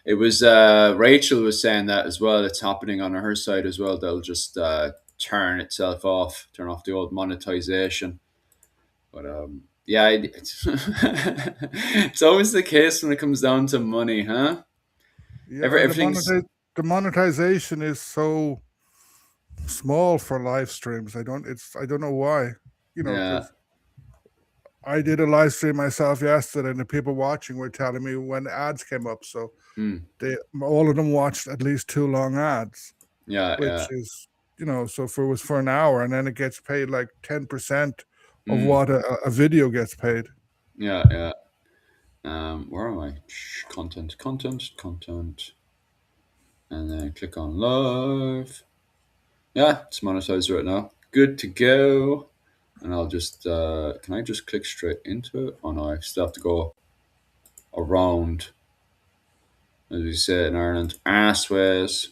It was Rachel was saying that as well. It's happening on her side as well. They'll just turn off the old monetization. But yeah, it's it's always the case when it comes down to money, huh? Yeah, Everything's the monetization is so small for live streams. I don't know why. yeah. Because I did a live stream myself yesterday, and the people watching were telling me when ads came up. So Hmm. they all of them watched at least two long ads, Yeah, which yeah. is so if it was for an hour, and then it gets paid like 10% of Mm, what a video gets paid. yeah, yeah. Where am I? Content, and then click on live. Yeah, it's monetized right now. Good to go. And I'll just can I just click straight into it? Oh no, I still have to go around, as we say in Ireland, assways.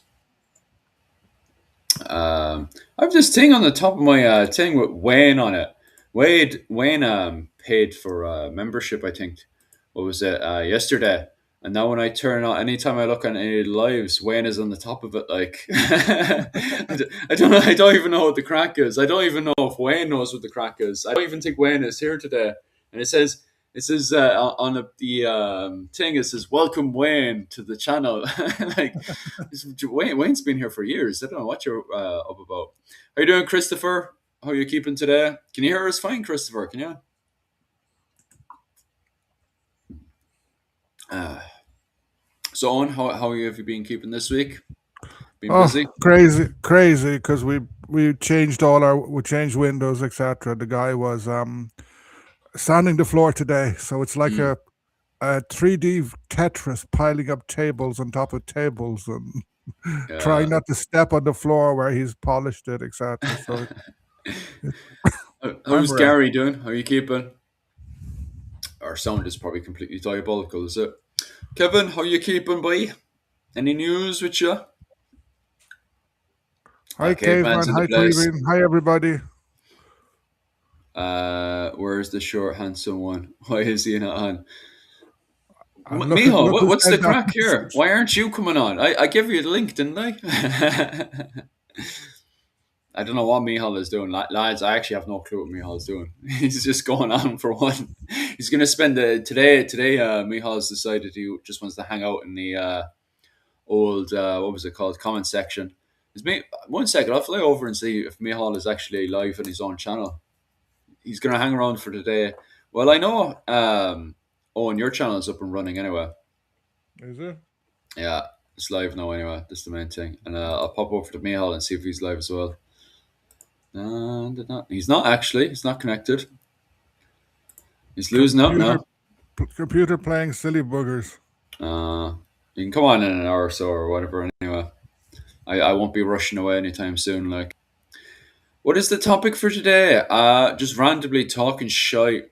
I have this thing on the top of my thing with Wayne on it. Wayne paid for membership, I think. What was it yesterday? And now when I turn on, anytime I look on any lives, Wayne is on the top of it. Like I don't know. I don't even know what the crack is. I don't even know if Wayne knows what the crack is. I don't even think Wayne is here today. And it says on the thing, it says welcome Wayne to the channel. Like Wayne's been here for years. I don't know what you're up about. How you doing, Christopher? How are you keeping today? Can you hear us fine, Christopher? Can you? Uh, so, on, how have you been keeping this week? Been Oh, busy? crazy! Because we changed windows, etc. The guy was sanding the floor today, so it's like Mm. a 3D Tetris piling up tables on top of tables and Yeah. trying not to step on the floor where he's polished it, etc. So I'm How's ready. Gary doing? How are you keeping? Our sound is probably completely diabolical, is it? Kevin, how you keeping, boy? Any news with you? Hi, Caveman's Caveman. in the Hi, place. Tweebin. Hi, everybody. Where's the short, handsome one? Why is he not on? And Miho, look who what's the sent that crack here? message. Why aren't you coming on? I gave you the link, didn't I? I don't know what Mihal is doing, lads. I actually have no clue what Mihal is doing. He's just going on for one. He's going to spend the today. Today, Mihal's decided he just wants to hang out in the old what was it called comment section. Is me 1 second? I'll fly over and see if Mihal is actually live on his own channel. He's going to hang around for today. Well, I know. Owen, your channel is up and running anyway. Is it? Yeah, it's live now anyway. That's the main thing. And I'll pop over to Mihal and see if he's live as well. He's not actually. He's not connected. He's losing out Computer, now. computer playing silly boogers. Uh, you can come on in an hour or so or whatever. Anyway, I won't be rushing away anytime soon. Like, what is the topic for today? Just randomly talking shite.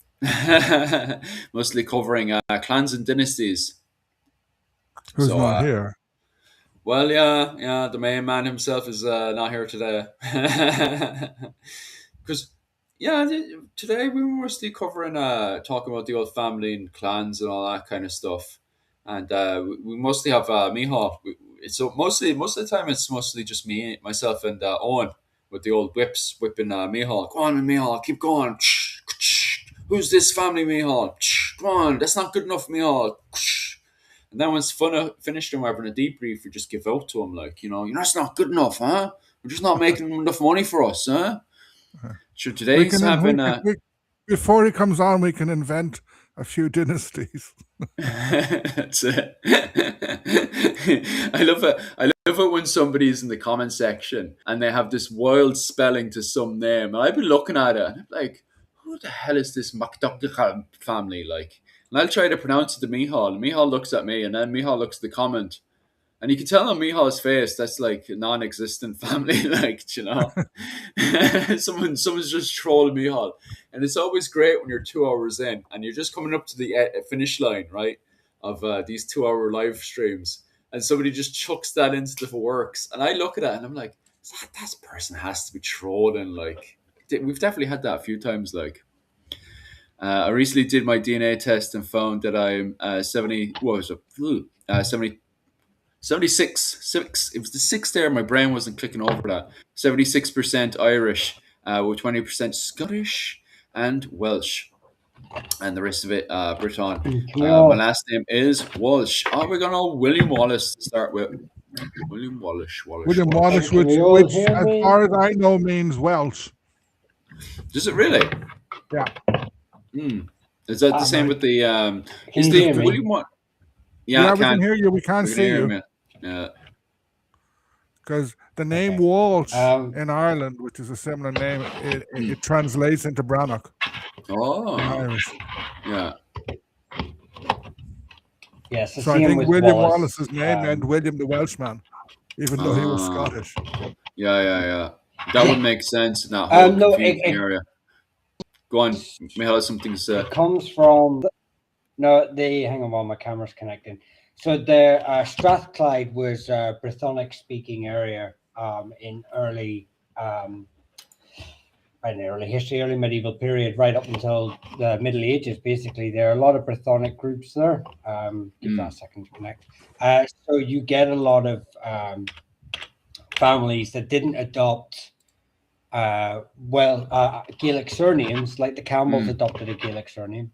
Mostly covering clans and dynasties. Who's So, not here? well, yeah, yeah, the main man himself is not here today. Because, yeah, today we were mostly covering, talking about the old family and clans and all that kind of stuff. And we mostly have Miha. So most of the time, it's mostly just me, myself, and Owen with the old whips whipping Miha. Go on, Miha, keep going. Who's this family, Miha? Come on, that's not good enough, Miha. And then once finished and we're having a debrief, we just give out to him, like, that's not good enough, huh? We're just not making enough money for us, huh? Sure, We today's can, in- having before he comes on, we can invent a few dynasties. That's it. I love it. I love it when somebody's in the comment section and they have this wild spelling to some name. And I've been looking at it and I'm like, who the hell is this McDuck family like? And I'll try to pronounce it to Mihal. And Mihal looks at me and then Mihal looks at the comment. And you can tell on Mihal's face that's like a non-existent family, like someone's just trolling Mihal, and it's always great when you're 2 hours in and you're just coming up to the finish line, right, of these 2 hour live streams, and somebody just chucks that into the works, and I look at it and I'm like, that person has to be trolling. Like, we've definitely had that a few times. Like, I recently did my DNA test and found that I'm 70. What was it? 70. 76. It was the six there. My brain wasn't clicking over that. 76% Irish, with 20% Scottish and Welsh, and the rest of it Breton. Can we My all last name is Walsh. Oh, we're gonna William Wallace to start with. William Wallace. William Wallace, Can we all which hear as me? far as I know, means Welsh. Does it really? Yeah. Is that the same with the? Is you the hear me? William one? Yeah, I we can hear you. We can't we can see hear you. him, yeah. Because the name Okay. Walsh Um, in Ireland, which is a similar name, it translates into Brannock in Oh, Irish. yeah. yes, So I same think with William Wallace. Wallace's name meant William the Welshman, even though he was Ah. Scottish. Yeah. That would make sense in that whole No, confusing it- area. Go on, Michael has something to say. It comes from hang on while my camera's connecting. So the Strathclyde was a Brythonic speaking area in early history, early medieval period, right up until the Middle Ages. Basically, there are a lot of Brythonic groups there. Give that a second to connect. So you get a lot of families that didn't adopt Gaelic surnames, like the Campbells adopted a Gaelic surname.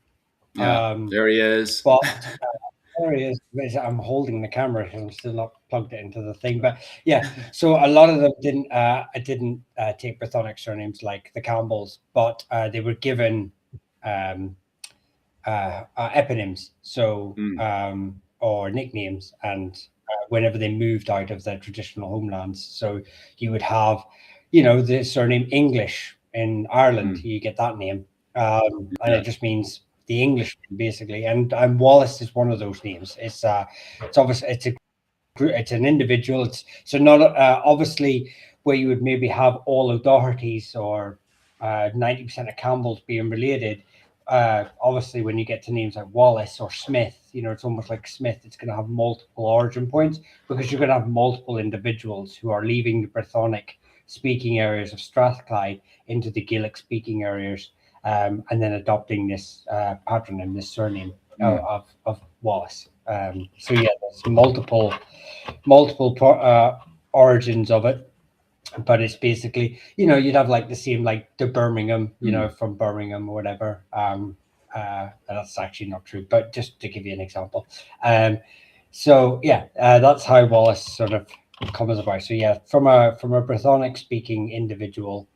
Yeah, there he is. But there he is. I'm holding the camera because I'm still not plugged it into the thing. But yeah, so a lot of them didn't take Brythonic surnames like the Campbells, but they were given eponyms, so or nicknames, and whenever they moved out of their traditional homelands. So you would have, the surname English in Ireland, you get that name, and it just means the English, basically. And Wallace is one of those names. It's obviously it's an individual. It's not obviously where you would maybe have all O'Dohertys or 90% of Campbells being related. Obviously, when you get to names like Wallace or Smith, it's almost like Smith. It's going to have multiple origin points because you're going to have multiple individuals who are leaving the Brythonic speaking areas of Strathclyde into the Gaelic speaking areas, and then adopting this patronym, this surname of Wallace. So yeah, there's multiple origins of it. But it's basically, you'd have like the same, like the Birmingham, from Birmingham or whatever. That's actually not true, but just to give you an example. So yeah, that's how Wallace sort of comes about. So yeah, from a Brythonic speaking individual,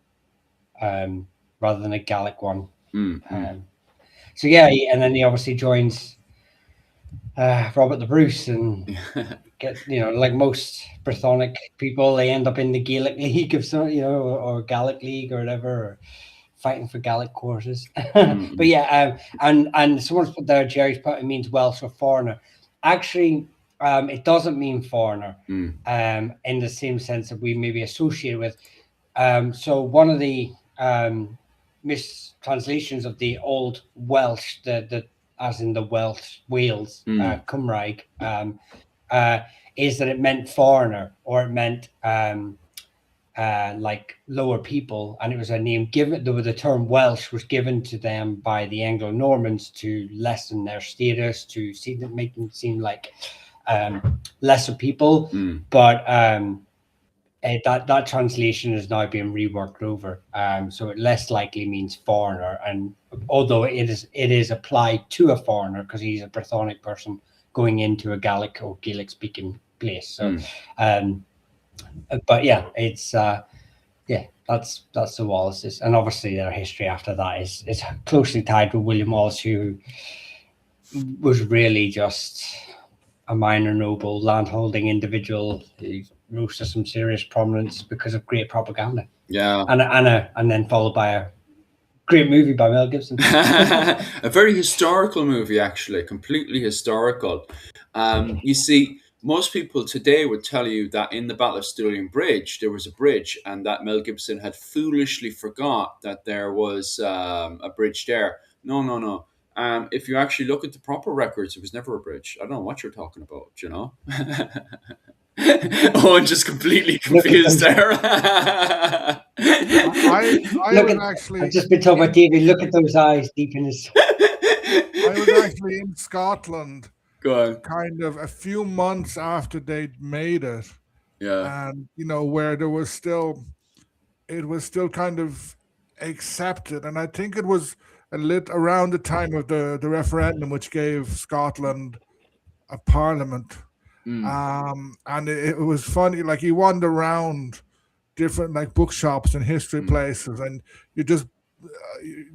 rather than a Gaelic one. So yeah, and then he obviously joins Robert the Bruce and get, like most Brythonic people, they end up in the Gaelic League of some, or Gaelic League or whatever, or fighting for Gaelic causes. But yeah, and someone's put there, Jerry's put, it means Welsh or foreigner. Actually, it doesn't mean foreigner in the same sense that we maybe associate with. So one of the mistranslations of the old Welsh, the as in the Welsh, Wales, Cymraeg, is that it meant foreigner, or it meant like lower people, and it was a name given. The term Welsh was given to them by the Anglo-Normans to lessen their status, to make them seem like lesser people. But that translation is now being reworked over, so it less likely means foreigner. And although it is applied to a foreigner because he's a Brythonic person going into a Gaelic or Gaelic speaking place. So, but yeah, it's that's the Wallaces, and obviously their history after that is closely tied with William Wallace, who was really just a minor noble landholding individual. He rose to some serious prominence because of great propaganda. Yeah, and then followed by a great movie by Mel Gibson. A very historical movie, actually, completely historical. You see, most people today would tell you that in the Battle of Stirling Bridge, there was a bridge, and that Mel Gibson had foolishly forgot that there was a bridge there. No. If you actually look at the proper records, it was never a bridge. I don't know what you're talking about, Oh, I'm just completely confused there. I was actually. I've just been talking about David. Look at those eyes deep in his. I was actually in Scotland Go on. kind of a few months after they'd made it, Yeah. and where it was still kind of accepted, and I think it was around the time of the referendum, which gave Scotland a parliament. And it was funny, like you wander around different like bookshops and history places, and you're just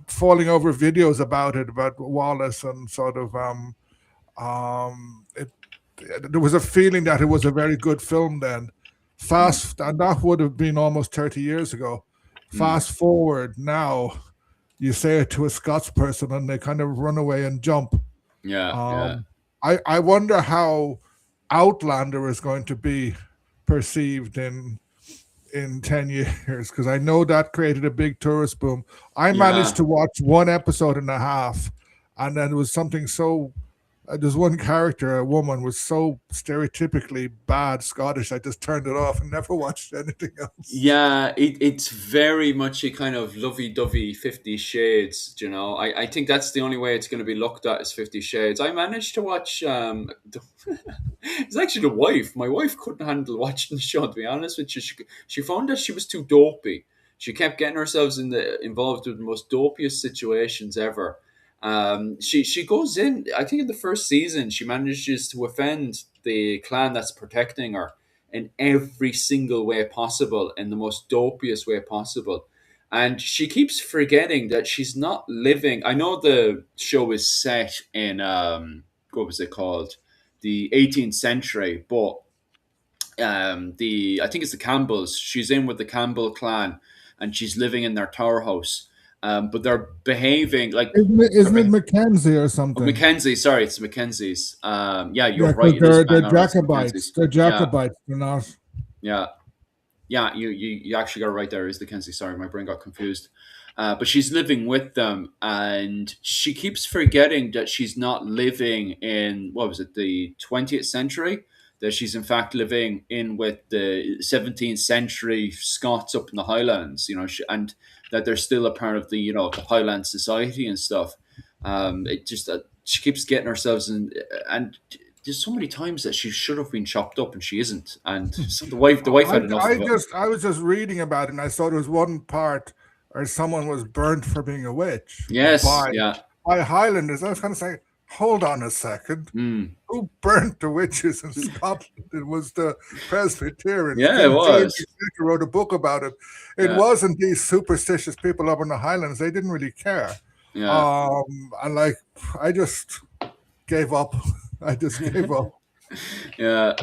falling over videos about Wallace, and sort of there was a feeling that it was a very good film then. And that would have been almost 30 years ago. Fast forward now, you say it to a Scots person and they kind of run away and jump. Yeah. I wonder how Outlander is going to be perceived in 10 years, because I know that created a big tourist boom. I managed to watch 1 episode and a half, and then it was something so there's one character, a woman, was so stereotypically bad Scottish, I just turned it off and never watched anything else. Yeah, it's very much a kind of lovey-dovey 50 Shades, I think that's the only way it's going to be looked at as 50 Shades. I managed to watch, it's actually the wife. My wife couldn't handle watching the show, to be honest with you. She found that she was too dopey. She kept getting herself involved with the most dopiest situations ever. She goes in, I think in the first season, she manages to offend the clan that's protecting her in every single way possible, in the most dopiest way possible. And she keeps forgetting that she's not living. I know the show is set in, what was it called? The 18th century, but I think it's the Campbells. She's in with the Campbell clan, and she's living in their tower house. But they're behaving like... Isn't it Mackenzie or something? Mackenzie, sorry, it's Mackenzie's. Yeah, you're right. They're Jacobites. They're Jacobites. They're not. Yeah. Yeah, you actually got it right there. Is the Kenzie? Sorry, my brain got confused. But she's living with them, and she keeps forgetting that she's not living in, what was it, the 20th century? That she's in fact living in with the 17th century Scots up in the Highlands, and that they're still a part of the, the Highland society and stuff. It just she keeps getting herself in, and there's so many times that she should have been chopped up and she isn't. And so the wife had enough of it. I was just reading about it, and I saw there was one part where someone was burnt for being a witch. Yes, by Highlanders. I was kind of saying, hold on a second. Who burnt the witches in Scotland? It was the Presbyterians. Yeah, it was. James wrote a book about it. It wasn't these superstitious people up in the Highlands. They didn't really care. Yeah. And I just gave up. I just gave up. Yeah.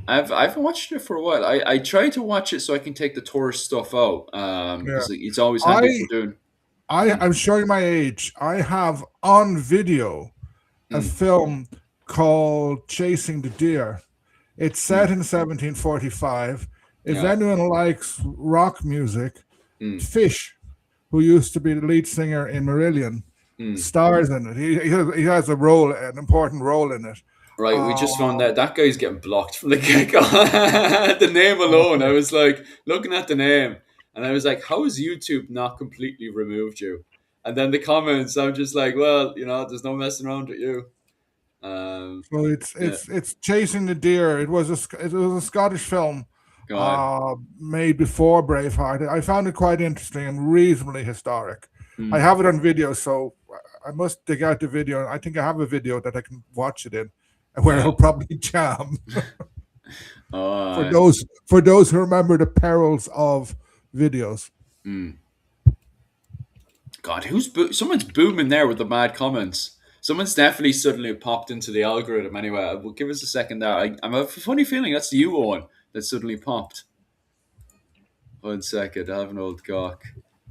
I've watched it for a while. I try to watch it so I can take the tourist stuff out. Because it's always handy for doing. I'm showing my age. I have on video a film called Chasing the Deer. It's set in 1745. If anyone likes rock music, Fish, who used to be the lead singer in Marillion, stars in it. He has an important role in it. Right, we just found that guy's getting blocked from the get-go. The name alone, I was like, looking at the name, and I was like, how has YouTube not completely removed you? And then the comments, I'm just like, well, there's no messing around with you. So it's Chasing the Deer. It was a Scottish film made before Braveheart. I found it quite interesting and reasonably historic. I have it on video, so I must dig out the video. I think I have a video that I can watch it in, where it'll probably jam. For those who remember the perils of videos. God, someone's booming there with the mad comments. Someone's definitely suddenly popped into the algorithm. Anyway, we'll give us a second there. I have a funny feeling that's you, Owen, that suddenly popped. 1 second, I have an old gawk.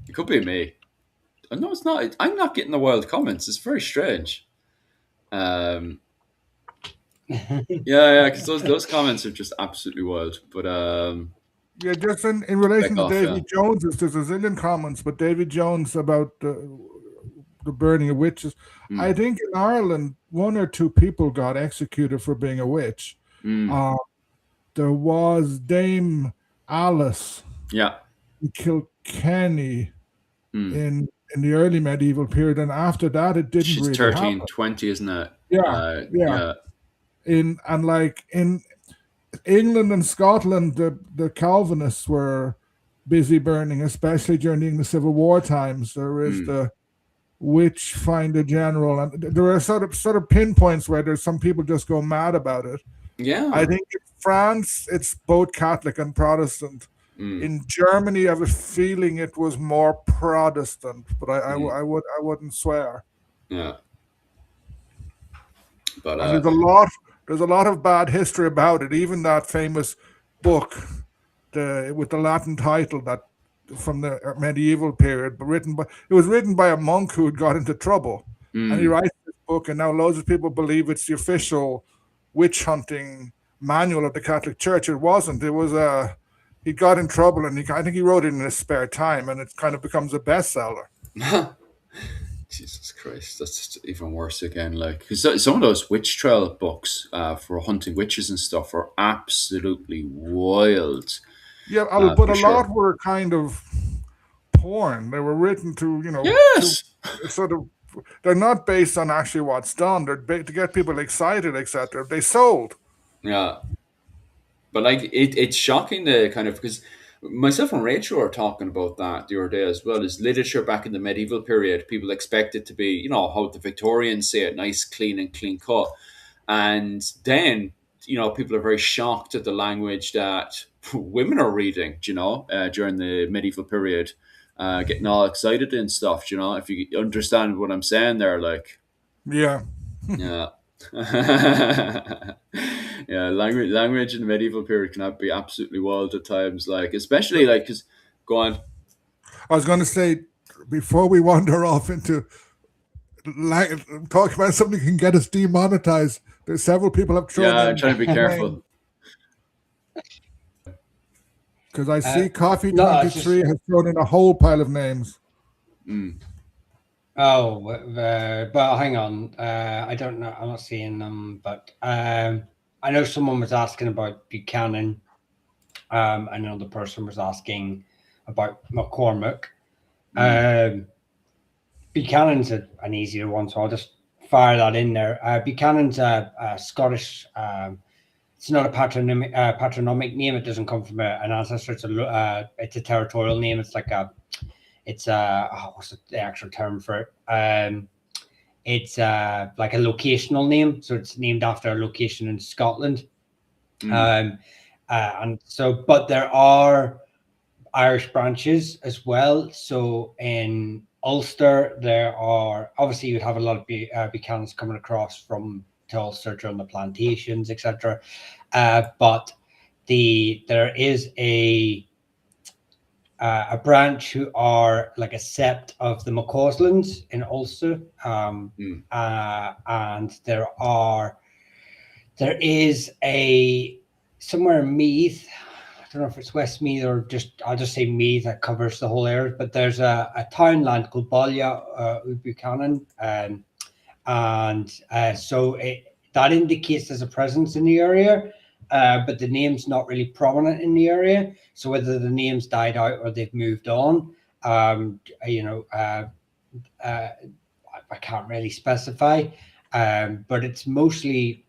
It could be me. No, it's not. I'm not getting the wild comments. It's very strange. Yeah, because those comments are just absolutely wild. But yeah, just in relation to Davy Jones, there's a zillion comments, but Davy Jones about the burning of witches. I think in Ireland, 1 or 2 people got executed for being a witch. There was Dame Alice. Yeah. In Kilkenny in the early medieval period, and after that, it didn't. She's really 1320, isn't it? Yeah. in England and Scotland, the Calvinists were busy burning, especially during the Civil War times. There is the Witch Finder General, and there are sort of pinpoints where there's some people just go mad about it. Yeah. I think in France it's both Catholic and Protestant. In Germany, I have a feeling it was more Protestant, but I wouldn't swear. Yeah. But and there's a lot of bad history about it. Even that famous book, with the Latin title that from the medieval period, but it was written by a monk who had got into trouble, and he writes this book, and now loads of people believe it's the official witch hunting manual of the Catholic Church. It wasn't. It was he got in trouble, and I think he wrote it in his spare time, and it kind of becomes a bestseller. Jesus Christ, that's even worse again. Like, because some of those witch trial books for hunting witches and stuff are absolutely wild. Yeah, but a lot were kind of porn. They were written to, yes, sort of. They're not based on actually what's done. They're to get people excited, etc. They sold. Yeah, but like it's shocking the kind of, because myself and Rachel are talking about that the other day as well. Is literature back in the medieval period, people expect it to be, how the Victorians say it, nice, clean cut, and then people are very shocked at the language that women are reading. During the medieval period, getting all excited and stuff. If you understand what I'm saying there, like, yeah. Yeah, language in the medieval period can be absolutely wild at times, like, especially like, because go on. I was going to say, before we wander off into talk about something that can get us demonetized, there's several people have thrown. Yeah, I'm trying to be careful. Because I see Coffee 23 has thrown in a whole pile of names. Oh, but hang on. I don't know. I'm not seeing them, but I know someone was asking about Buchanan. Another person was asking about McCormick. Buchanan's an easier one, so I'll just fire that in there. Buchanan's a Scottish. It's not a patronymic name. It doesn't come from an ancestor. It's a territorial name. It's like what's the actual term for it? It's like a locational name, so it's named after a location in Scotland. And so, but there are Irish branches as well. So in Ulster, there are, obviously you'd have a lot of Buchanans coming across from to Ulster during the plantations, etc. But there is a branch who are like a sept of the McCauslands in Ulster, and there is somewhere in Meath. I don't know if it's Westmeath or I'll just say Meath, that covers the whole area. But there's a townland called Ballia Buchanan, so that indicates there's a presence in the area. But the name's not really prominent in the area. So whether the name's died out or they've moved on, I can't really specify. But it's mostly,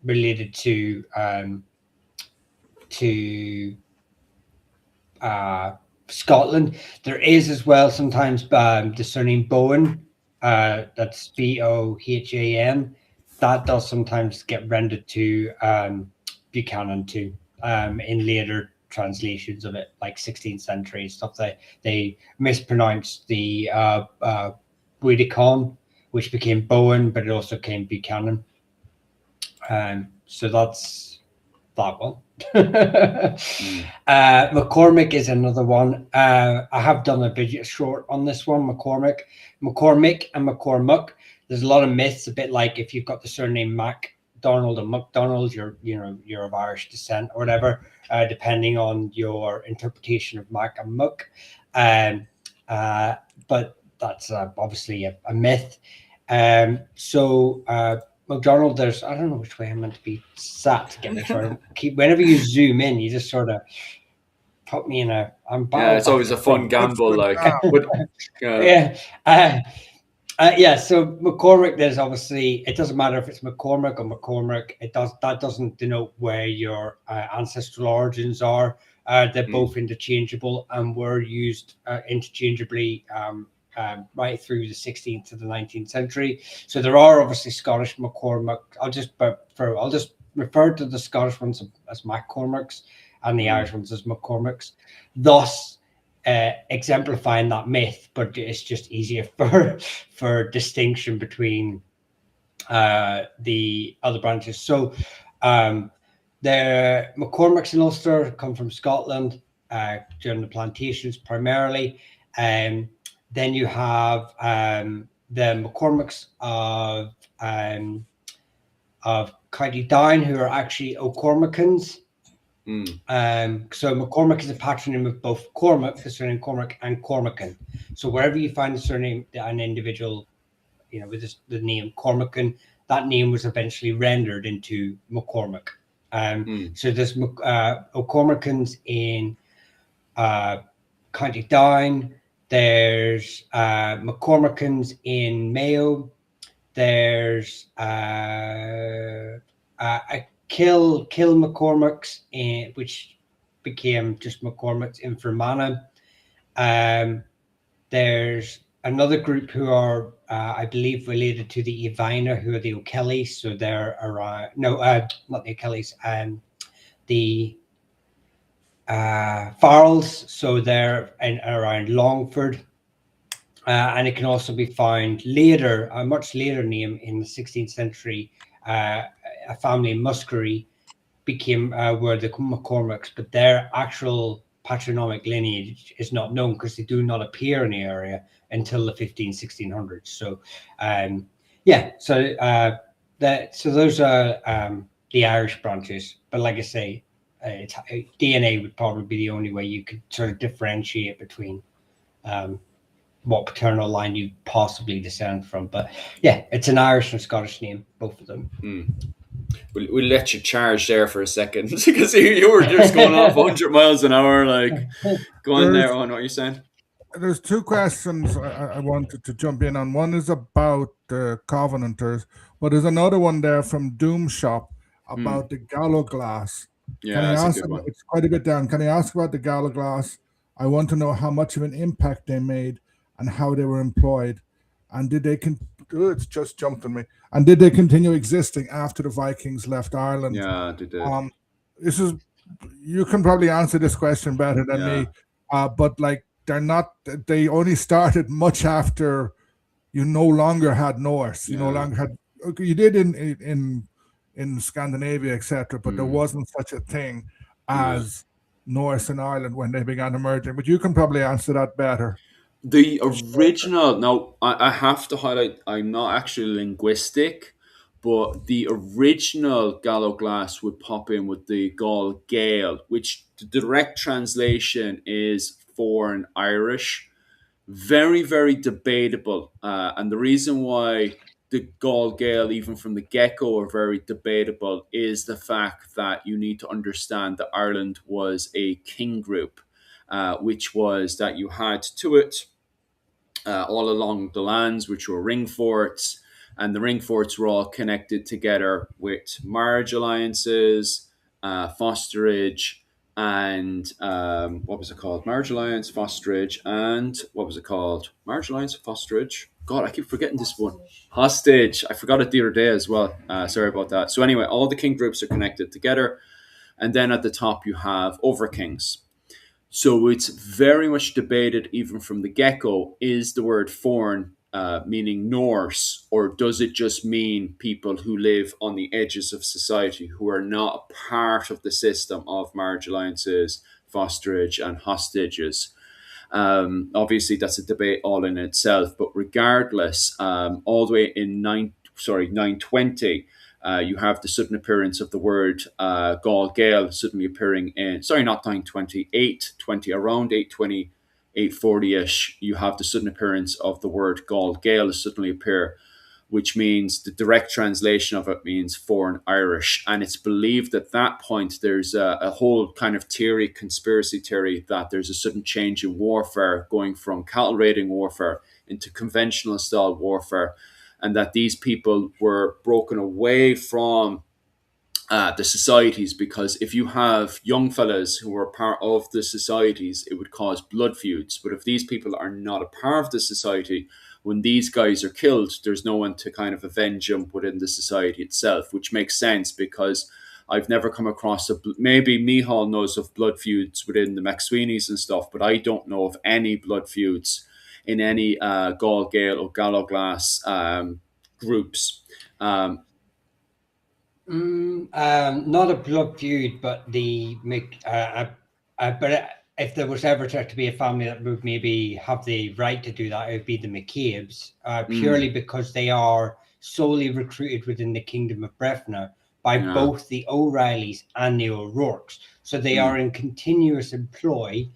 related to Scotland. There is as well sometimes the surname Bohan. That's Bohan. That does sometimes get rendered to Buchanan too, in later translations of it, like 16th century stuff. They mispronounced the Buidicon, which became Bohan, but it also became Buchanan. So that's that one. McCormick is another one. I have done a video short on this one. McCormick and McCormuck. There's a lot of myths, a bit like if you've got the surname MacDonald and McDonald, you're of Irish descent or whatever, depending on your interpretation of Mac and Muck. But that's obviously a myth. So McDonald, I don't know which way I'm meant to be sat to get this right. Whenever you zoom in, you just sort of put me in it's always a fun gamble, like. Yeah, so McCormick, there's obviously, it doesn't matter if it's McCormick or McCormick. That doesn't denote where your ancestral origins are. They're both interchangeable and were used interchangeably right through the 16th to the 19th century. So there are obviously Scottish McCormick. I'll just refer to the Scottish ones as MacCormicks and the Irish ones as McCormicks. Thus, exemplifying that myth, but it's just easier for distinction between the other branches. So the McCormicks in Ulster come from Scotland during the plantations primarily. Then you have the McCormicks of County Down, who are actually O'Cormacans. So McCormick is a patronym of both Cormac, the surname Cormac, and Cormacan. So wherever you find the surname, an individual, with the name Cormacan, that name was eventually rendered into McCormick. So there's O'Cormacans in County Down. There's McCormacans in Mayo. There's Kill McCormicks, which became just McCormicks in Fermanagh. There's another group who are, I believe, related to the Evina, who are the O'Kellys. So they're around, not the O'Kellys, the Farrells. So they're around Longford. And it can also be found later, a much later name in the 16th century. A family in Muskerry became were the McCormicks, but their actual patronymic lineage is not known because they do not appear in the area until the 1600s. So, so those are the Irish branches. But like I say, DNA would probably be the only way you could sort of differentiate between what paternal line you possibly descend from. But yeah, it's an Irish and Scottish name, both of them. We'll let you charge there for a second because you were just going off 100 miles an hour, like going there on what you're saying. There's two questions I wanted to jump in on. One is about the Covenanters, but there's another one there from Doom Shop about the Gallo glass. Yeah, that's a good one. It's quite a bit down. Can I ask about the Gallo glass? I want to know how much of an impact they made and how they were employed, and did they it's just jumped on me. And did they continue existing after the Vikings left Ireland? Yeah, they did. You can probably answer this question better than me, but like they only started much after you no longer had Norse. You no longer had. You did in Scandinavia, etc., but there wasn't such a thing as Norse in Ireland when they began emerging. But you can probably answer that better. The original, now I have to highlight, I'm not actually linguistic, but the original Gallo glass would pop in with the Gall Gael, which the direct translation is foreign Irish. Very, very debatable. And the reason why the Gall Gael, even from the get-go, are very debatable is the fact that you need to understand that Ireland was a king group. Which was that you had to it all along the lands, which were ring forts, and the ring forts were all connected together with marriage alliances, fosterage, and what was it called? Marriage alliance, fosterage, and what was it called? Marriage alliance, fosterage. God, I keep forgetting this one. Hostage. I forgot it the other day as well. Sorry about that. So anyway, all the king groups are connected together, and then at the top you have overkings. So it's very much debated, even from the get-go, is the word foreign meaning Norse, or does it just mean people who live on the edges of society, who are not a part of the system of marriage alliances, fosterage, and hostages? Obviously, that's a debate all in itself, but regardless, all the way in 920, you have the sudden appearance of the word Gall Gael suddenly appearing in, not 920, 820, around 820, 840-ish, you have the sudden appearance of the word Gall Gael suddenly appear which means the direct translation of it means foreign Irish. And it's believed at that point there's a whole kind of theory, conspiracy theory, that there's a sudden change in warfare going from cattle raiding warfare into conventional style warfare, and that these people were broken away from the societies, because if you have young fellas who are part of the societies, it would cause blood feuds. But if these people are not a part of the society, when these guys are killed, there's no one to kind of avenge them within the society itself, which makes sense because I've never come across maybe Micheál knows of blood feuds within the McSweeney's and stuff, but I don't know of any blood feuds in any Gall Gael or Gallowglass groups. Not a blood feud, but but if there was ever to be a family that would maybe have the right to do that, it would be the McCabe's, purely because they are solely recruited within the Kingdom of Breffna by both the O'Reillys and the O'Rourkes. So they are in continuous employ,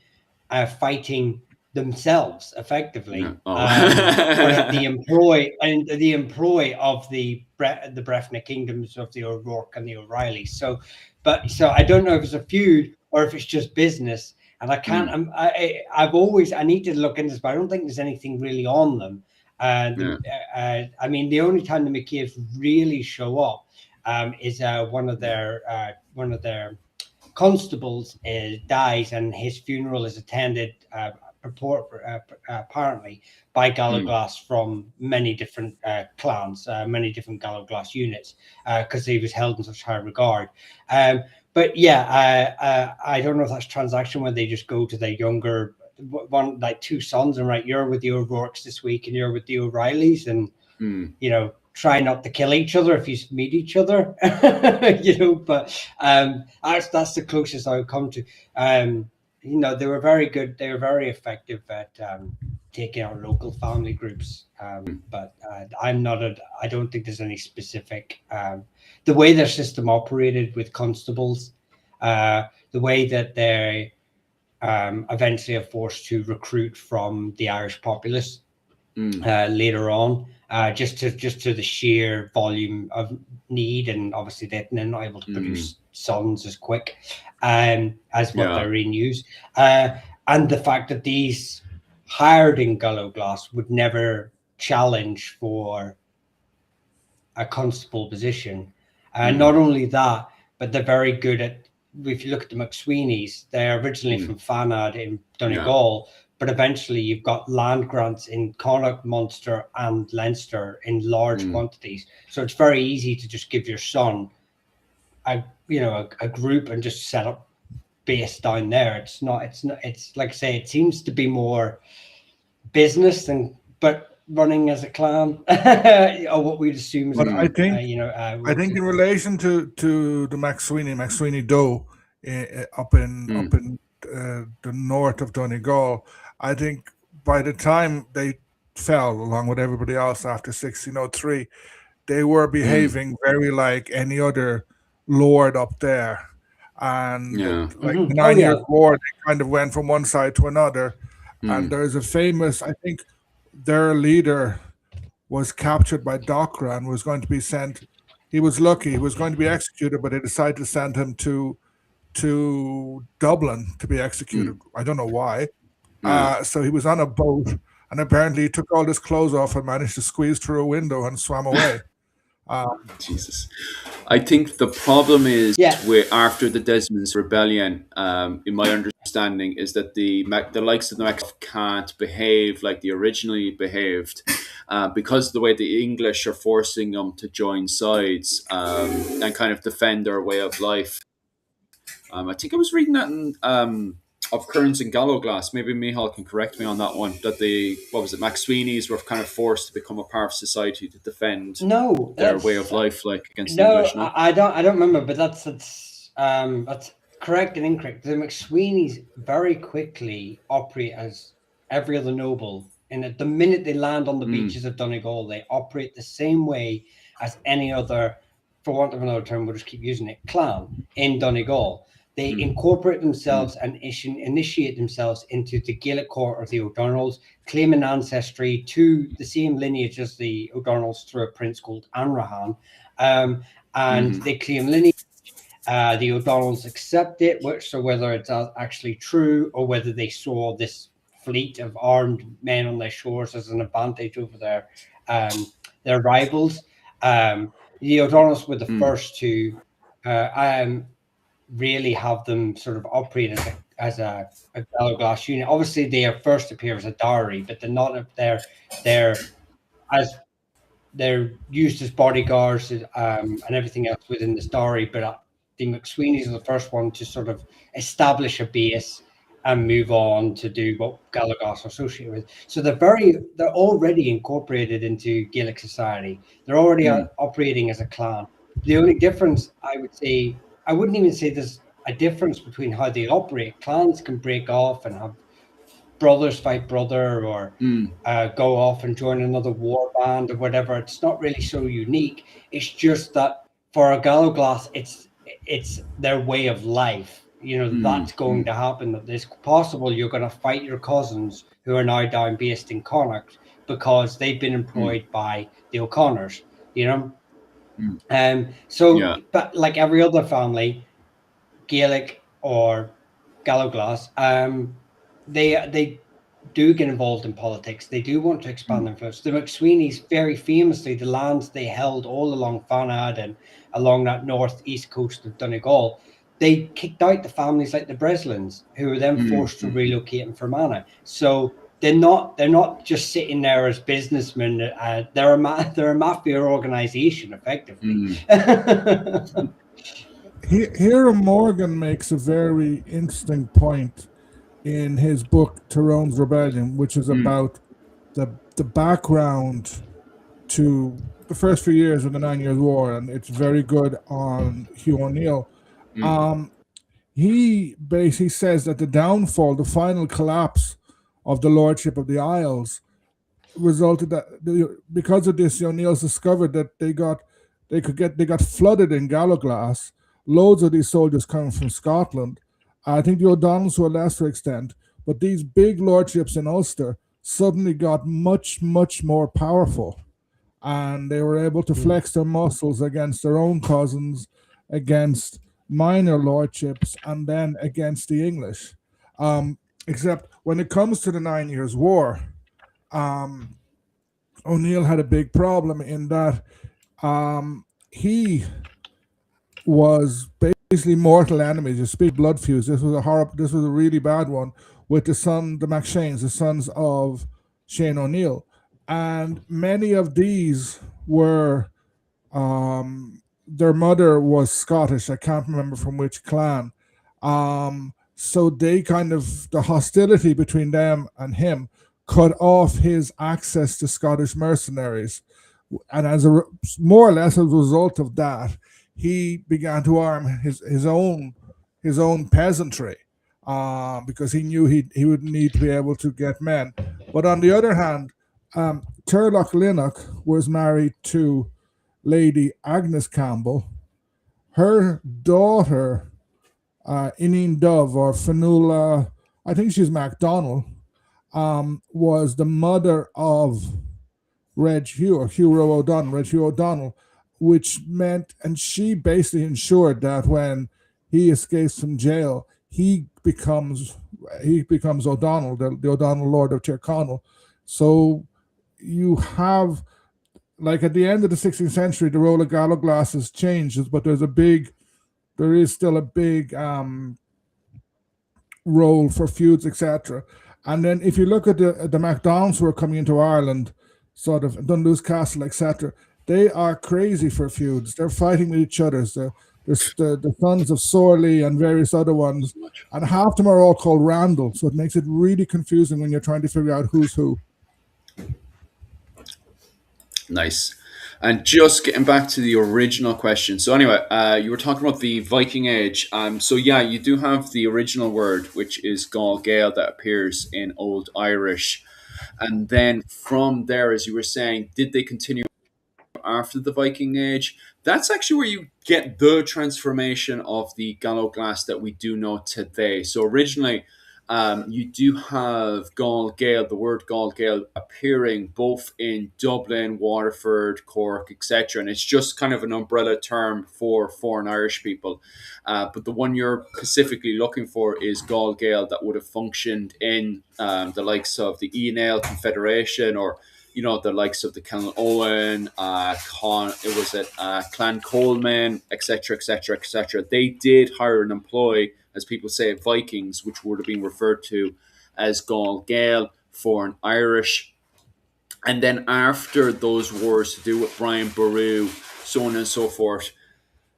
fighting themselves effectively. The employ of the Breffna kingdoms of the O'Rourke and the O'Reillys. So I don't know if it's a feud or if it's just business. And I can't. I need to look into this, but I don't think there's anything really on them. I mean, the only time the McCabe's really show up is one of their constables dies, and his funeral is attended apparently by Gallowglass from many different clans, many different Gallowglass units, because he was held in such high regard. But yeah, I don't know if that's transaction where they just go to their younger one, like two sons, and right, you're with the O'Rourkes this week and you're with the O'Reillys, and you know, try not to kill each other if you meet each other. You know, but that's the closest I would come to. You know, they were very good. They were very effective at taking out local family groups. But I don't think there's any specific. The way their system operated with constables, the way that they eventually are forced to recruit from the Irish populace later on, just to the sheer volume of need, and obviously they're not able to produce sons as quick as what they're in use, and the fact that these hired in Gallowglass would never challenge for a constable position. Not only that, but they're very good at, if you look at the McSweeney's, they're originally from Fanad in Donegal, but eventually you've got land grants in Connacht, Munster and Leinster in large quantities. So it's very easy to just give your son a group and just set up base down there. It's like I say, it seems to be more business but running as a clan, or what we'd assume. But I think in relation to the McSweeney Doe up in the north of Donegal, I think by the time they fell along with everybody else after 1603, they were behaving very like any other lord up there, and like the 9 Years' War, they kind of went from one side to another. And there's a famous, I think their leader was captured by Docra and was going to be sent. He was lucky; he was going to be executed, but they decided to send him to Dublin to be executed. I don't know why. So he was on a boat, and apparently he took all his clothes off and managed to squeeze through a window and swam away. Jesus, I think the problem is with after the Desmond's rebellion. In my understanding, is that the likes of the Mac can't behave like they originally behaved, because of the way the English are forcing them to join sides and kind of defend their way of life. I think I was reading that in of Kearns and Gallowglass. Maybe Micheál can correct me on that one. That the McSweeney's were kind of forced to become a part of society to defend their way of life, like against the English. No, I don't remember, but that's correct and incorrect. The McSweeney's very quickly operate as every other noble, and at the minute they land on the beaches of Donegal, they operate the same way as any other, for want of another term, we'll just keep using it, clan in Donegal. They incorporate themselves and initiate themselves into the Gaelic court of the O'Donnells, claiming ancestry to the same lineage as the O'Donnells through a prince called Anrahan. And they claim lineage. The O'Donnells accept it, so whether it's actually true or whether they saw this fleet of armed men on their shores as an advantage over their rivals. The O'Donnells were the first to really have them sort of operate as a Gallowglass unit. Obviously, they first appear as a dowry, but they're not. They're used as bodyguards and everything else within the story. But the McSweeneys are the first one to sort of establish a base and move on to do what Gallowglass are associated with. So they're already incorporated into Gaelic society. They're already operating as a clan. The only difference, I would say, I wouldn't even say there's a difference between how they operate. Clans can break off and have brothers fight brother, or go off and join another war band or whatever. It's not really so unique. It's just that for a Gallowglass, it's their way of life. That's going to happen. That it's possible you're going to fight your cousins who are now down based in Connacht because they've been employed by the O'Connors. But like every other family, Gaelic or Gallowglass, they do get involved in politics. They do want to expand their influence. The McSweeneys, very famously, the lands they held all along Fanad and along that northeast coast of Donegal, they kicked out the families like the Breslins, who were then forced to relocate in Fermanagh. So they're not just sitting there as businessmen. They're a mafia organization, effectively. Here, Morgan makes a very interesting point in his book Tyrone's Rebellion, which is about the background to the first few years of the 9 Years' War, and it's very good on Hugh O'Neill. He basically says that the downfall, the final collapse of the Lordship of the Isles, resulted that because of this, the O'Neills discovered that they got flooded in Gallowglass. Loads of these soldiers coming from Scotland. I think the O'Donnells to a lesser extent, but these big lordships in Ulster suddenly got much, much more powerful, and they were able to flex their muscles against their own cousins, against minor lordships, and then against the English. Except when it comes to the 9 Years' War, O'Neill had a big problem in that he was basically mortal enemies. You speak blood feuds. This was a really bad one with the McShanes, the sons of Shane O'Neill, and many of these were. Their mother was Scottish. I can't remember from which clan. So they the hostility between them and him cut off his access to Scottish mercenaries, and more or less as a result of that, he began to arm his own peasantry, because he knew he would need to be able to get men. But on the other hand, Turlough Linnock was married to Lady Agnes Campbell. Her daughter, Ineen Dove, or Fanula, I think she's MacDonald, was the mother of Hugh O'Donnell, which meant, and she basically ensured that when he escapes from jail, he becomes O'Donnell, the O'Donnell Lord of Tyrconnell. So you have, like, at the end of the 16th century, the role of Gallowglasses changes, but there is still a big role for feuds, etc. And then if you look at the MacDonalds who are coming into Ireland, sort of Dunluce Castle, etc., they are crazy for feuds. They're fighting with each other. There's the sons of Sorley and various other ones, and half of them are all called Randall, so it makes it really confusing when you're trying to figure out who's who. Nice. And just getting back to the original question. So anyway, you were talking about the Viking Age. So yeah, you do have the original word, which is Gall Gael, that appears in Old Irish. And then from there, as you were saying, did they continue after the Viking Age? that's actually where you get the transformation of the Gallo glass that we do know today. So originally, you do have Gall Gael, the word Gall Gael appearing both in Dublin, Waterford, Cork, etc. And it's just kind of an umbrella term for foreign Irish people. But the one you're specifically looking for is Gall Gael that would have functioned in the likes of the ENL Confederation, or the likes of the Clan Owen, Clan Coleman, etc., etc., etc. They did hire and employ, as people say, Vikings, which would have been referred to as Gall Gael, foreign Irish. And then after those wars to do with Brian Boru, so on and so forth,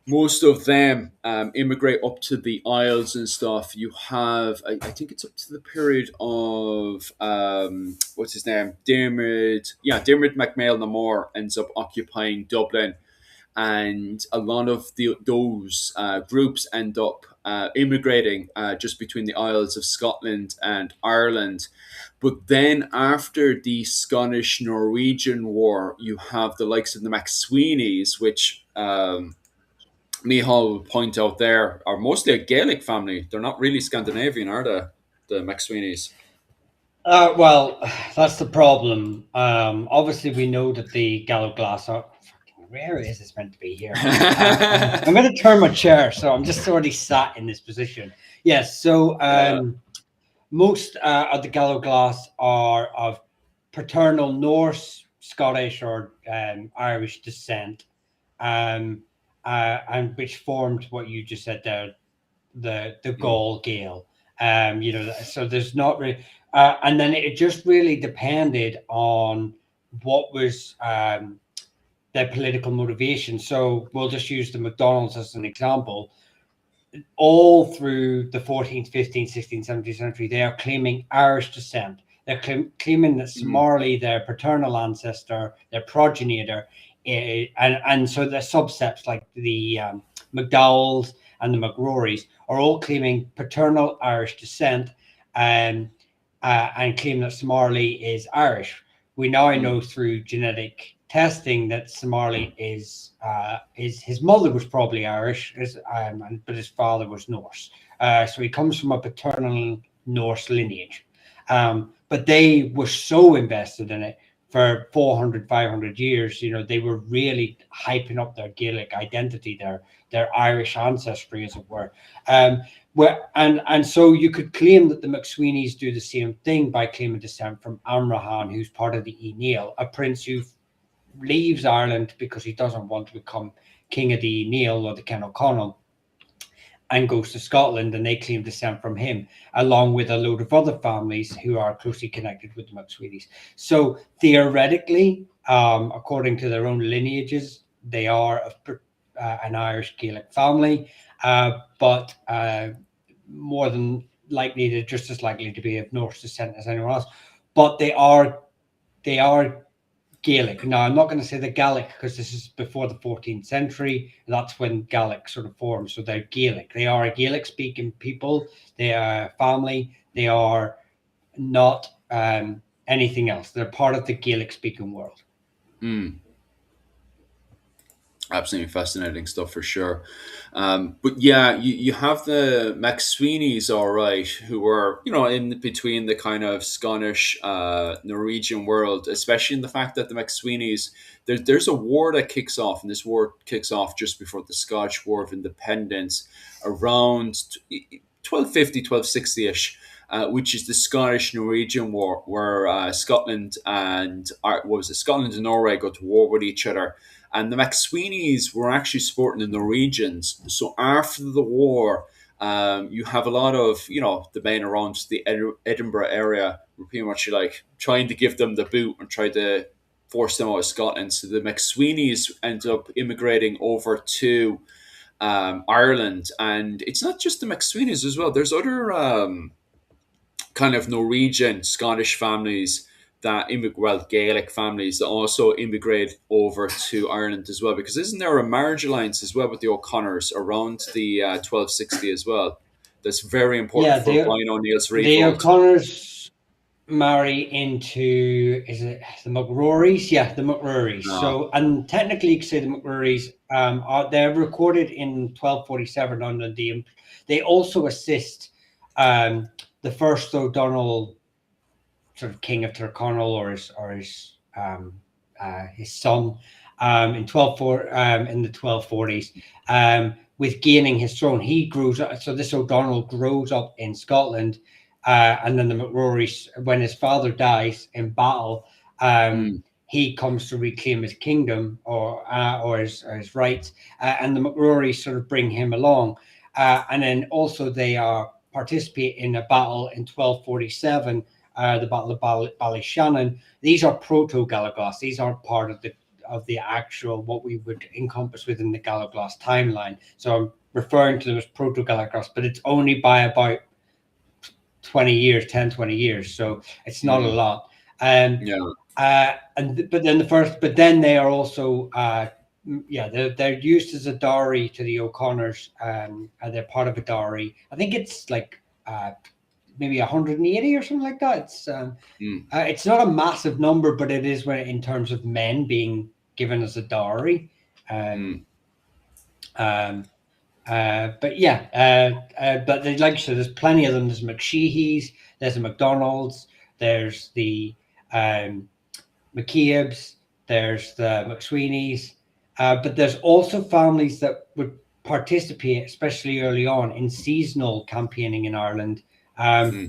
most of them immigrate up to the Isles and stuff. You have, I think it's up to the period of, what's his name? Diarmid MacMail Namor ends up occupying Dublin. And a lot of those groups end up immigrating just between the Isles of Scotland and Ireland. But then after the Scottish-Norwegian War, you have the likes of the McSweeneys, which Mihal would point out there are mostly a Gaelic family. They're not really Scandinavian, are they? The McSweeneys. Well, that's the problem. Obviously, we know that the Gallo glass are. Where is this meant to be here? I'm going to turn my chair, so I'm just already sat in this position. Yes, so most of the Gallo glass are of paternal Norse, Scottish, or Irish descent, and which formed what you just said there, the Gall Gael. So there's not really, and then it just really depended on what was their political motivation. So we'll just use the MacDonalds as an example. All through the 14th, 15th, 16th, 17th century, they are claiming Irish descent. They're claiming that Summarley, their paternal ancestor, their progenitor, and so the subsets like the McDowells and the McRorys are all claiming paternal Irish descent, and claim that Summarley is Irish. We now know through genetic testing that Summarley is his mother was probably Irish, but his father was Norse. So he comes from a paternal Norse lineage. But they were so invested in it for 400, 500 years. They were really hyping up their Gaelic identity, their Irish ancestry, as it were. And so you could claim that the McSweeneys do the same thing by claiming descent from Amrahan, who's part of the Neil, a prince who leaves Ireland because he doesn't want to become king of the Neil or the Ken O'Connell, and goes to Scotland, and they claim descent from him, along with a load of other families who are closely connected with the McSweeneys. So theoretically, according to their own lineages, they are an Irish Gaelic family, but more than likely, they're just as likely to be of Norse descent as anyone else. But they are Gaelic. Now, I'm not going to say the Gaelic because this is before the 14th century. That's when Gaelic sort of formed. So they're Gaelic. They are a Gaelic-speaking people. They are a family. They are not anything else. They're part of the Gaelic-speaking world. Absolutely fascinating stuff for sure. But yeah, you have the McSweeneys, all right, who are, in between the kind of Scottish, Norwegian world, especially in the fact that the McSweeneys, there's a war that kicks off, and this war kicks off just before the Scottish War of Independence, around 1250, 1260-ish. Which is the Scottish-Norwegian War, where Scotland and Norway go to war with each other. And the McSweeneys were actually supporting the Norwegians. So after the war, you have a lot of, the men around the Edinburgh area were pretty much like trying to give them the boot and try to force them out of Scotland. So the McSweeneys ended up immigrating over to Ireland. And it's not just the McSweeneys as well. There's other kind of Norwegian, Scottish families Gaelic families that also immigrate over to Ireland as well. Because isn't there a marriage alliance as well with the O'Connors around the 1260 as well? That's very important for Brian O'Neill's revolt. The O'Connors, marry into, is it the McRorys? Yeah, the McRorys. No. So, and technically, you could say the McRorys they're recorded in 1247 under the. They also assist the first O'Donnell, sort of king of Tyrconnell, or his son, in the 1240s, with gaining his throne. He grows up. So this O'Donnell grows up in Scotland. And then the McRorys, when his father dies in battle, he comes to reclaim his kingdom or his rights, and the McRorys sort of bring him along, and then also they participate in a battle in 1247, the Battle of Ballyshannon. These are proto-Gallaglass. These aren't part of the actual what we would encompass within the Gallaglass timeline. So I'm referring to them as proto-Gallaglass, but it's only by about 20 years, 10, 20 years. So it's not a lot. But then they are also, they're used as a dowry to the O'Connors. They're part of a dowry. I think it's like maybe 180 or something like that. It's not a massive number, but it is in terms of men being given as a dowry. But like you said, there's plenty of them. There's McSheehy's, there's the McDonalds, there's the McCabe's, there's the McSweeney's, but there's also families that would participate, especially early on, in seasonal campaigning in Ireland,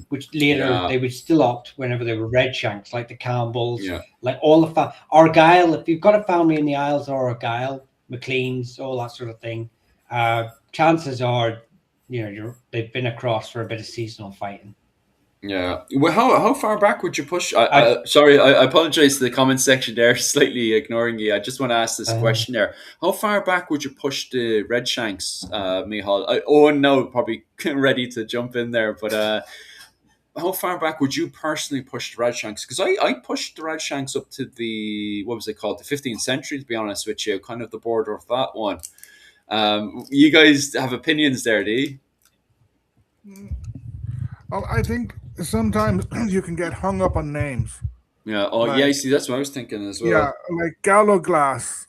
which later they would still opt whenever they were Redshanks, like the Campbells, like all the Argyll. If you've got a family in the Isles or Argyll, McLean's, all that sort of thing. Chances are, they've been across for a bit of seasonal fighting. Yeah. Well, how far back would you push? Sorry, I apologize to the comment section there, slightly ignoring you. I just want to ask this question there. How far back would you push the Redshanks, Micheál? Owen now probably ready to jump in there, but how far back would you personally push the Redshanks? Because I pushed the Redshanks up to the, what was it called, the 15th century, to be honest with you, kind of the border of that one. You guys have opinions there, do you? Well, I think sometimes you can get hung up on names. Yeah. Oh, yeah. See, that's what I was thinking as well. Yeah, like Gallaglass.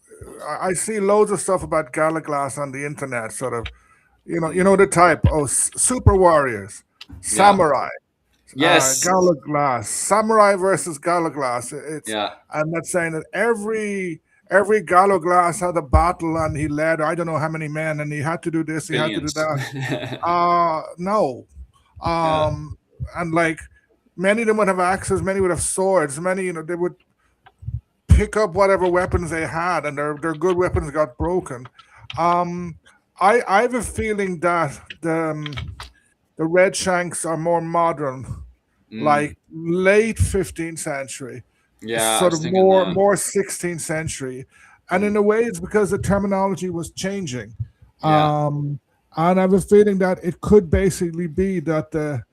I see loads of stuff about Gallaglass on the internet. Sort of, you know the type. Oh, super warriors, samurai. Yes. Gallaglass, samurai versus Gallaglass. I'm not saying that every Gallaglass had a battle and he led I don't know how many men and he had to do this, he had to do that. No. And like many of them would have axes, many would have swords, many, they would pick up whatever weapons they had and their good weapons got broken. I have a feeling that the Redshanks are more modern, like late 15th century. Yeah, sort of more 16th century. And in a way it's because the terminology was changing. And I have a feeling that it could basically be that the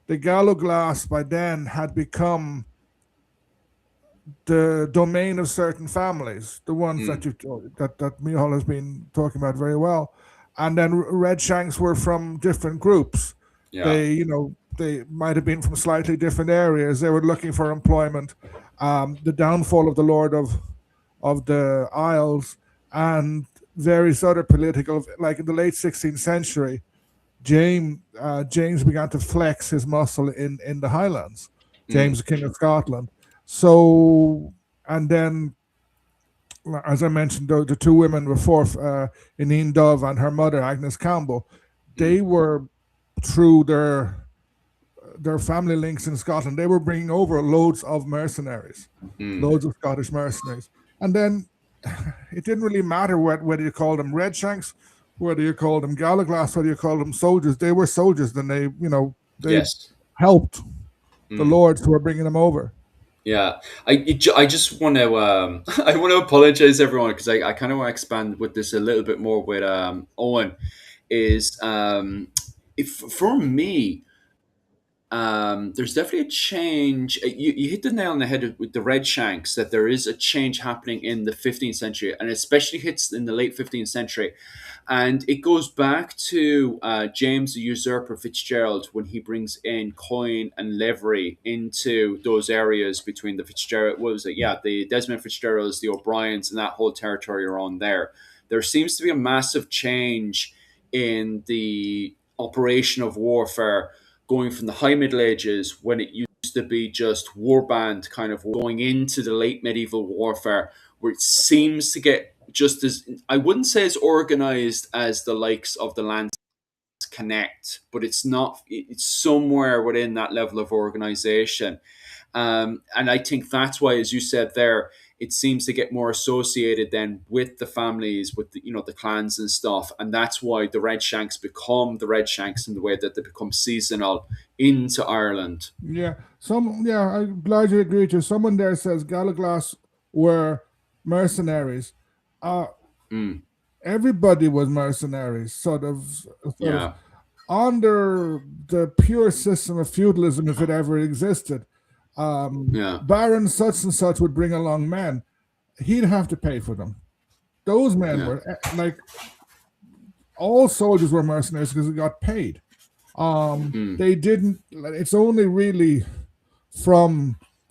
Gallaglass by then had become the domain of certain families, the ones that Micheál has been talking about very well. And then Redshanks were from different groups. They might have been from slightly different areas. They were looking for employment. The downfall of the Lord of the Isles and various other political, like in the late 16th century, James began to flex his muscle in the Highlands. James, the King of Scotland. So, and then, as I mentioned, the two women before, Ineen Dove and her mother, Agnes Campbell, they were, through their family links in Scotland, they were bringing over loads of mercenaries, loads of Scottish mercenaries. And then it didn't really matter whether you called them Redshanks, whether you called them Gallaglass, whether you called them soldiers. They were soldiers. Then they helped the lords who were bringing them over. Yeah, I just want to I want to apologize everyone because I kind of want to expand with this a little bit more with Owen. Is if for me, there's definitely a change. You hit the nail on the head with the Redshanks, that there is a change happening in the 15th century, and especially hits in the late 15th century. And it goes back to James the Usurper Fitzgerald, when he brings in coin and livery into those areas between the Fitzgerald, what was it? Yeah, the Desmond Fitzgeralds, the O'Briens, and that whole territory around there. There seems to be a massive change in the operation of warfare, going from the High Middle Ages, when it used to be just warband kind of, going into the late medieval warfare, where it seems to get just as, I wouldn't say as organized as the likes of the Lance Connect, but it's not. It's somewhere within that level of organization, and I think that's why, as you said there, it seems to get more associated then with the families, with the, the clans and stuff, and that's why the Redshanks become the Redshanks in the way that they become seasonal into Ireland. Yeah, I'm glad you agree with you. Someone there says Gallaglass were mercenaries. Everybody was mercenaries, sort of under the pure system of feudalism, if it ever existed. Baron such and such would bring along men. He'd have to pay for them. Those men were like, all soldiers were mercenaries because they got paid. They didn't. It's only really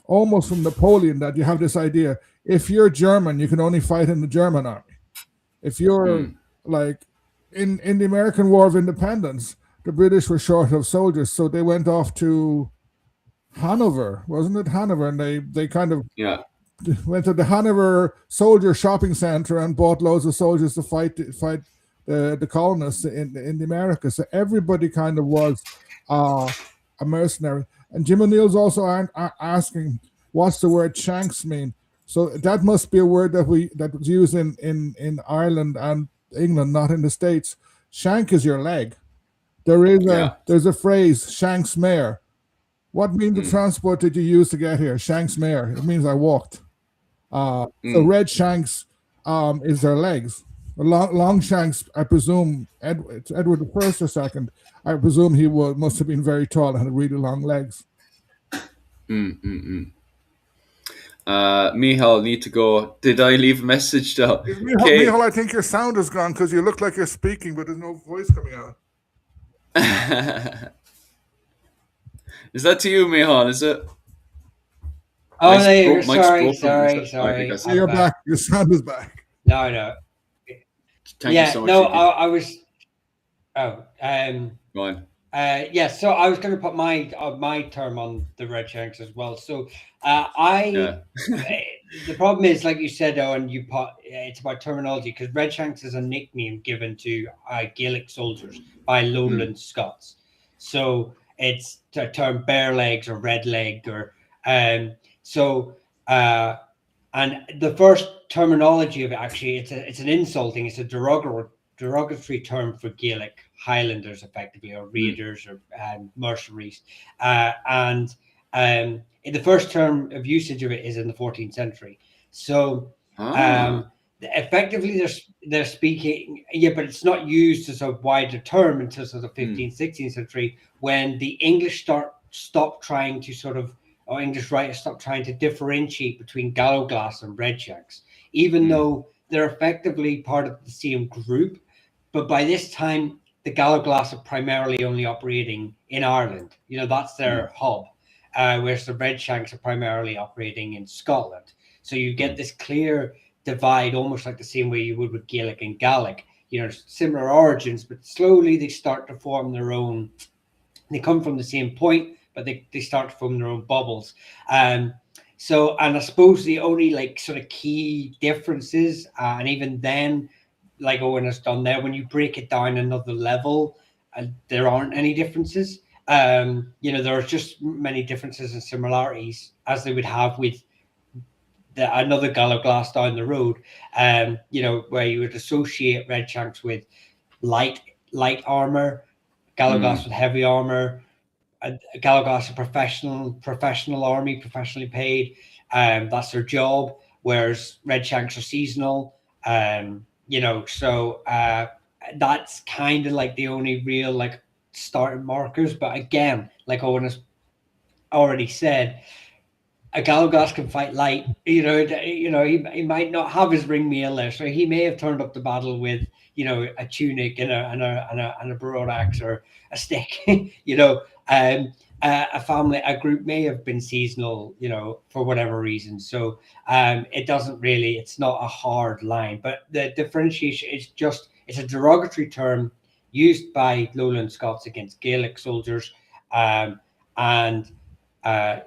almost from Napoleon that you have this idea: if you're German, you can only fight in the German army. If you're like in the American War of Independence, the British were short of soldiers, so they went off to Hanover, wasn't it? Hanover, and they kind of went to the Hanover Soldier Shopping Center and bought loads of soldiers to fight the colonists in the Americas. So everybody kind of was a mercenary. And Jim O'Neill's also asking, what's the word Shanks mean? So that must be a word that was used in Ireland and England, not in the States. Shank is your leg. There's a phrase, Shanks Mare. What means of transport did you use to get here? Shanks Mare. It means I walked. So Red Shanks is their legs. Long Shanks, I presume, Edward I or second, I presume he must have been very tall and had really long legs. Michal, need to go. Did I leave a message though? Michal, I think your sound is gone because you look like you're speaking, but there's no voice coming out. Is that to you, Michal? Is it? Oh, sorry. You're back. Your sound is back. No. Thank you so much. No, I was. Go on. So I was going to put my term on the Redshanks as well. So the problem is, like you said, Owen, it's about terminology, because Redshanks is a nickname given to Gaelic soldiers by Lowland Scots. So it's the term bare legs or red leg, or and the first terminology of it, actually, it's an insulting, it's a derogatory term for Gaelic Highlanders, effectively, or raiders, or mercenaries. And the first term of usage of it is in the 14th century. So effectively, they're speaking, but it's not used as a wider term until sort of 15th, 16th century, when the English stop trying to or English writers stop trying to differentiate between Gallowglass and Redshanks, even though they're effectively part of the same group. But by this time, the Gallowglass are primarily only operating in Ireland. That's their hub, whereas the Redshanks are primarily operating in Scotland. So you get this clear divide, almost like the same way you would with Gaelic and Gaelic. Similar origins, but slowly they start to form their own. They come from the same point, but they start to form their own bubbles. And I suppose the only sort of key differences, and even then, like Owen has done there, when you break it down another level, there aren't any differences. There are just many differences and similarities, as they would have with another Gallowglass down the road, where you would associate Redshanks with light armor, Gallowglass with heavy armor, Gallowglass a professional army, professionally paid. That's their job, whereas Redshanks are seasonal. So that's kind of like the only real starting markers. But again, like Owen has already said, a Gallowglass can fight light. He might not have his ring mail there, so he may have turned up the battle with a tunic and a broad axe or a stick. A group may have been seasonal, for whatever reason. So it doesn't really, it's not a hard line, but the differentiation is just, it's a derogatory term used by Lowland Scots against Gaelic soldiers, and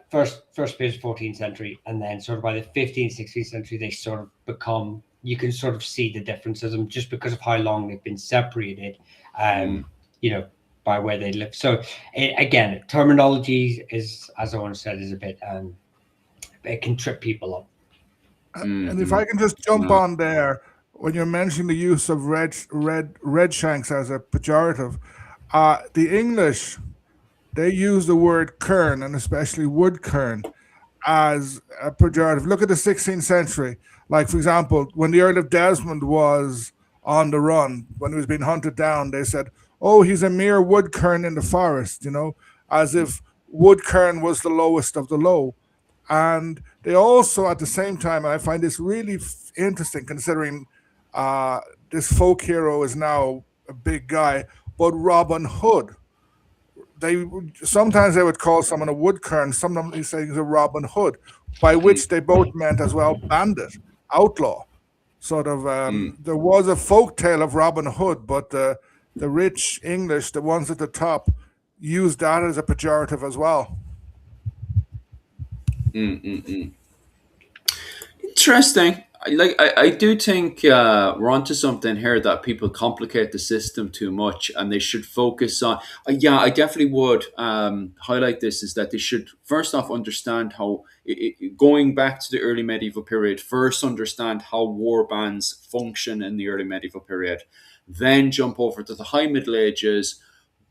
first appears 14th century, and then sort of by the 15th, 16th century, they sort of become, you can sort of see the differences in them just because of how long they've been separated, by where they live. So again, terminology is, as Owen said, is a bit, it can trip people up. And if I can just jump on there, when you're mentioning the use of redshanks as a pejorative, the English, they use the word kern, and especially wood kern, as a pejorative. Look at the 16th century. Like, for example, when the Earl of Desmond was on the run, when he was being hunted down, they said, oh, he's a mere wood kern in the forest, as if wood kern was the lowest of the low. And they also, at the same time, and I find this really interesting considering this folk hero is now a big guy, but Robin Hood. Sometimes they would call someone a wood kern, sometimes they say he's a Robin Hood, by which they both meant as well bandit, outlaw. Sort of, there was a folk tale of Robin Hood, but the rich English, the ones at the top, used that as a pejorative as well. Interesting. I do think we're onto something here, that people complicate the system too much, and they should focus on. I definitely would highlight this, is that they should first off understand how, going back to the early medieval period, first understand how war bands function in the early medieval period, then jump over to the High Middle Ages,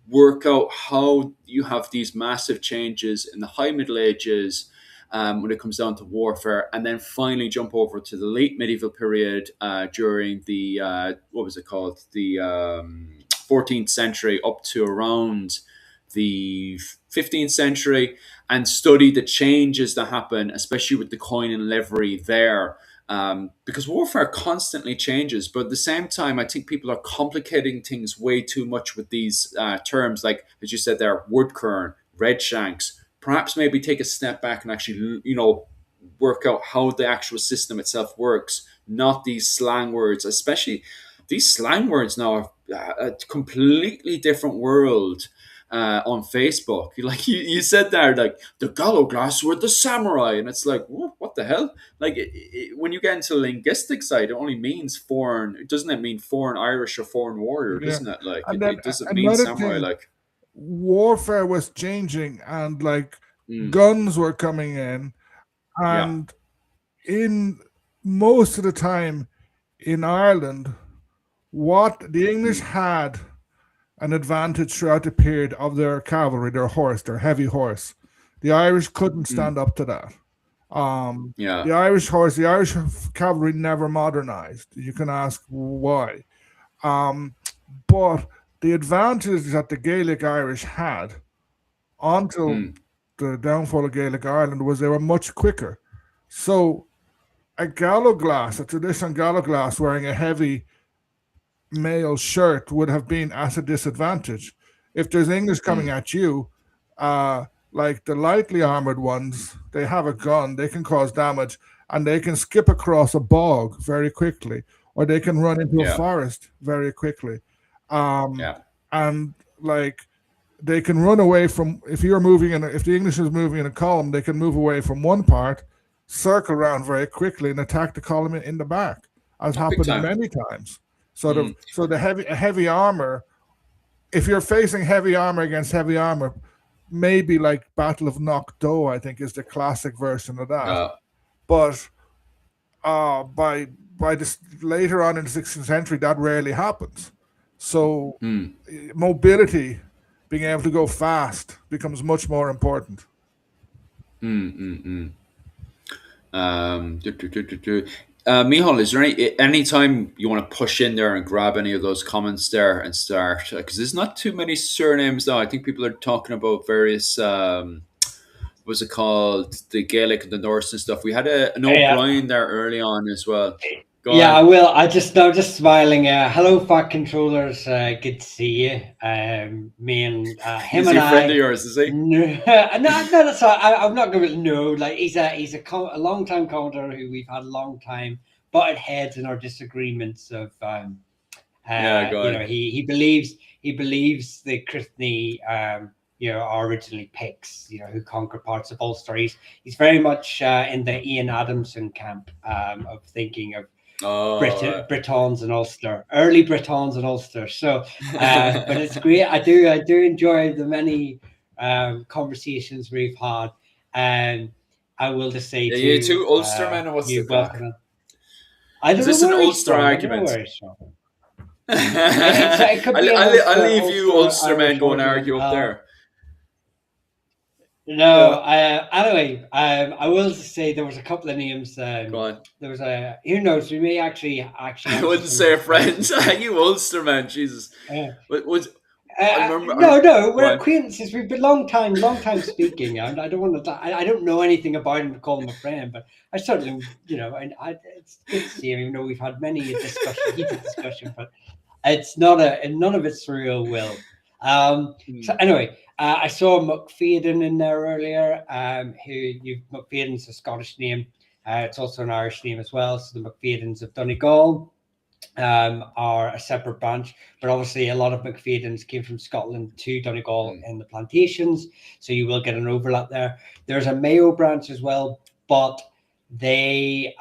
work out how you have these massive changes in the High Middle Ages. When it comes down to warfare, and then finally jump over to the late medieval period during the the 14th century up to around the 15th century, and study the changes that happen, especially with the coin and livery there, because warfare constantly changes. But at the same time, I think people are complicating things way too much with these terms, like, as you said there, wood kern, redshanks. Perhaps maybe take a step back and actually, work out how the actual system itself works, not these slang words. Especially these slang words now are a completely different world on Facebook. Like you said there, like the Gallowglass were the samurai, and it's like, what the hell? Like when you get into the linguistic side, it only means foreign. Doesn't it mean foreign Irish or foreign warrior? Doesn't it? Like it doesn't mean samurai. Like warfare was changing, and like guns were coming in, and in most of the time in Ireland, what the English had an advantage throughout the period of their cavalry, their horse, their heavy horse. The Irish couldn't stand up to that. The Irish horse, the Irish cavalry never modernized. You can ask why. But the advantage that the Gaelic Irish had until the downfall of Gaelic Ireland was they were much quicker. So a Gallowglass, a traditional Gallowglass wearing a heavy mail shirt would have been at a disadvantage. If there's English coming at you, like the lightly armored ones, they have a gun, they can cause damage, and they can skip across a bog very quickly, or they can run into a forest very quickly. And like they can run away from, if the English is moving in a column, they can move away from one part, circle around very quickly, and attack the column in the back, as happened many times. So the heavy armor, if you're facing heavy armor against heavy armor, maybe like Battle of Knockdoe, I think, is the classic version of that. But by this later on in the 16th century, that rarely happens. So mobility, being able to go fast, becomes much more important. Mihal, is there any time you want to push in there and grab any of those comments there and start? Because there's not too many surnames now. I think people are talking about various what's it called, the Gaelic and the Norse and stuff. We had an O'Brien there early on as well. Go on. I will. I'm just smiling. Hello, Fat Controllers. Good to see you. Me and him he's and a friend of yours, is he? No, that's all. I'm not going to know. Like he's a long time commenter who we've had a long time butted heads in our disagreements of. He believes the Cruithne are originally Picts, who conquered parts of Ulster. He's very much in the Ian Adamson camp of thinking of Britons and Ulster, early Britons and Ulster. So, but it's great. I do enjoy the many conversations we've had, and I will just say to you two Ulstermen, what's the crack? I don't know. Is this an Ulster argument? I'll leave you Ulstermen go and argue up there. No, anyway, I will say there was a couple of names. Go on. There was who knows, we may actually. I wouldn't say a friend. You Ulsterman, Jesus. No, we're acquaintances. We've been long time speaking. I don't want to. I don't know anything about him to call him a friend, but I certainly, it's good to see him. Even though we've had many heated discussion, but it's not none of it's real will. So anyway. I saw McFadden in there earlier. McFadden's a Scottish name. It's also an Irish name as well. So the McFaddens of Donegal are a separate branch, but obviously a lot of McFaddens came from Scotland to Donegal in the plantations. So you will get an overlap there. There's a Mayo branch as well, but they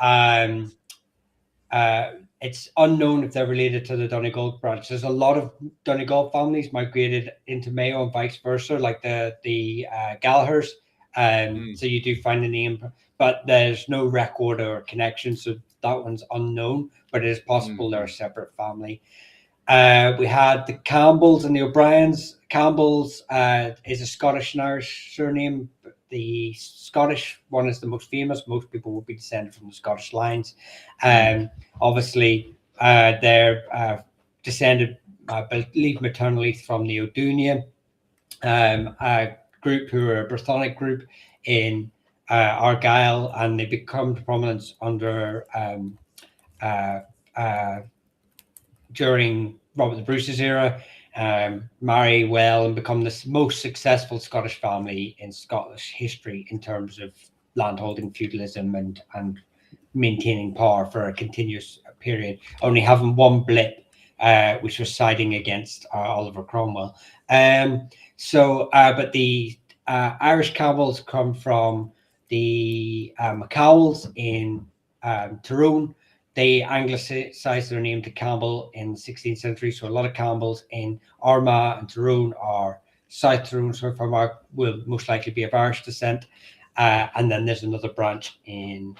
it's unknown if they're related to the Donegal branch. There's a lot of Donegal families migrated into Mayo and vice versa, like the Gallaghers. So you do find the name, but there's no record or connection, so that one's unknown. But it is possible they're a separate family. We had the Campbells and the O'Briens. Campbells is a Scottish and Irish surname. The Scottish one is the most famous. Most people will be descended from the Scottish lines. Obviously, they're descended, I believe, maternally from the O'Dunia, a group who are a Brythonic group in Argyll, and they become prominent under during Robert the Bruce's era. Marry well and become the most successful Scottish family in Scottish history in terms of landholding, feudalism, and maintaining power for a continuous period, only having one blip, which was siding against Oliver Cromwell. But the Irish Campbells come from the McCowells in Tyrone. They anglicised their name to Campbell in the 16th century. So a lot of Campbells in Armagh and Tyrone are South Tyrone, so from will most likely be of Irish descent. And then there's another branch in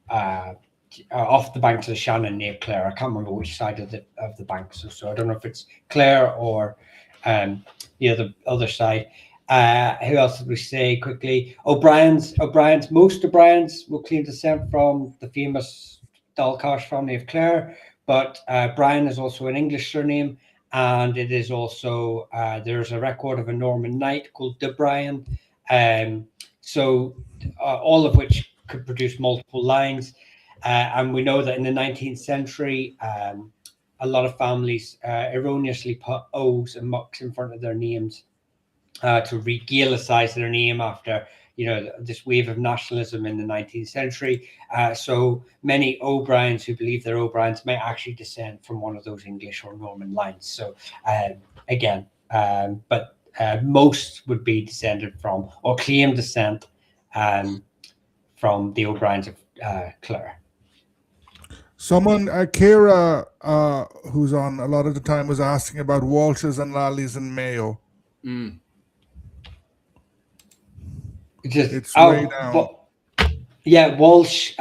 off the banks of the Shannon near Clare. I can't remember which side of the bank. So I don't know if it's Clare or the other side. Who else did we say quickly? O'Brien's. Most O'Briens will claim descent from the famous Dalcash family of Clare, but Brian is also an English surname, and it is also there's a record of a Norman knight called De Brian, so all of which could produce multiple lines, and we know that in the 19th century a lot of families erroneously put O's and mucks in front of their names to re-Gaelicize their name after this wave of nationalism in the 19th century. So many O'Briens who believe they're O'Briens may actually descend from one of those English or Norman lines. So but most would be descended from or claim descent from the O'Briens of Clare. Someone, Kira, who's on a lot of the time, was asking about Walshes and Lallies and Mayo. It's way down. Yeah, Walsh.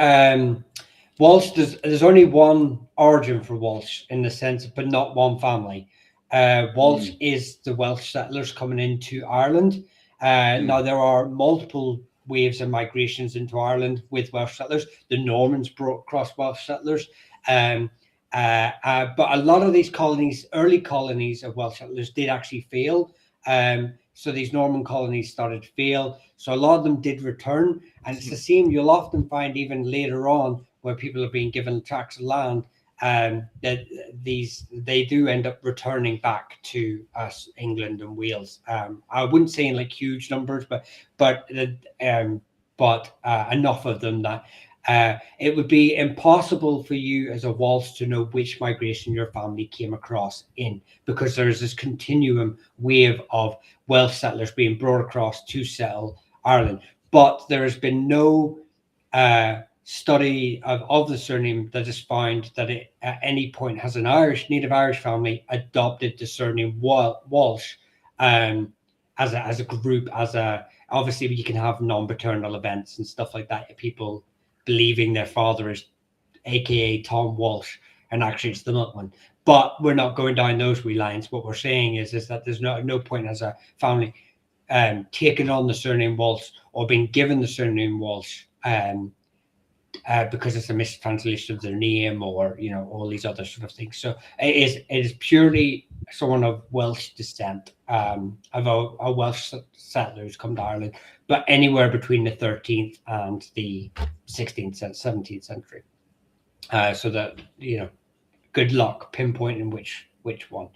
Walsh. There's only one origin for Walsh in the sense, but not one family. Walsh is the Welsh settlers coming into Ireland. Now there are multiple waves of migrations into Ireland with Welsh settlers. The Normans brought across Welsh settlers. But a lot of these colonies, early colonies of Welsh settlers, did actually fail. So these Norman colonies started to fail. So a lot of them did return. And it's the same you'll often find even later on where people are being given tracts of land, that they do end up returning back to us, England and Wales. I wouldn't say in like huge numbers, but enough of them that it would be impossible for you as a Walsh to know which migration your family came across in, because there's this continuum wave of Welsh settlers being brought across to settle Ireland. But there has been no study of the surname that has found that it at any point has an native Irish family adopted the surname Walsh as a group, obviously you can have non-paternal events and stuff like that, people believing their father is aka Tom Walsh and actually it's the nut one. But we're not going down those wee lines. What we're saying is that there's no point as a family taking on the surname Walsh or being given the surname Walsh because it's a mistranslation of their name, or all these other sort of things. So it is purely someone of Welsh descent, of a Welsh settler who's come to Ireland, but anywhere between the 13th and the 16th, 17th century. So that good luck pinpointing which one.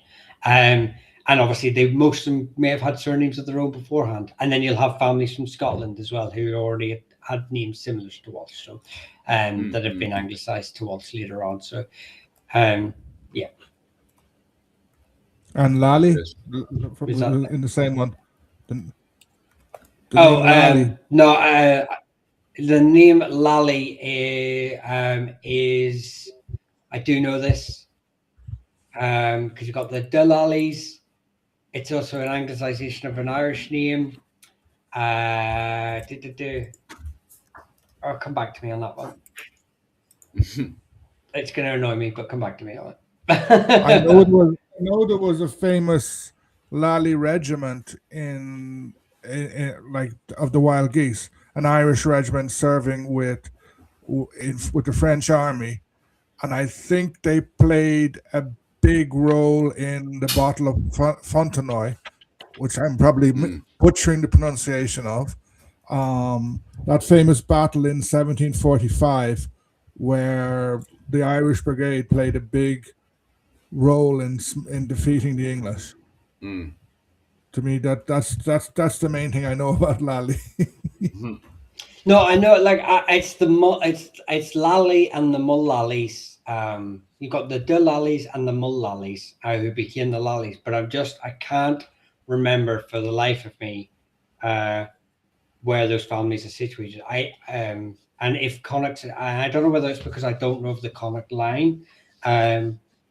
And obviously most of them may have had surnames of their own beforehand, and then you'll have families from Scotland as well who already had names similar to Walsh, so that have been anglicised to Walsh later on. So yeah. And Lally in the same one. No, the name Lally is I do know this because you've got the Lallies. It's also an anglicisation of an Irish name. I'll come back to me on that one. It's going to annoy me, but come back to me on it. I know there was a famous Lally regiment in like of the Wild Geese, an Irish regiment serving with the French army, and I think they played a big role in the Battle of Fontenoy, which I'm probably butchering the pronunciation of. That famous battle in 1745, where the Irish Brigade played a big role in defeating the English. To me, that's the main thing I know about Lally. No, I know, like it's Lally and the Mullallies. You've got the Lallies and the Mullallies who became the Lallies, but I can't remember for the life of me where those families are situated. And if Connacht, I don't know whether it's because I don't know of the Connacht line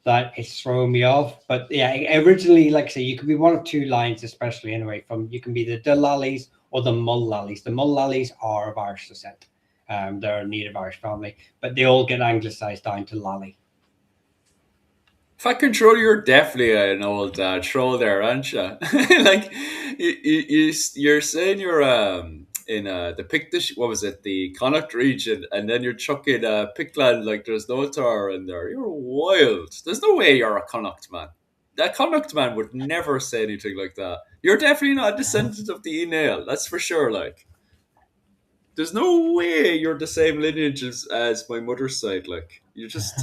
that it's throwing me off. But yeah, originally, like I say, you could be one of two lines, especially anyway. You can be the Lallies or the Mullallies. The Mullallies are of Irish descent. They're a native Irish family, but they all get anglicised down to Lally. If I control, you're definitely an old troll there, aren't you? Like you're saying you're in the Pictish, what was it, the Connacht region, and then you're chucking Pictland like there's no tar in there. You're wild. There's no way you're a Connacht man. That Connacht man would never say anything like that. You're definitely not a descendant of the Enail, that's for sure. Like, there's no way you're the same lineage as my mother's side. Like, you just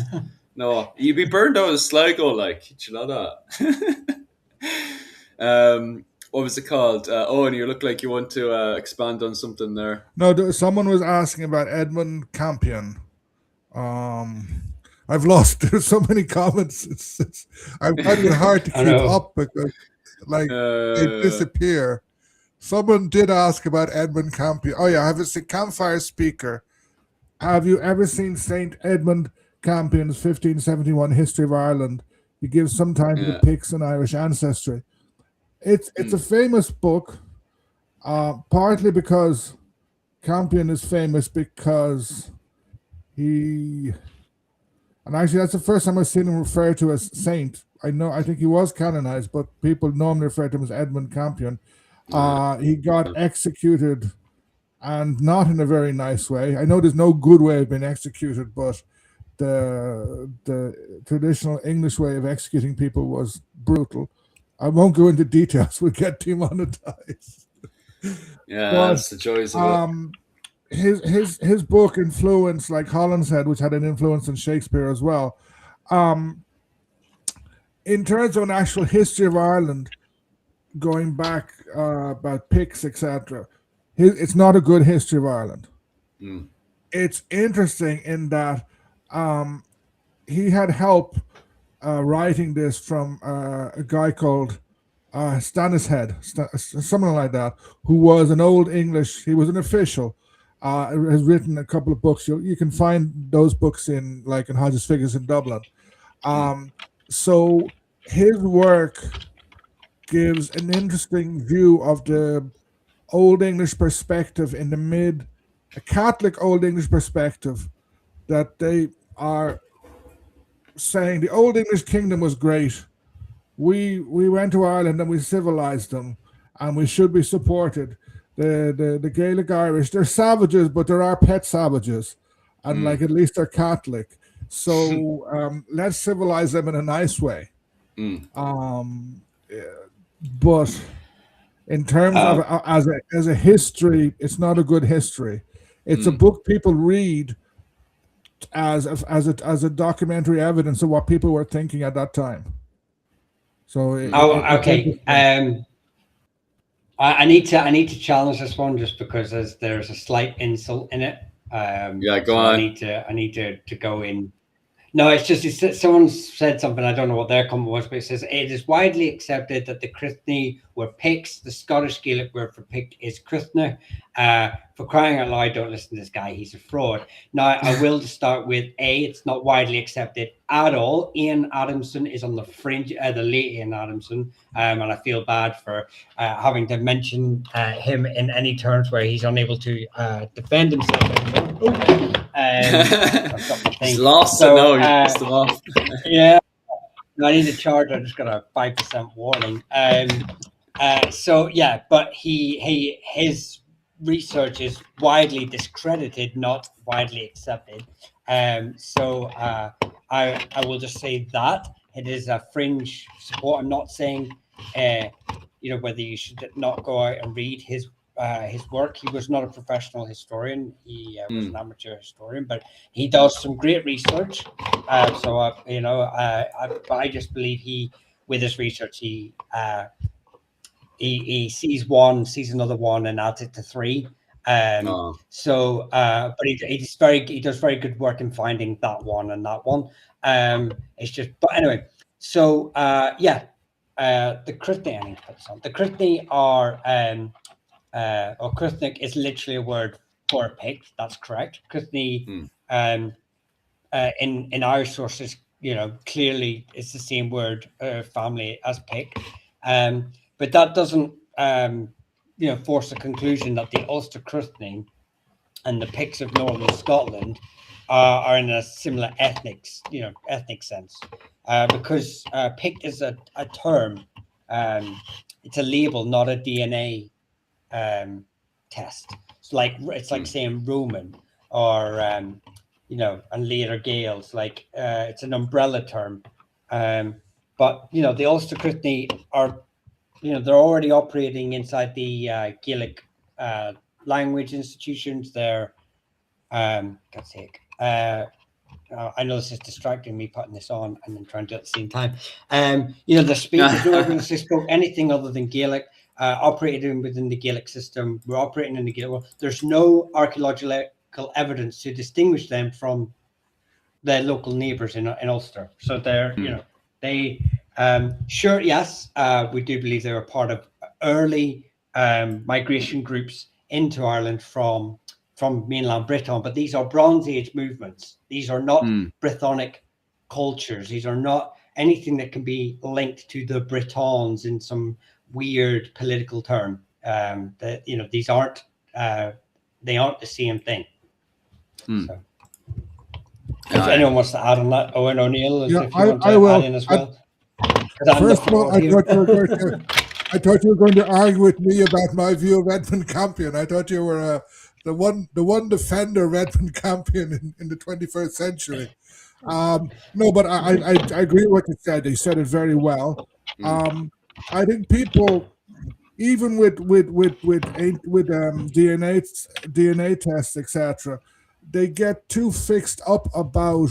no, you'd be burned out as Sligo. Like, you know that. What was it called? And you look like you want to expand on something there. No, someone was asking about Edmund Campion. I've lost. There's so many comments. I'm finding it hard to keep up because, like, they disappear. Someone did ask about Edmund Campion. Oh yeah, I have a campfire speaker. Have you ever seen Saint Edmund Campion's 1571 History of Ireland? He gives some time to the Picts and Irish ancestry. It's a famous book, partly because Campion is famous because and actually that's the first time I've seen him referred to as saint. I think he was canonized, but people normally refer to him as Edmund Campion. He got executed and not in a very nice way. I know there's no good way of being executed, but the traditional English way of executing people was brutal. I won't go into details; we'll get demonetized. Yeah, But that's the joys of his book influenced, like Holland said, which had an influence on Shakespeare as well. In terms of an actual history of Ireland, going back about Picts, etc., it's not a good history of Ireland. it. It's interesting in that he had help writing this from a guy called Stannishead, someone like that, who was an old English. He was an official. Has written a couple of books. You can find those books in Hodges Figures in Dublin. So his work gives an interesting view of the Old English perspective in the a Catholic Old English perspective, that they are saying the Old English kingdom was great. We went to Ireland and we civilized them, and we should be supported. The Gaelic Irish, they're savages, but there are pet savages, and at least they're Catholic. So let's civilize them in a nice way. But in terms of as a history, it's not a good history. It's a book people read as a documentary evidence of what people were thinking at that time. So okay. I need to challenge this one just because there's a slight insult in it. Yeah, go on. I need to go in. No, it's just someone said something. I don't know what their comment was, but it says it is widely accepted that the Cruithne were Picts. The Scottish Gaelic word for Pict is Cruithne. For crying out loud, don't listen to this guy. He's a fraud. Now, I will start with it's not widely accepted at all. Ian Adamson is on the fringe, the late Ian Adamson, and I feel bad for having to mention him in any terms where he's unable to defend himself anymore. He's lost it now. You pissed him off. Yeah, I need a charge. I just got a 5% warning. So yeah, but his research is widely discredited, not widely accepted. So I will just say that it is a fringe support. I'm not saying whether you should not go out and read his work. He was not a professional historian. He was an amateur historian, but he does some great research. I just believe with his research, he sees one, sees another one, and adds it to three. But he does very good work in finding that one and that one. But anyway, so the Cruithne, I need to put this on. The Cruithne are or Cruithnic is literally a word for a Pict. That's correct. Cruithne in Irish sources, clearly it's the same word family as Pict. But that doesn't force the conclusion that the Ulster Cruithne and the Picts of Northern Scotland are in a similar ethnic sense, because Pict is a term. It's a label, not a DNA test. It's like saying Roman or and later Gaels. It's an umbrella term. But the Ulster Cruithne are they're already operating inside the Gaelic language institutions. They're God's sake. I know this is distracting me putting this on and then trying to do it at the same time. The speakers, no evidence they spoke anything other than Gaelic. Operating within the Gaelic system, we're operating in the Gaelic world. There's no archaeological evidence to distinguish them from their local neighbours in Ulster. So they're, they sure, yes, we do believe they were part of early migration groups into Ireland from mainland Britain, but these are Bronze Age movements. These are not Brythonic cultures. These are not anything that can be linked to the Britons in some weird political term. These aren't they aren't the same thing. So, if anyone wants to add on that, Owen O'Neill, if you want to add in as well. First of all, I thought you were going to argue with me about my view of Edmund Campion. I thought you were the one defender Redmond Campion in the 21st century. No, but I agree with what you said. They said it very well. I think people, even with DNA tests, etc., they get too fixed up about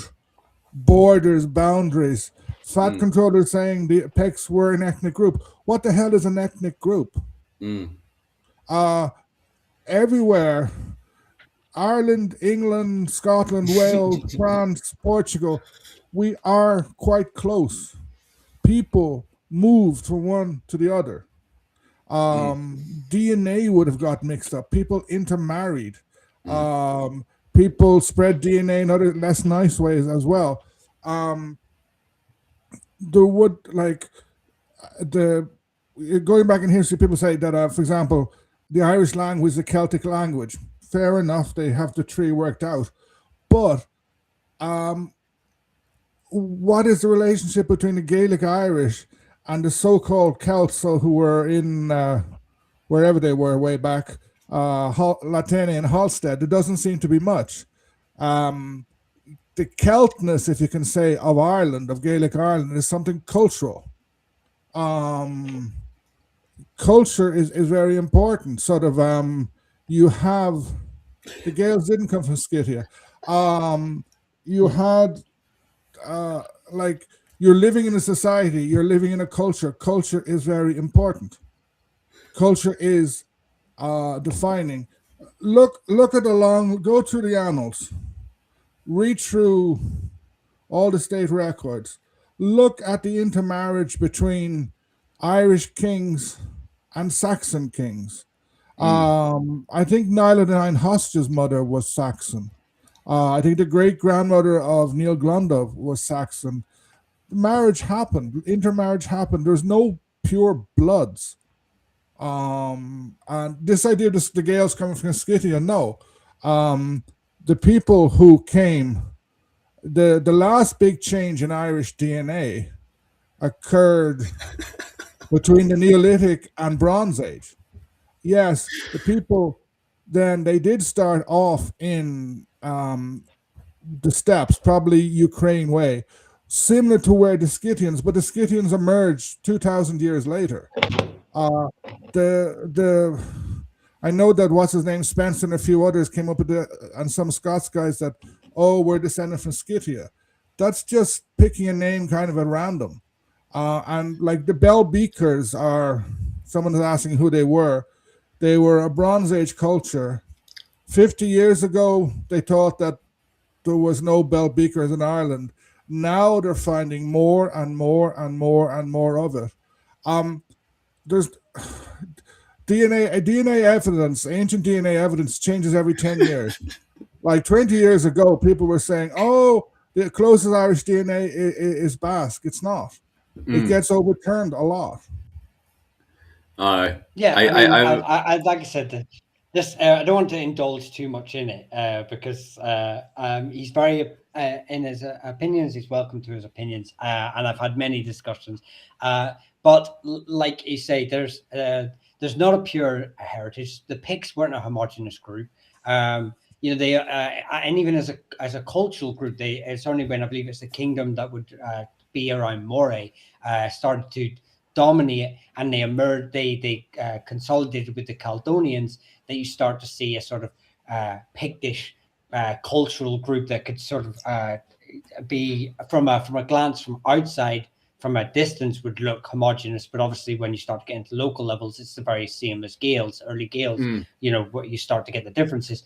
borders, boundaries. Fat controllers saying the Pecs were an ethnic group. What the hell is an ethnic group? Everywhere, Ireland, England, Scotland, Wales, France, Portugal, we are quite close. People moved from one to the other. DNA would have got mixed up. People intermarried. People spread DNA in other less nice ways as well. There would going back in history, people say that, for example, the Irish language is a Celtic language. Fair enough, they have the tree worked out. But what is the relationship between the Gaelic Irish and the so-called Celts who were in wherever they were way back, Latene and Halstead? There doesn't seem to be much. The Celtness, if you can say, of Ireland, of Gaelic Ireland, is something cultural. Culture is very important. Sort of, you have, the Gaels didn't come from Scythia. You had, you're living in a society, you're living in a culture. Culture is very important. Culture is defining. Look at go through the annals. Read through all the state records. Look at the intermarriage between Irish kings and Saxon kings. I think Niall Hosta's mother was Saxon. I think the great-grandmother of Neil Glundov was Saxon. Marriage happened. Intermarriage happened. There's no pure bloods. And this idea of the Gaels coming from Scythia, no. The people who came, the last big change in Irish DNA occurred between the Neolithic and Bronze Age. Yes, the people then, they did start off in the steppes, probably Ukraine way, similar to where the Scythians, but the Scythians emerged 2,000 years later. I know that what's his name, Spencer, and a few others came up with and some Scots guys that, we're descended from Scythia. That's just picking a name kind of at random. And like the Bell Beakers are, someone is asking who they were. They were a Bronze Age culture. 50 years ago, they thought that there was no Bell Beakers in Ireland. Now they're finding more and more and more and more of it. There's DNA evidence, ancient DNA evidence changes every 10 years. Like 20 years ago, people were saying, the closest Irish DNA is Basque. It's not. It gets overturned a lot. Yeah, I like I said, I don't want to indulge too much in it because he's very in his opinions. He's welcome to his opinions, and I've had many discussions. But like you say, there's not a pure heritage. The Picts weren't a homogenous group. They and even as a cultural group, it's only when I believe it's the kingdom that would be around Moray started to dominate, and they emerged. They consolidated with the Caledonians. That you start to see a sort of Pictish cultural group that could sort of be from a glance from outside, from a distance, would look homogenous. But obviously, when you start to get into local levels, it's the very same as Gaels, early Gaels. What you start to get the differences.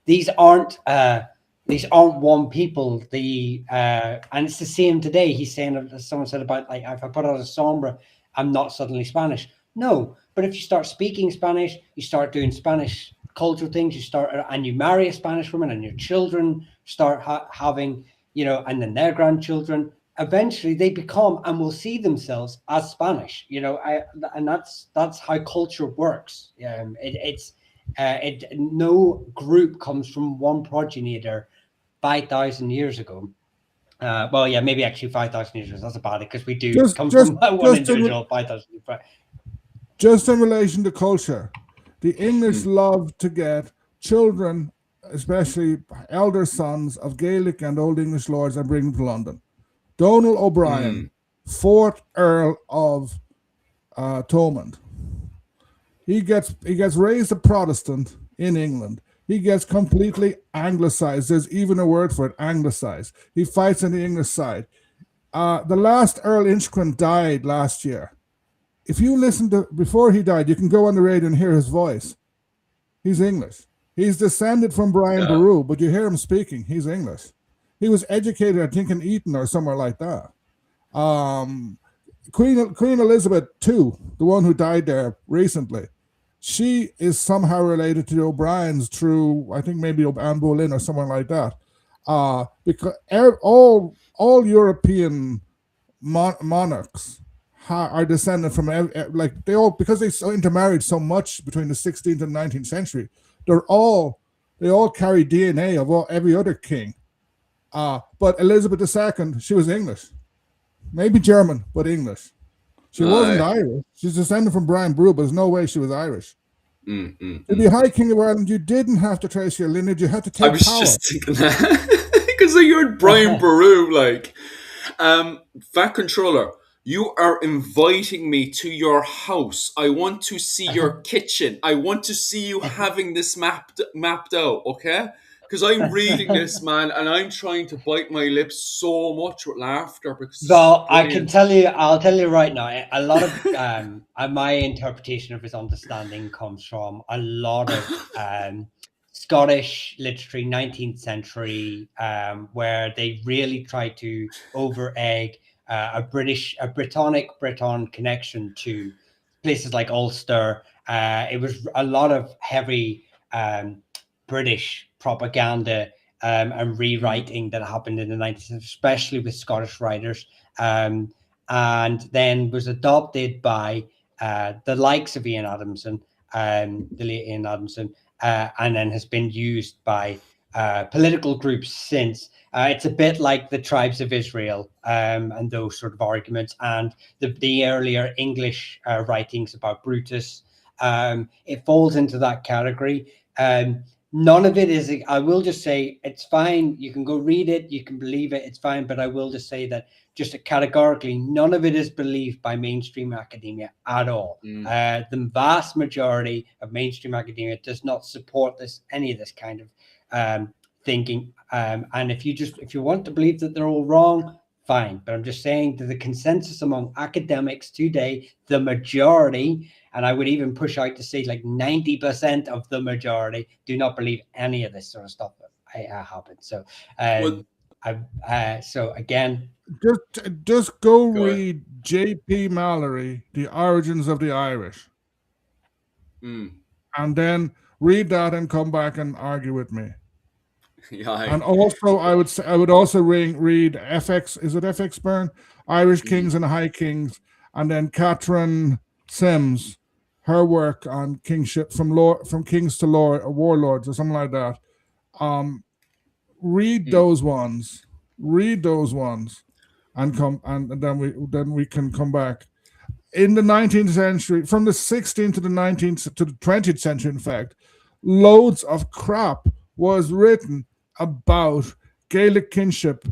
These aren't one people. And it's the same today. He's saying, someone said about, like, if I put out a sombra, I'm not suddenly Spanish. No, but if you start speaking Spanish, you start doing Spanish cultural things, and you marry a Spanish woman, and your children start having, and then their grandchildren, eventually they become and will see themselves as Spanish, and that's how culture works. No group comes from one progenitor 5,000 years ago. Maybe actually 5,000 years ago. That's about it, because we do come from one individual 5,000 years. Just in relation to culture, the English love to get children, especially elder sons of Gaelic and Old English lords, and bring them to London. Donal O'Brien, 4th Earl of Thomond. He gets raised a Protestant in England. He gets completely anglicized. There's even a word for it, anglicized. He fights on the English side. The last Earl Inchquin died last year. If you listen to, before he died, you can go on the radio and hear his voice. He's English. He's descended from Brian Boru, but you hear him speaking. He's English. He was educated, I think, in Eton or somewhere like that. Queen Elizabeth II, the one who died there recently, she is somehow related to the O'Briens through, I think, maybe Anne Boleyn or someone like that. Because all European monarchs are descended from, like, they all, because they intermarried so much between the 16th and 19th century, they all carry DNA of every other king. But Elizabeth II, she was English. Maybe German, but English. She wasn't Irish. She's descended from Brian Boru, but there's no way she was Irish. To be High King of Ireland, you didn't have to trace your lineage. You had to take power. I was just thinking that. Because I heard Brian Boru, like, Fat Controller, you are inviting me to your house. I want to see your kitchen. I want to see you having this mapped out, okay? Because I'm reading this, man, and I'm trying to bite my lips so much with laughter. Well, I'll tell you right now, a lot of my interpretation of his understanding comes from a lot of Scottish literature, 19th century, where they really tried to over-egg a Brittonic Breton connection to places like Ulster. It was a lot of heavy British propaganda and rewriting that happened in the 19th century, especially with Scottish writers, and then was adopted by the likes of Ian Adamson, the late Ian Adamson, and then has been used by political groups since. It's a bit like the Tribes of Israel and those sort of arguments, and the earlier English writings about Brutus. It falls into that category. None of it is, I will just say, it's fine. You can go read it. You can believe it. It's fine. But I will just say that just categorically, none of it is believed by mainstream academia at all. The vast majority of mainstream academia does not support any of this kind of thinking. And if you want to believe that they're all wrong, fine. But I'm just saying that the consensus among academics today, the majority, and I would even push out to say like 90% of the majority do not believe any of this sort of stuff happened. So, so again, just go read J.P. Mallory, The Origins of the Irish, and then read that and come back and argue with me. And also, I would also read FX. Is it FX Byrne? Irish Kings and High Kings, and then Catherine Sims, her work on kingship from kings to warlords or something like that. Read those ones. Read those ones, and then we can come back. In the 19th century, from the 16th to the 19th to the 20th century, in fact, loads of crap was written about Gaelic kingship,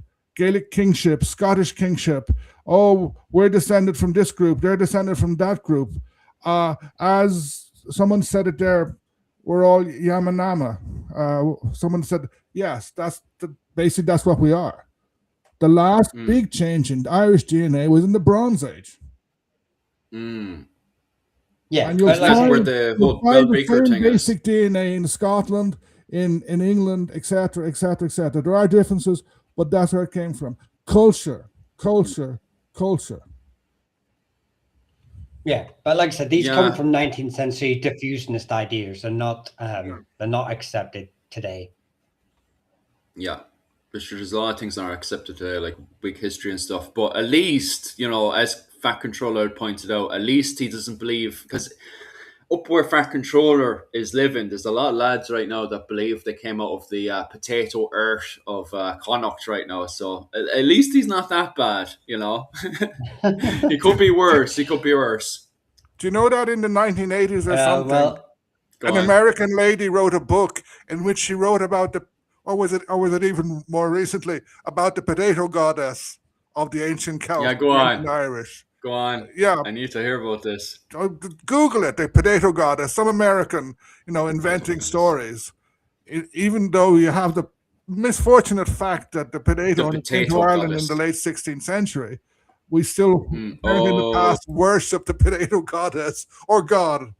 Scottish kingship. Oh, we're descended from this group. They're descended from that group. As someone said it there, we're all Yamanama. Someone said, yes, basically that's what we are. The last big change in Irish DNA was in the Bronze Age. Yeah, and you'll find the same basic DNA in Scotland, in England, etc., etc., etc. There are differences, but that's where it came from. Culture. Yeah, but like I said, these come from 19th century diffusionist ideas, and they're not accepted today. Yeah, but sure, there's a lot of things that are accepted today, like big history and stuff. But at least, as Fat Controller pointed out, at least he doesn't believe, because up where Fat Controller is living, there's a lot of lads right now that believe they came out of the potato earth of Connacht right now. So at least he's not that bad, He could be worse. Do you know that in the 1980s or something? Go an on. American lady wrote a book in which she wrote about or was it even more recently, about the potato goddess of the ancient Yeah, Celts, go the on. ancient Irish. Go on. Yeah, I need to hear about this. Google it, the potato goddess, some American, inventing goddess. stories. Even though you have the misfortunate fact that the potato only came to potato Ireland goddess. in the late 16th century, we still in the Oh, past worship the potato goddess or god.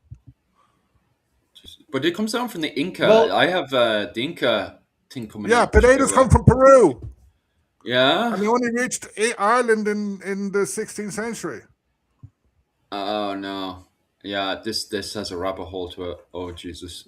but it comes down from the Inca. Well- I have the Inca thing coming Yeah, up. to, potatoes come from Peru, Yeah. and they only reached Ireland in the 16th century. Oh no. Yeah, this has a rabbit hole to it. Oh Jesus.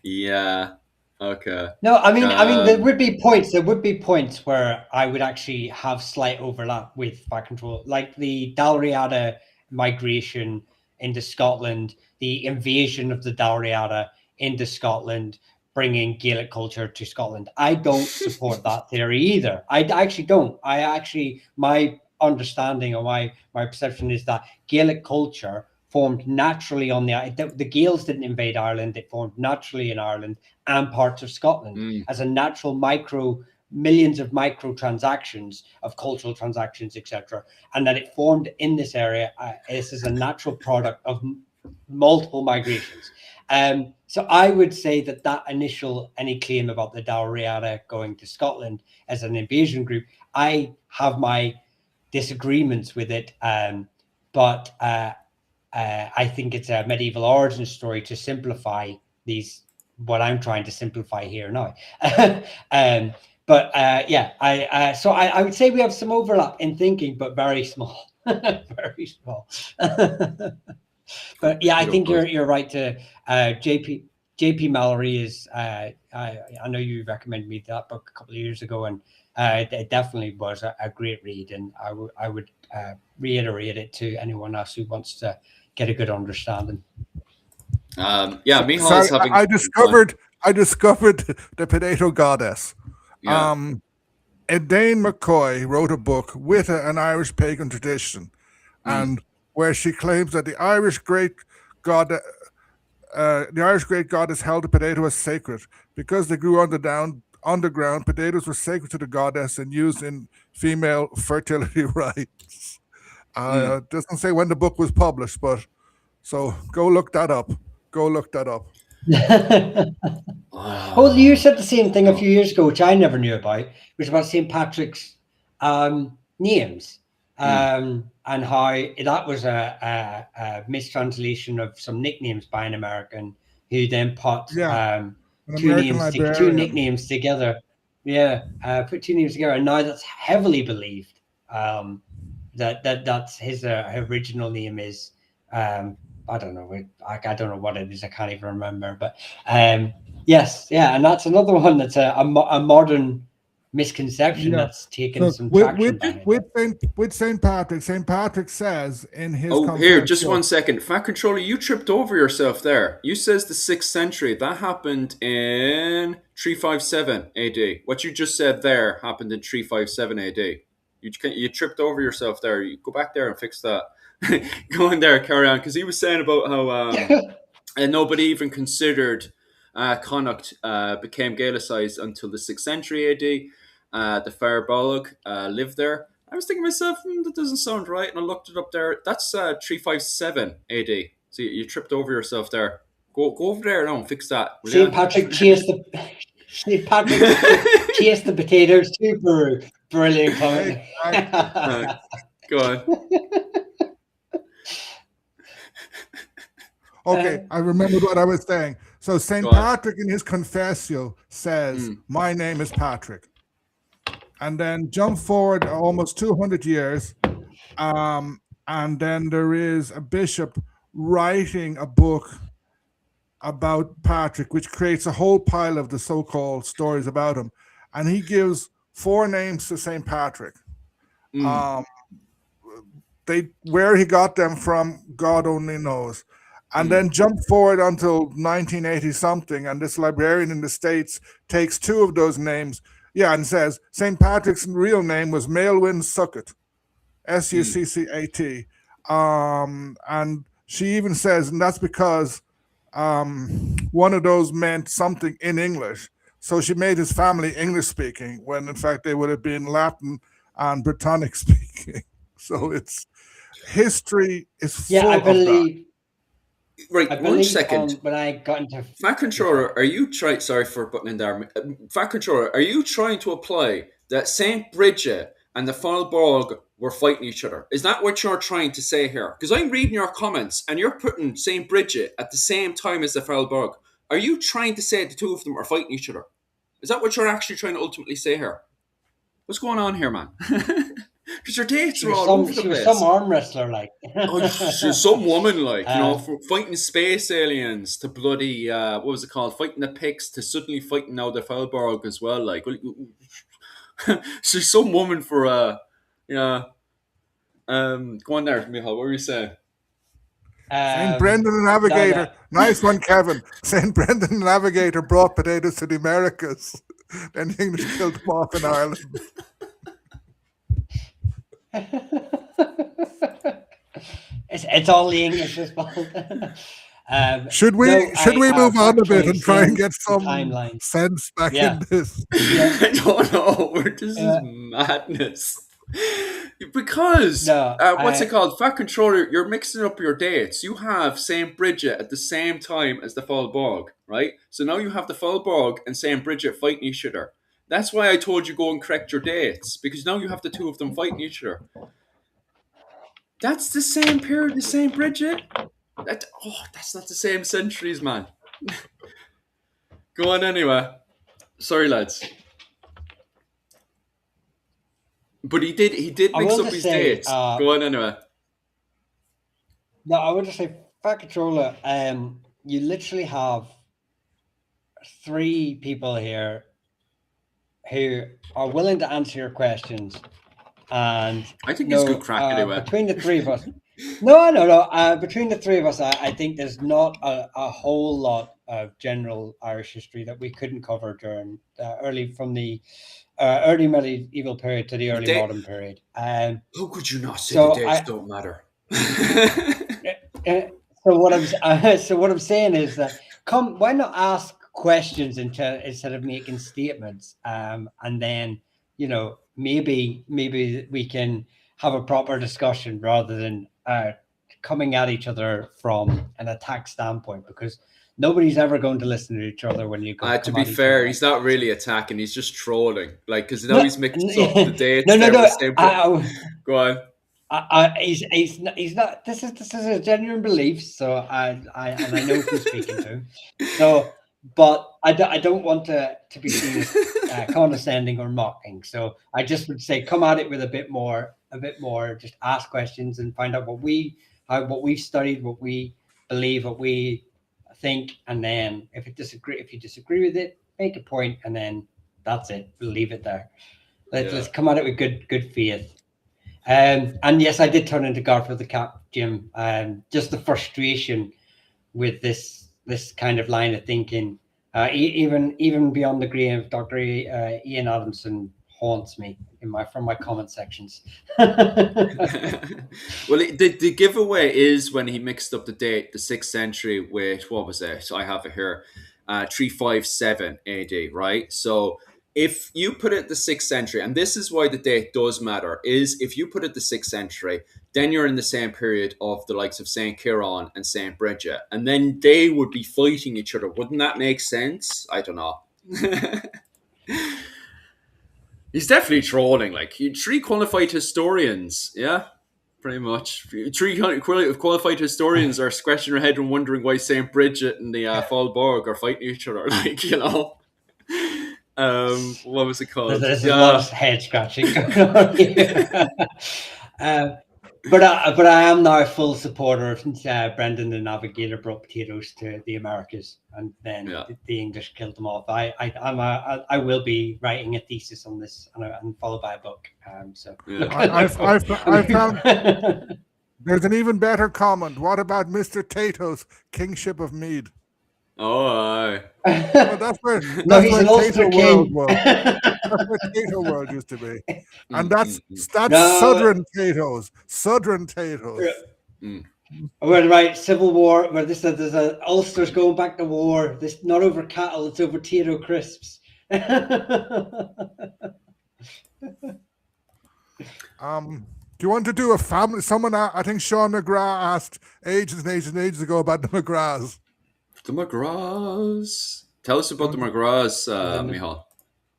Yeah. Okay. No, I mean, there Um, would be points. There would be points where I would actually have slight overlap with Fat Control, like the Dalriada migration into Scotland, the invasion of the Dalriada into Scotland, bringing Gaelic culture to Scotland. I don't support that theory either. I actually don't. My understanding or my perception is that Gaelic culture formed naturally on the Gaels didn't invade Ireland. It formed naturally in Ireland and parts of Scotland as a natural millions of micro transactions of cultural transactions, etc. And that it formed in this area. This is a natural product of multiple migrations. So I would say that any claim about the Dalriada going to Scotland as an invasion group, I have my disagreements with it. But I think it's a medieval origin story to simplify what I'm trying to simplify here now. So I would say we have some overlap in thinking, but very small, very small. But yeah, I think you're right to JP Mallory is. I know you recommended me that book a couple of years ago, and it definitely was a great read, and I would reiterate it to anyone else who wants to get a good understanding. Mihal is having. I discovered the potato goddess. Yeah. Edane McCoy wrote a book with an Irish pagan tradition, and where she claims that the Irish great goddess held the potato as sacred because they grew underground. Potatoes were sacred to the goddess and used in female fertility rites. It doesn't say when the book was published, but so go look that up. Well, you said the same thing a few years ago, which I never knew about. It was about St. Patrick's names, and how that was a mistranslation of some nicknames by an American who then put two nicknames together. Yeah, put two names together, and now that's heavily believed. That's his original name is. I don't know. I don't know what it is. I can't even remember. But yes, yeah, and that's another one that's a modern misconception that's taken some traction. With St. Patrick, St. Patrick says in his. Oh, here, just 1 second. Fat Controller, you tripped over yourself there. You says the 6th century. That happened in 357 AD. What you just said there happened in 357 AD. You tripped over yourself there. You go back there and fix that. Go in there, carry on, because he was saying about how nobody even considered Connacht became Gaelicized until the 6th century AD. The Fair Bolg lived there. I was thinking to myself, that doesn't sound right, and I looked it up there. That's 357 AD. So you tripped over yourself there. Go over there now and fix that. St. Patrick chased the potatoes to Peru. Brilliant comment. Go on. Okay, I remembered what I was saying. So St. Patrick in his Confessio says, my name is Patrick. And then jump forward almost 200 years, and then there is a bishop writing a book about Patrick, which creates a whole pile of the so-called stories about him. And he gives 4 names to St. Patrick. Where he got them from, God only knows. And then jump forward until 1980 something, and this librarian in the States takes 2 of those names, and says St. Patrick's real name was Maelwyn Succat, Succat. And she even says, and that's because one of those meant something in English. So she made his family English speaking when in fact they would have been Latin and Britannic speaking. So it's history is full Yeah, I of that. believe. Right, I one believe second. when I got into Fat Controller, are you trying? Sorry for putting in there. Fat Controller, are you trying to apply that Saint Bridget and the Fallborg were fighting each other? Is that what you're trying to say here? Because I'm reading your comments and you're putting Saint Bridget at the same time as the Fallborg. Are you trying to say the two of them are fighting each other? Is that what you're actually trying to ultimately say here? What's going on here, man? Because your dates are all over the she place. was some arm wrestler, like. Oh, she's some woman, like, you know, from fighting space aliens to bloody, what was it called? Fighting the Picts to suddenly fighting now the Fallborg as well. Like, she's some woman for, yeah. Go on there, Michal. What were you saying? St. Brendan the Navigator. Nice one, Kevin. St. Brendan the Navigator brought potatoes to the Americas. Then the English killed them off in Ireland. It's all the English's fault. Should we move on a bit and try and get some sense back in this? Yeah. I don't know. This is madness. Because what's it called? Fat Controller, you're mixing up your dates. You have Saint Bridget at the same time as the Fallborg, right? So now you have the Fallborg and Saint Bridget fighting each other. That's why I told you go and correct your dates, because now you have the two of them fighting each other. That's the same period as Saint Bridget? That's not the same centuries, man. Go on anyway. Sorry, lads. But he did mix up his dates. Go on anyway. No, I would just say, Fat Controller, you literally have 3 people here who are willing to answer your questions. And I think it's good crack anyway. Between the 3 of us. No. Between the 3 of us, I think there's not a whole lot of general Irish history that we couldn't cover during from the early medieval period to the early modern period. How could you not say the dates don't matter? So what I'm saying is that why not ask questions instead of making statements, and then maybe we can have a proper discussion rather than coming at each other from an attack standpoint, because nobody's ever going to listen to each other when you go. To be fair, he's not really attacking; he's just trolling. Like, because now he's mixed up the dates. Go on. He's not. This is a genuine belief. So I know who I'm speaking to. So, but I don't want to be seen as condescending or mocking. So I just would say, come at it with a bit more. Just ask questions and find out what we've studied, what we believe, what we think, and then if you disagree with it, make a point, and then that's it. We'll leave it there. Let's come at it with good faith. And yes, I did turn into Garfield the Cat, Jim. Just the frustration with this kind of line of thinking, even beyond the grave, Dr. Ian Adamson haunts me from my comment sections. Well, the giveaway is when he mixed up the date, the 6th century, with what was it? So I have it here, 357 AD, right? So if you put it the 6th century, and this is why the date does matter, is if you put it the 6th century, then you're in the same period of the likes of St. Ciarán and St. Bridget, and then they would be fighting each other. Wouldn't that make sense? I don't know. He's definitely trolling. Like, 3 qualified historians, yeah, pretty much. 3 qualified historians are scratching their head and wondering why St. Bridget and the Fallborg are fighting each other. Like, what was it called? There's a lot of head scratching going on here. But I am now a full supporter since Brendan the Navigator brought potatoes to the Americas, and then the English killed them off. I will be writing a thesis on this and followed by a book. I found there's an even better comment. What about Mr. Tato's Kingship of Mead? Oh, aye. Well, that's where Tato World was. That's where Tato World used to be, and that's Southern Tato's. Southern Tato's. Well, right, Civil War, where there's Ulster's going back to war. This not over cattle, it's over Tito crisps. Do you want to do a family? Someone, I think Sean McGrath asked ages and ages and ages ago about the McGraths. The McGraths. Tell us about the McGraths, Michal.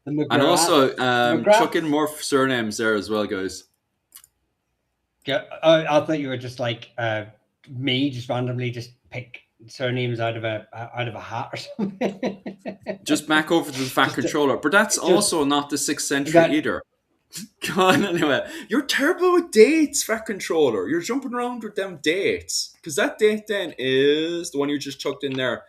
The McGraths. And also, McGraths. chuck in more surnames there as well, guys. Yeah, I thought you were just like me, just randomly just pick surnames out of a hat or something. Just back over to the Fat Controller, but that's also not the 6th century either. Go on, anyway. You're terrible with dates, Fat Controller. You're jumping around with them dates. Because that date then is, the one you just chucked in there,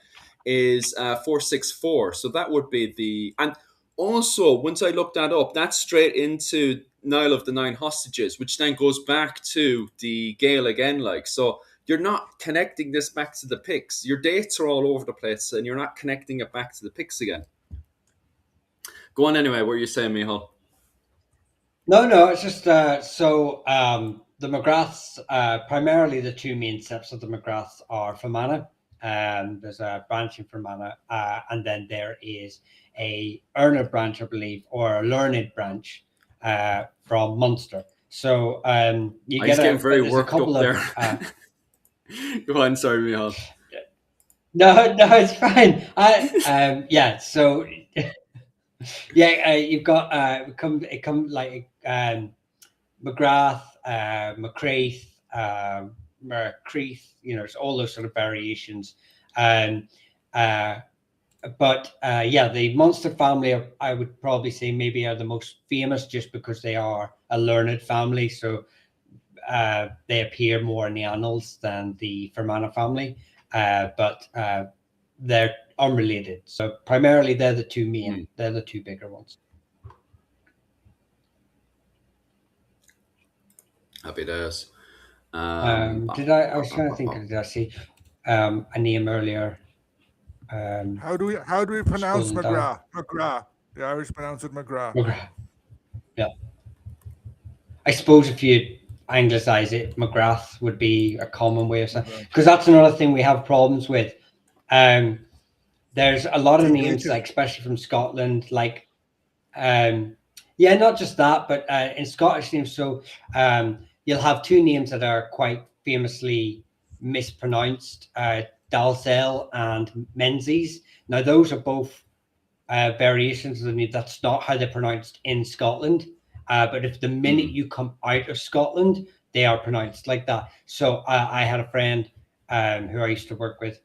is 464. So that would be the... And also, once I looked that up, that's straight into Niall of the Nine Hostages, which then goes back to the Gael again, like. So you're not connecting this back to the Picts. Your dates are all over the place, and you're not connecting it back to the Picts again. Go on anyway, what are you saying, Michal? No, it's just the McGraths, primarily the two main steps of the McGraths are Fermanagh. There's a branch in Fermanagh, and then there is a Ernest branch, I believe, or a learned branch from Munster. So you get getting very worked up there. Go on, sorry, Michal. No, it's fine. So you've got it come like McGrath, McCraith, Creeth, it's all those sort of variations. The Munster family, I would probably say maybe are the most famous just because they are a learned family. So they appear more in the annals than the Fermanagh family, but they're unrelated. So primarily they're the two main, they're the two bigger ones. Happy days. I was trying to think, did I see a name earlier? How do we pronounce McGrath? McGrath. The Irish pronounce it McGrath. McGrath. Yeah. I suppose if you anglicize it, McGrath would be a common way of saying, because that's another thing we have problems with. There's a lot of names, like especially from Scotland, like not just that, but in Scottish names. So you'll have two names that are quite famously mispronounced, Dalzell and Menzies. Now those are both variations of the name. That's not how they're pronounced in Scotland. But if the minute you come out of Scotland, they are pronounced like that. So I had a friend who I used to work with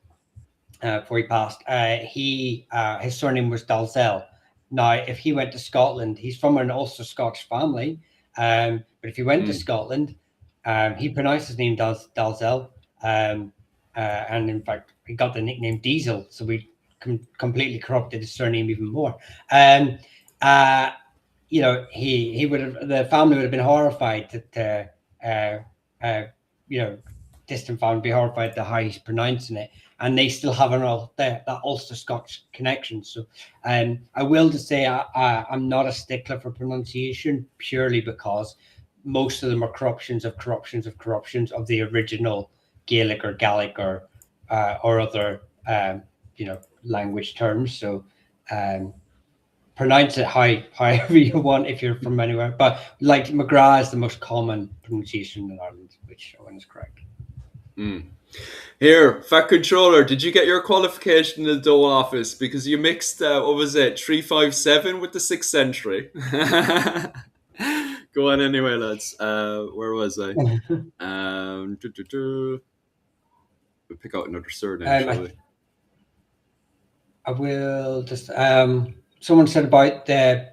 before he passed. His surname was Dalzell. Now, if he went to Scotland, he's from an Ulster Scotch family. But if he went to Scotland, he pronounced his name Dalzell. And in fact, he got the nickname Diesel. So we completely corrupted his surname even more. He would have, the family would have been horrified distant family would be horrified at how he's pronouncing it, and they still have that Ulster Scotch connection. So I will just say I'm not a stickler for pronunciation, purely because most of them are corruptions of the original Gaelic or Gaelic or other language terms. So pronounce it however you want if you're from anywhere. But like McGrath is the most common pronunciation in Ireland, which Owen is correct. Here, Fat Controller, did you get your qualification in the Dole office? Because you mixed, 357 with the 6th century. Go on anyway, lads. Where was I? We'll pick out another surname, shall we? I will just... someone said about the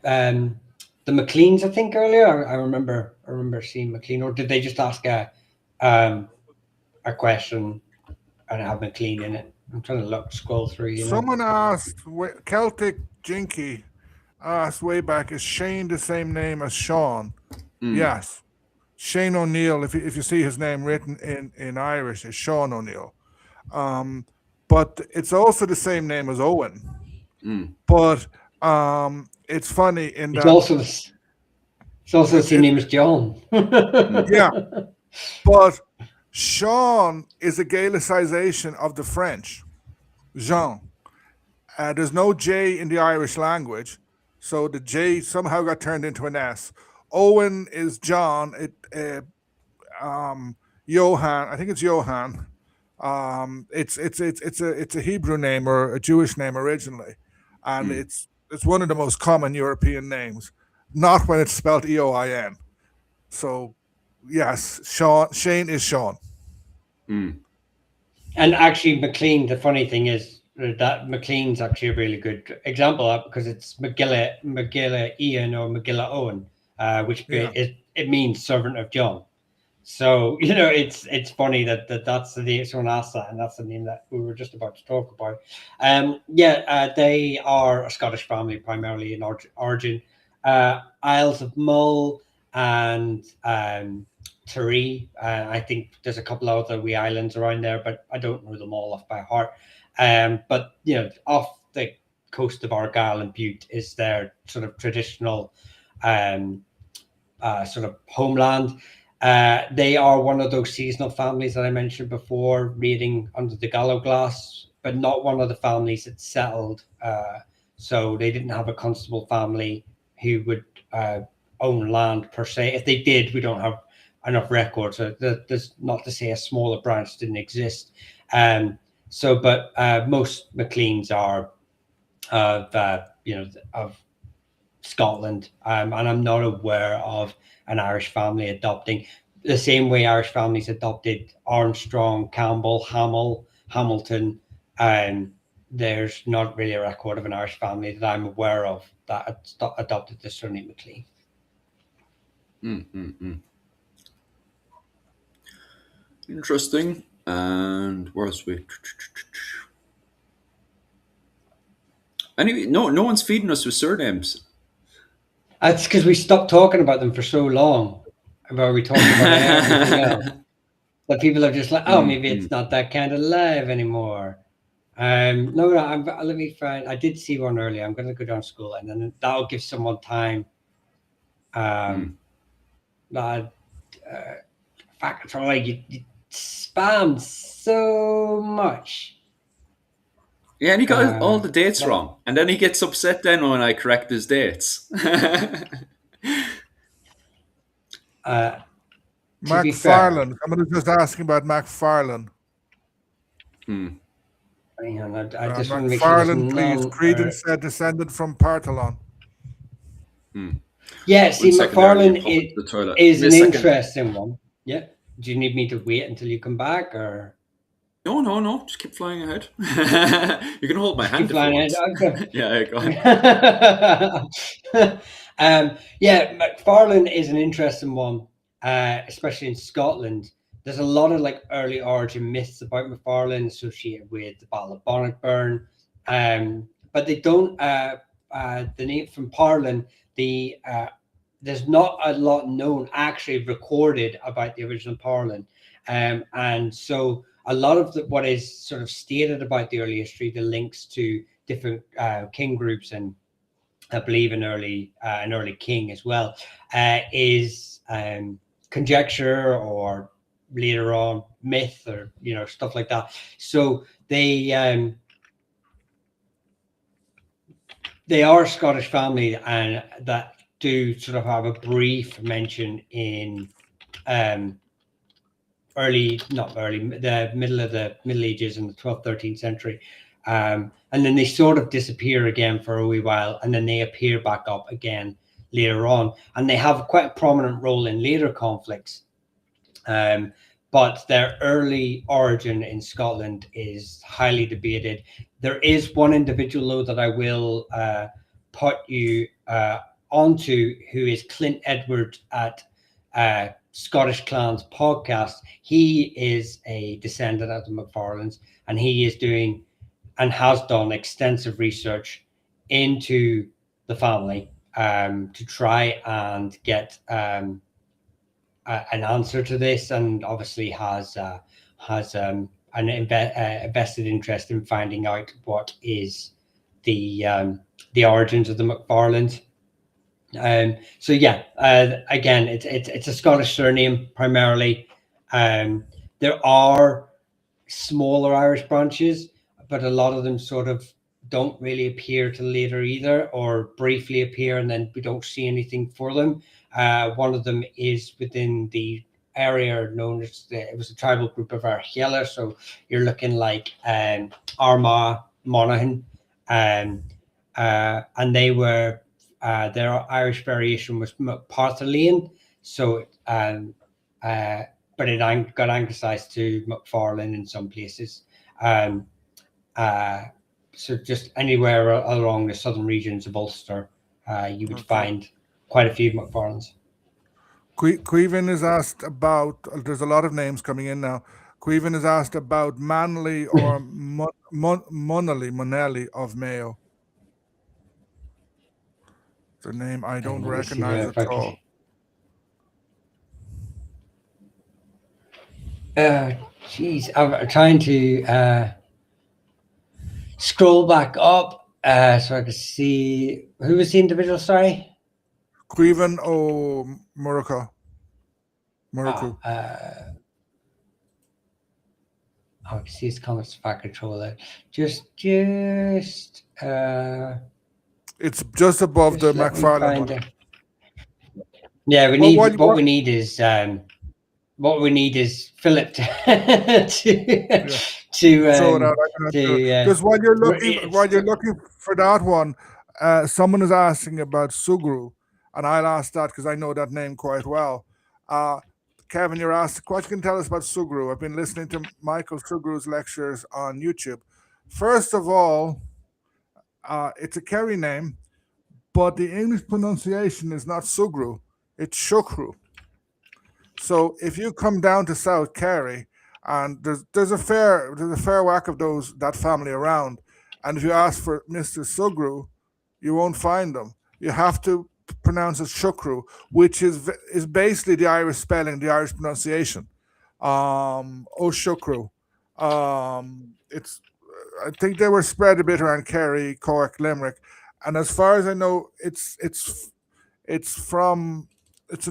McLeans, I think, earlier. I remember seeing McLean, or did they just ask a question and have McLean in it? I'm trying to scroll through. Someone asked, Celtic Jinky asked way back, is Shane the same name as Sean? Yes. Shane O'Neill, if you see his name written in Irish, is Sean O'Neill. But it's also the same name as Owen. But it's funny in that it's also the same name as John. Yeah, but Sean is a Gaelicization of the French, Jean. There's no J in the Irish language, so the J somehow got turned into an S. Owen is John. Johann, I think it's Johann. It's a Hebrew name or a Jewish name originally, and it's one of the most common European names. Not when it's spelled Eoin. So, yes, Shane is Sean. And actually, McLean. The funny thing is that McLean's actually a really good example of that, because it's Megillah Ian or Megillah Owen, which it means servant of John. So, it's funny that that's the name. Someone asked that, and that's the name that we were just about to talk about. They are a Scottish family, primarily in origin. Isles of Mull and Tiree. I think there's a couple of other wee islands around there, but I don't know them all off by heart. But off the coast of Argyll and Bute is their sort of traditional sort of homeland. They are one of those seasonal families that I mentioned before, raiding under the Gallowglass, but not one of the families that settled. So they didn't have a constable family who would own land per se. If they did, we don't have enough records. There's not to say a smaller branch didn't exist. But most McLeans are of Scotland, and I'm not aware of an Irish family adopting the same way Irish families adopted Armstrong, Campbell, Hamilton. There's not really a record of an Irish family that I'm aware of that adopted the surname McLean. Interesting. And where else we? Anyway, no one's feeding us with surnames. That's because we stopped talking about them for so long. Where we talked about everything else. But people are just like, maybe it's not that kind of live anymore. Let me find. I did see one earlier. I'm going to go down school, and then that'll give someone time. Fact, like you spam so much. Yeah, and he got all the dates wrong, and then he gets upset then when I correct his dates. McFarlane. Someone was just asking about McFarlane. Hang on, I just want to make sure. McFarlane, please. Creedon said descended from Partholon. Yeah, see, McFarlane is an interesting one. Yeah. Do you need me to wait until you come back, or? No. Just keep flying ahead. You can hold my hand. Keep flying ahead. Okay. Yeah, go ahead. McFarlane is an interesting one, especially in Scotland. There's a lot of like early origin myths about McFarlane associated with the Battle of Bannockburn, but they don't. The name from Parlin, there's not a lot known actually recorded about the original Parlin, and so a lot of what is sort of stated about the early history, the links to different king groups, and I believe an early king as well, is conjecture or later on myth, or stuff like that. So they are a Scottish family, and that do sort of have a brief mention in the middle of the Middle Ages in the 12th, 13th century. And then they sort of disappear again for a wee while, and then they appear back up again later on. And they have quite a prominent role in later conflicts. But their early origin in Scotland is highly debated. There is one individual, though, that I will put you onto, who is Clint Edwards at Scottish Clans podcast. He is a descendant of the McFarlanes, and he is doing and has done extensive research into the family to try and get an answer to this, and obviously has an invested interest in finding out what is the origins of the McFarlanes. Again, it's a Scottish surname primarily. There are smaller Irish branches, but a lot of them sort of don't really appear till later either, or briefly appear and then we don't see anything for them. One of them is within the area known as it was a tribal group of Archeala, so you're looking like Armagh, Monaghan, and they were their Irish variation was Parthaleen, so but it got anglicized to McFarlane in some places. So just anywhere along the southern regions of Ulster, you would find quite a few McFarlanes. Queven is asked about, there's a lot of names coming in now. Queven is asked about Manley or Monelly of Mayo. The name I don't recognize at all. Geez, I'm trying to scroll back up so I can see who was the individual. Sorry, Queven or Muraku. I can see his comments back control there. Just it's just above the McFarlane one. Yeah, we need what we need is Philip to throw it out. Because while you're looking for that one, someone is asking about Sugru, and I'll ask that because I know that name quite well. Kevin, you're asked what you can tell us about Sugru. I've been listening to Michael Sugru's lectures on YouTube. First of all, it's a Kerry name, but the English pronunciation is not Sugru, it's Shukru. So if you come down to South Kerry, and there's a fair whack of that family around, and if you ask for Mr. Sugru, you won't find them. You have to pronounce it Shukru, which is basically the Irish spelling, the Irish pronunciation. Shukru. I think they were spread a bit around Kerry, Cork, Limerick, and as far as I know, it's a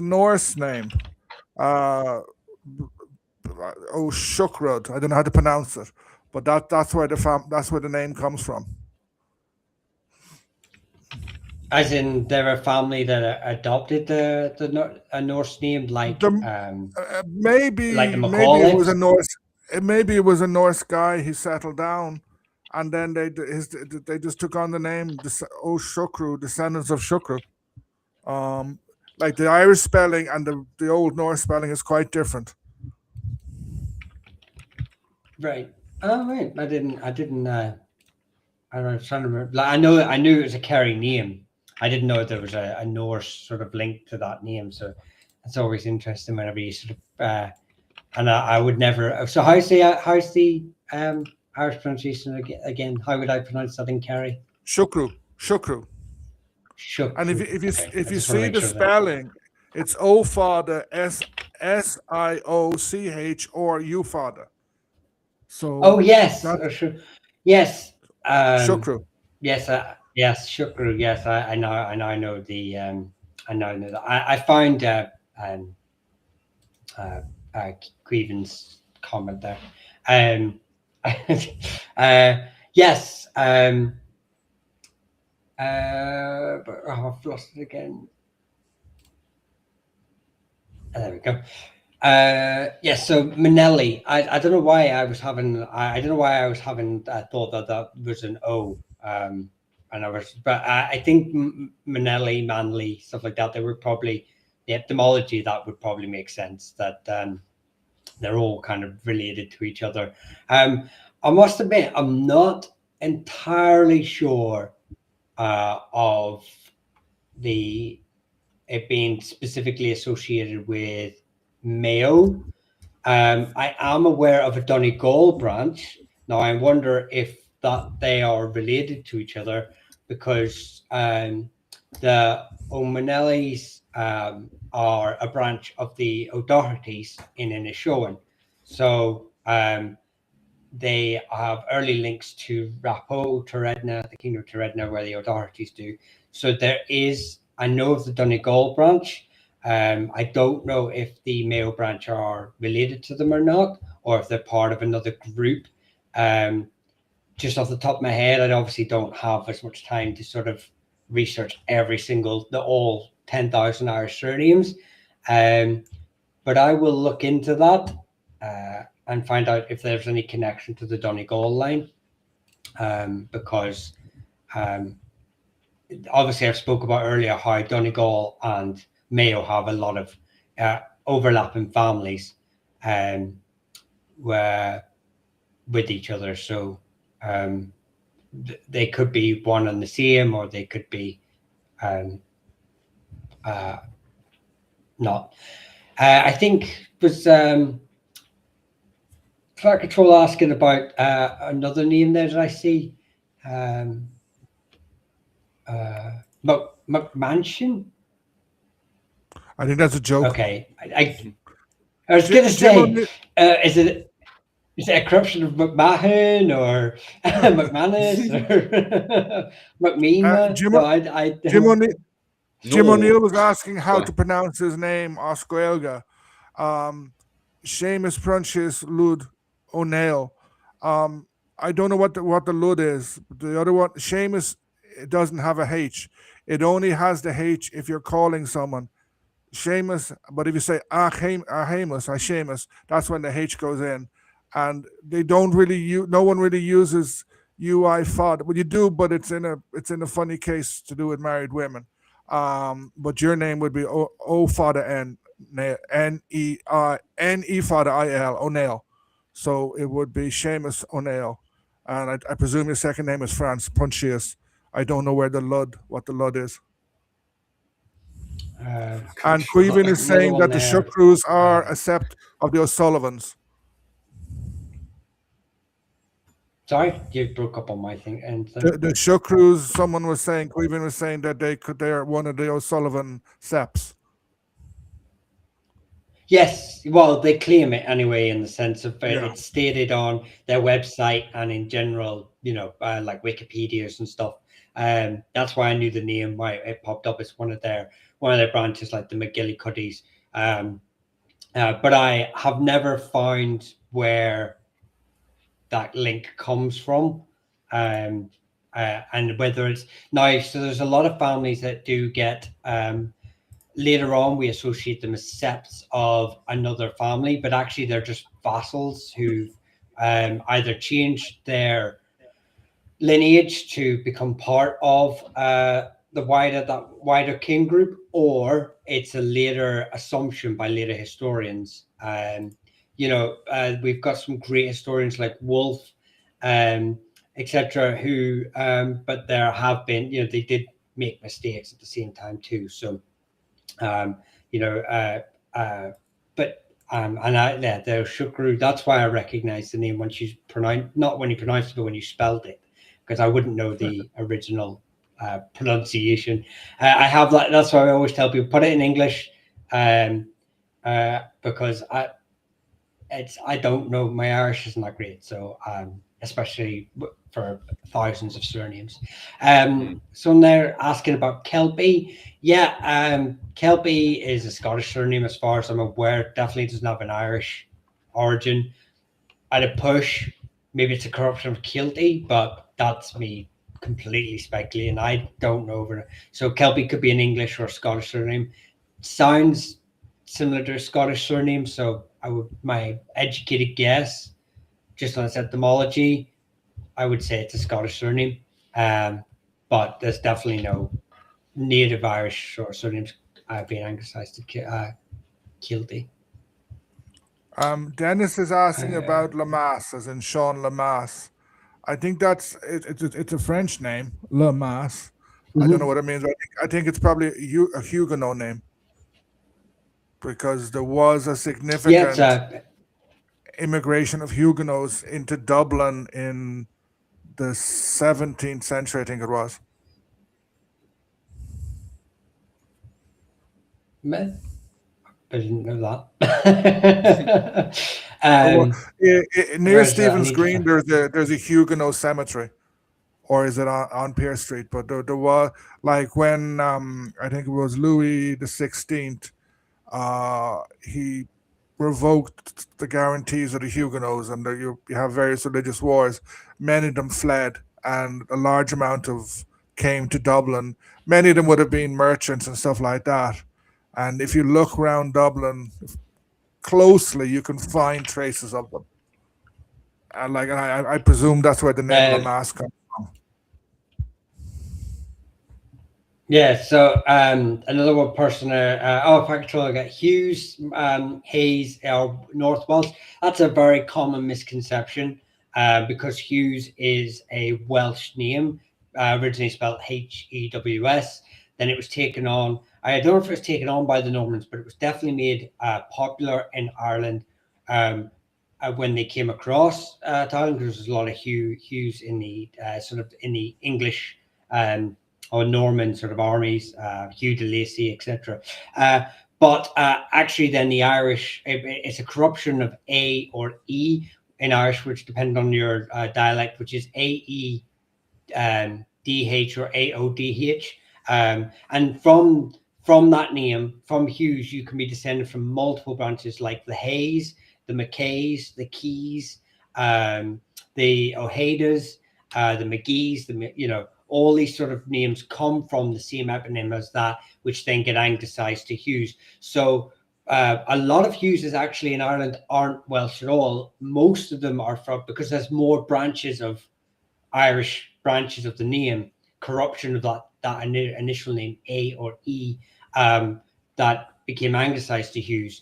Norse name. Shukrud. I don't know how to pronounce it, but that's where the name comes from. As in, they're a family that adopted a Norse name, like maybe it was a Norse. Maybe it was a Norse guy. He settled down, and then they just took on the name Shukru, descendants of Shukru. Like the Irish spelling and the old Norse spelling is quite different. Right. Oh, right. I was trying to remember. Like, I knew it was a Kerry name. I didn't know there was a Norse sort of link to that name. So it's always interesting whenever you sort of and I would never. So how's the Irish pronunciation again? How would I pronounce that in Kerry? Shukru. And if you see the spelling, it's O father SIOCH or U father. So yes, yes. Shukru. Yes, yes, Shukru. Yes, I now know the I now know that. I found Queven's comment there. Yes. But I've lost it again. There we go. Yes, so Manelli. I don't know why I was having. I don't know why I was having thought that was an O. But I think Manelli, Manly, stuff like that. They were probably the etymology that would probably make sense. That they're all kind of related to each other. I must admit, I'm not entirely sure of it being specifically associated with Mayo. I am aware of a Donegal branch. Now I wonder if that they are related to each other, because the O'Manellys are a branch of the O'Dohertys in Inishowen. So they have early links to Rappo, Toredna, the Kingdom of Toredna, where the O'Dohertys do. So there is, I know of the Donegal branch, I don't know if the Mayo branch are related to them or not, or if they're part of another group. Just off the top of my head, I obviously don't have as much time to sort of research all 10,000 Irish surnames. But I will look into that and find out if there's any connection to the Donegal line, because obviously I've spoke about earlier how Donegal and Mayo have a lot of overlapping families with each other. So they could be one and the same, or they could be not. I think it was Flight Control asking about another name there that I see. McMansion? I think that's a joke. Okay. I was going to say, is it a corruption of McMahon or McManus or McMeema? Jim O'Neill was asking how to pronounce his name, Oscuelga. Seamus Prunches Lud O'Neill. I don't know what the Lud is. The other one, Seamus, it doesn't have a H. It only has the H if you're calling someone. Seamus, but if you say Seamus, that's when the H goes in. And they don't really no one really uses UI FOD. Well, you do, but it's in a funny case to do with married women. But your name would be O Fada N E Fada IL O'Neill. So it would be Seamus O'Neill. And I presume your second name is Franz Pontius. I don't know what the Lud is. And Queven is saying that the Shukroos are a sept of the O'Sullivans. Sorry, you broke up on my thing. And the Shukroos, someone was saying, Queven was saying that they're one of the O'Sullivan septs. Yes, well, they claim it anyway, in the sense of it's stated on their website and in general, like Wikipedia's and stuff. That's why I knew the name, why it popped up. It's one of their branches, like the McGillicuddies. But I have never found where that link comes from, and whether it's now. So there's a lot of families that do get. Later on, we associate them as septs of another family, but actually they're just vassals who've either changed their lineage to become part of the wider king group, or it's a later assumption by later historians. We've got some great historians like Wolfe, etc., who, but there have been, they did make mistakes at the same time too. So. The Shukru, that's why I recognize the name once you pronounce, not when you pronounced it, but when you spelled it, because I wouldn't know the original pronunciation. I have that's why I always tell people, put it in English, because I don't know, my Irish isn't that great, so especially for thousands of surnames. So they're asking about Kelpie. Kelpie is a Scottish surname as far as I'm aware. It definitely doesn't have an Irish origin. At a push, maybe it's a corruption of Kilty, but that's me completely speculating. I don't know. So Kelpie could be an English or Scottish surname. Sounds similar to a Scottish surname, so my educated guess, just on its etymology, I would say it's a Scottish surname, but there's definitely no native Irish or surnames being anglicized to Kilty. Dennis is asking about Lamass, as in Sean Lamass. I think it's a French name, Lamass. Mm-hmm. I don't know what it means. I think it's probably a Huguenot name, because there was a significant immigration of Huguenots into Dublin in the 17th century, I think it was. I didn't know that. Near Stephen's Green, there's a Huguenot cemetery, or is it on Pearse Street? But there was, like, when I think it was Louis the 16th He revoked the guarantees of the Huguenots, and you have various religious wars. Many of them fled, and a large amount of came to Dublin. Many of them would have been merchants and stuff like that. And if you look around Dublin closely, you can find traces of them. And I presume that's where the name Lamass comes from. Yeah, so another one person, I got Hughes, Hayes, or North Welsh. That's a very common misconception because Hughes is a Welsh name, originally spelled Hews. Then it was taken on, I don't know if it was taken on by the Normans, but it was definitely made popular in Ireland when they came across to Ireland, because there's a lot of Hughes in the sort of in the English or Norman sort of armies, Hugh de Lacy, etc. But actually then the Irish, it's a corruption of A or E in Irish, which depends on your dialect, which is A-E D-H or A-O-D-H. And from that name, from Hughes, you can be descended from multiple branches like the Hayes, the McKays, the Keys, the O'Hadas, the McGees, all these sort of names come from the same eponym as that, which then get anglicized to Hughes. So a lot of Hugheses actually in Ireland aren't Welsh at all. Most of them are from, because there's more branches of Irish branches of the name, corruption of that initial name, A or E, that became anglicized to Hughes.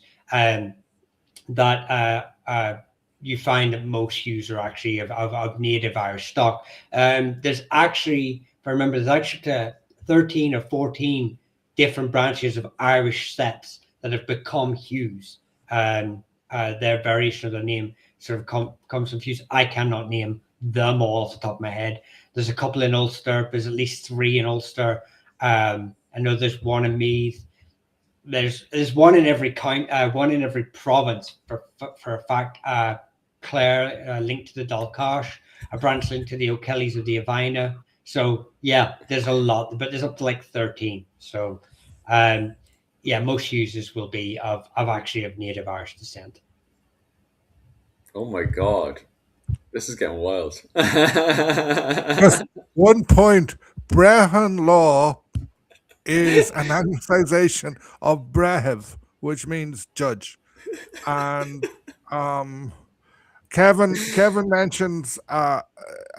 You find that most Hughes are actually of native Irish stock. There's actually, if I remember, there's actually 13 or 14 different branches of Irish septs that have become Hughes. Their variation of the name sort of comes from Hughes. I cannot name them all off the top of my head. There's a couple in Ulster. There's at least 3 in Ulster. I know there's one in Meath. There's one in every one in every province for a fact. Clare linked to the Dalcash, a branch linked to the O'Kellys of the Avina. So yeah, there's a lot, but there's up to like 13. So most users will be of native Irish descent. Oh my God, this is getting wild. Just 1 point: Brehon law is an anglicization of Brehev, which means judge. And Kevin mentions a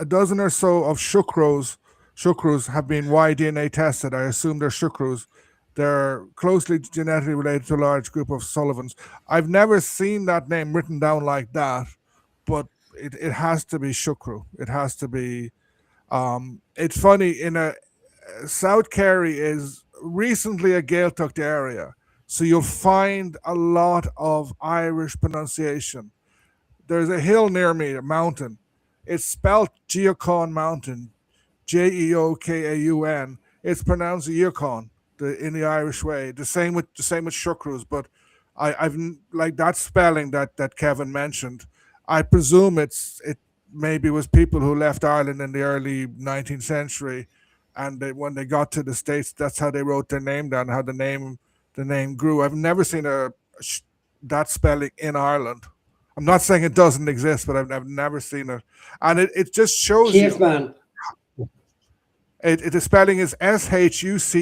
dozen or so of Shukros. Shukros have been Y-DNA tested. I assume they're Shukros. They're closely genetically related to a large group of Sullivans. I've never seen that name written down like that, but it has to be Shukru. It has to be. It's funny, South Kerry is recently a Gaeltacht area, so you'll find a lot of Irish pronunciation. There's a hill near me, a mountain. It's spelled Geocaun Mountain, Jeokaun. It's pronounced Geocaun in the Irish way. The same with Shukros, but I've like that spelling that Kevin mentioned. I presume it maybe was people who left Ireland in the early 19th century, and when they got to the States, that's how they wrote their name down. How the name grew. I've never seen that spelling in Ireland. I'm not saying it doesn't exist, but I've never seen it, and it just shows Caveman. The spelling is SHUCKROW.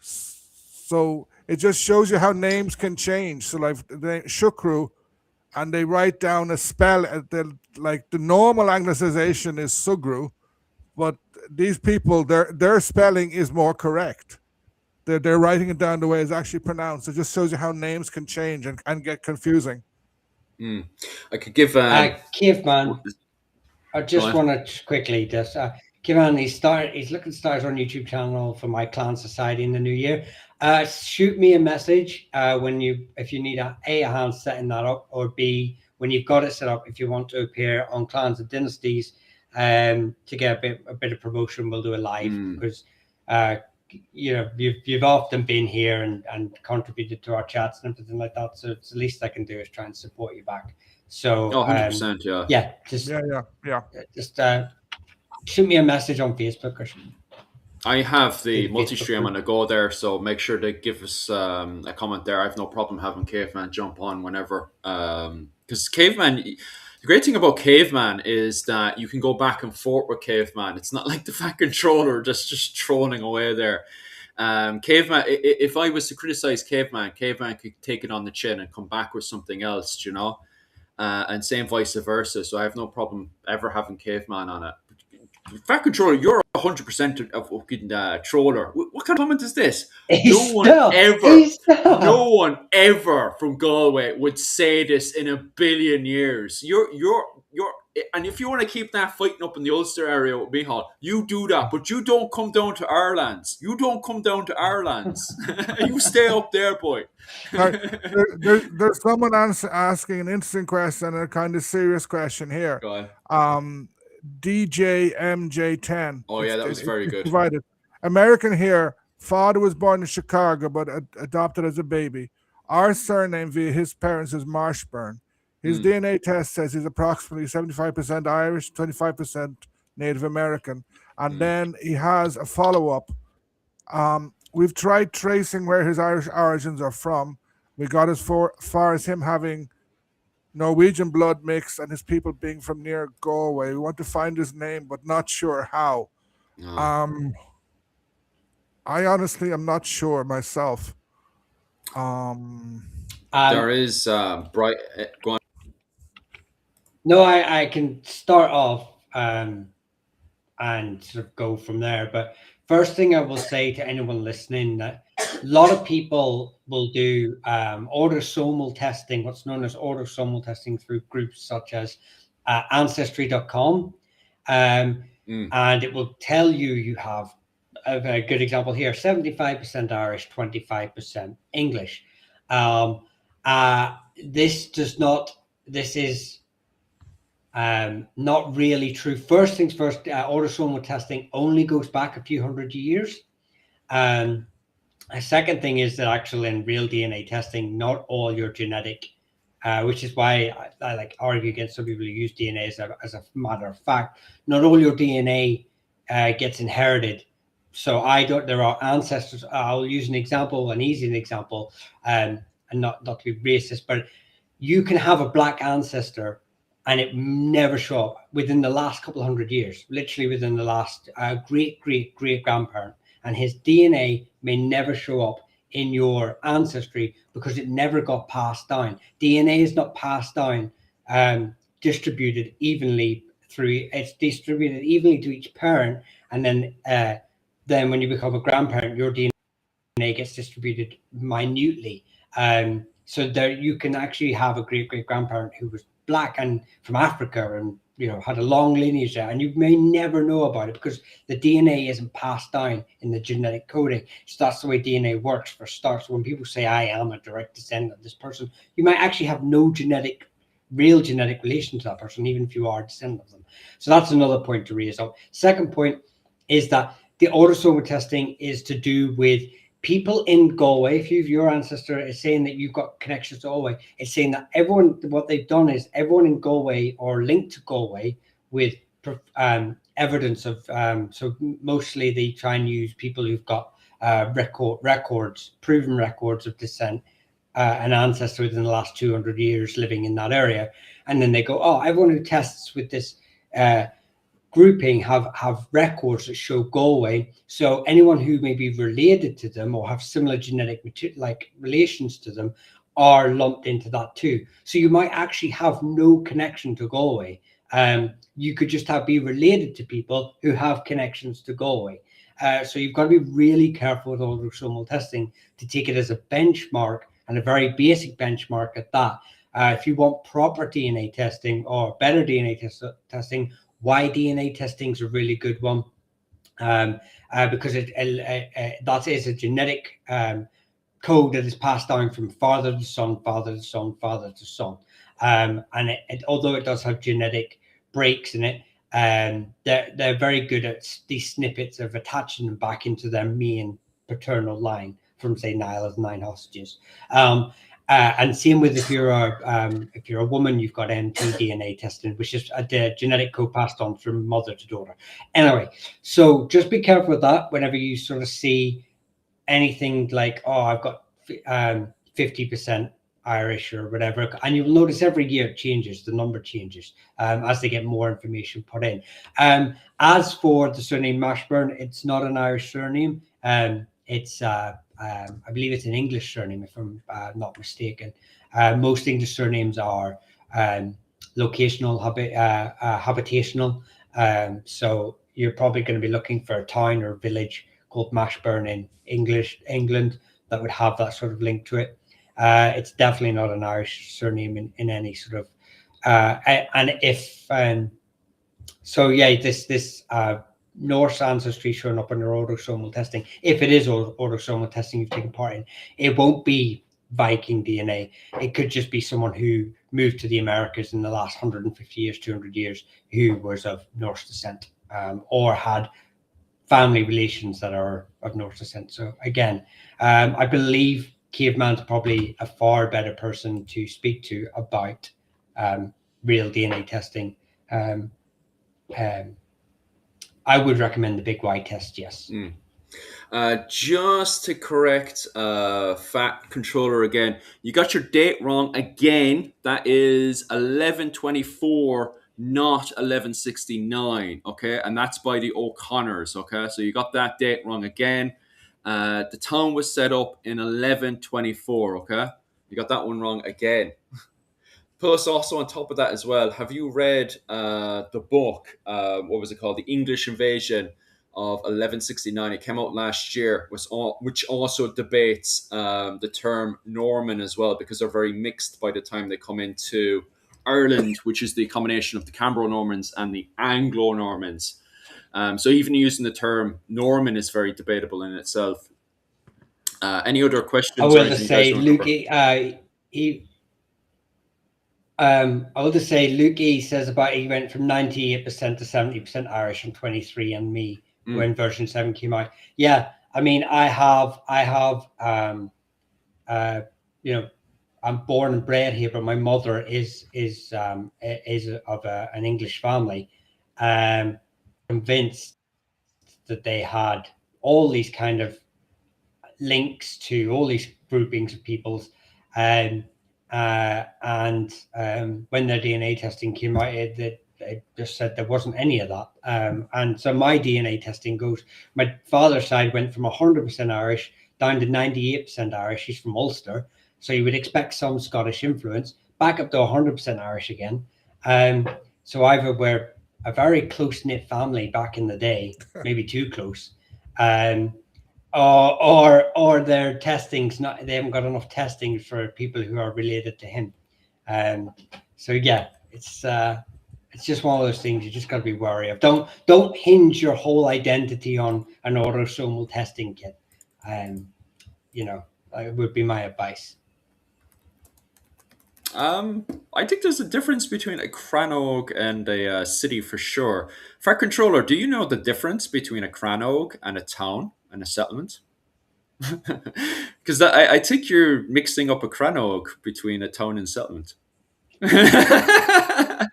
So it just shows you how names can change. So like the Shukru, and they write down a spell like the normal anglicization is Sugru, but these people their spelling is more correct. They're writing it down the way it's actually pronounced. It just shows you how names can change and get confusing. I could give Caveman. I just want to quickly Caveman. He's looking to start on YouTube channel for my Clan Society in the new year. Shoot me a message if you need a hand setting that up, or B, when you've got it set up, if you want to appear on Clans and Dynasties to get a bit of promotion, we'll do a live because you've often been here and contributed to our chats and everything like that. So it's the least I can do is try and support you back. So 100%, just shoot me a message on Facebook or something. I have the Facebook multi-stream on group. the go there, so make sure to give us a comment there. I have no problem having Caveman jump on whenever. Because Caveman, the great thing about Caveman is that you can go back and forth with Caveman. It's not like the fat controller just trolling away there. Caveman, if I was to criticize Caveman, Caveman could take it on the chin and come back with something else, you know, and same vice versa. So I have no problem ever having Caveman on it. Fat controller, you're 100% of fucking troller. What kind of comment is this? No one ever from Galway would say this in a billion years. You're, and if you want to keep that fighting up in the Ulster area with Mihal, you do that, but you don't come down to Ireland's. You stay up there, boy. There's someone asking an interesting question and a kind of serious question here. Go ahead. DJ MJ10. Oh yeah, that was very good. Provided. American here. Father was born in Chicago, but adopted as a baby. Our surname via his parents is Marshburn. His DNA test says he's approximately 75% Irish, 25% Native American. And then he has a follow-up. We've tried tracing where his Irish origins are from. We got as far as him having Norwegian blood mix and his people being from near Galway. We want to find his name, but not sure how. I honestly am not sure myself. There is bright. Go on. No, I can start off and sort of go from there. But first thing I will say to anyone listening that a lot of people will do autosomal testing, what's known as autosomal testing through groups such as Ancestry.com. And it will tell you have a very good example here, 75% Irish, 25% English. This is not really true. First things first, autosomal testing only goes back a few hundred years. A second thing is that actually in real DNA testing, not all your genetic, which is why I like argue against some people who use DNA as a matter of fact, not all your DNA gets inherited. So there are ancestors. I'll use an example, an easy example, and not to be racist, but you can have a black ancestor and it never show up within the last couple of hundred years, literally within the last great grandparent, and his DNA may never show up in your ancestry because it never got passed down. DNA is not passed down, distributed evenly it's distributed evenly to each parent, and then when you become a grandparent, your DNA gets distributed minutely. So there you can actually have a great grandparent who was black and from Africa and had a long lineage there, and you may never know about it because the DNA isn't passed down in the genetic coding. So that's the way DNA works for starts. When people say I am a direct descendant of this person, you might actually have no real genetic relation to that person, even if you are a descendant of them. So that's another point to raise up. Second point is that the autosomal testing is to do with people in Galway. If your ancestor is saying that you've got connections to Galway, it's saying that what they've done is everyone in Galway or linked to Galway with evidence of, so mostly they try and use people who've got proven records of descent, an ancestor within the last 200 years living in that area. And then they go, everyone who tests with this grouping have records that show Galway, so anyone who may be related to them or have similar genetic relations to them are lumped into that too. So you might actually have no connection to Galway. You could just be related to people who have connections to Galway. So you've got to be really careful with autosomal testing to take it as a benchmark, and a very basic benchmark at that. If you want proper DNA testing or better DNA testing, why DNA testing is a really good one, because that is a genetic code that is passed down from father to son, father to son, father to son. And although it does have genetic breaks in it, they're very good at these snippets of attaching them back into their main paternal line from, say, Niall of 9 Hostages. And same with if you're a woman, you've got mtDNA testing, which is the genetic code passed on from mother to daughter. Anyway, so just be careful with that whenever you sort of see anything like, oh, I've got 50% Irish or whatever, and you'll notice every year it changes, the number changes as they get more information put in. As for the surname Mashburn, it's not an Irish surname. It's I believe it's an English surname, if I'm not mistaken. Most English surnames are locational, habitational. So you're probably going to be looking for a town or village called Mashburn in England that would have that sort of link to it. It's definitely not an Irish surname in any sort of. And if so, yeah, this Norse ancestry showing up in your autosomal testing, if it is autosomal testing you've taken part in, it won't be Viking DNA. It could just be someone who moved to the Americas in the last 150 years, 200 years, who was of Norse descent, or had family relations that are of Norse descent. So again, I believe Caveman's probably a far better person to speak to about real DNA testing. I would recommend the Big Y test, yes. Just to correct Fat Controller again, you got your date wrong again. That is 1124, not 1169, okay? And that's by the O'Connors, okay? So you got that date wrong again. The town was set up in 1124, okay? You got that one wrong again. Plus, also on top of that as well, have you read the book, what was it called? The English Invasion of 1169. It came out last year, which also debates the term Norman as well, because they're very mixed by the time they come into Ireland, which is the combination of the Cambro-Normans and the Anglo-Normans. So even using the term Norman is very debatable in itself. Any other questions? I will just say, Lukey, I will just say, Lukey says about he went from 98% to 70% Irish in 23andMe when version 7 came out. Yeah, I mean, I have, you know, I'm born and bred here, but my mother is of an English family. Convinced that they had all these kind of links to all these groupings of peoples, and when their DNA testing came out, it just said there wasn't any of that. And so my DNA testing goes, my father's side went from 100% Irish down to 98% Irish. He's from Ulster, so you would expect some Scottish influence, back up to 100% Irish again. So either we're a very close-knit family back in the day, maybe too close, or their testings they haven't got enough testing for people who are related to him. So yeah, it's just one of those things you just got to be wary of. Don't hinge your whole identity on an autosomal testing kit. You know, that would be my advice. I think there's a difference between a crannog and a city for sure. Fat Controller, do you know the difference between a crannog and a town and a settlement? Because I think you're mixing up a crannog between a town and settlement.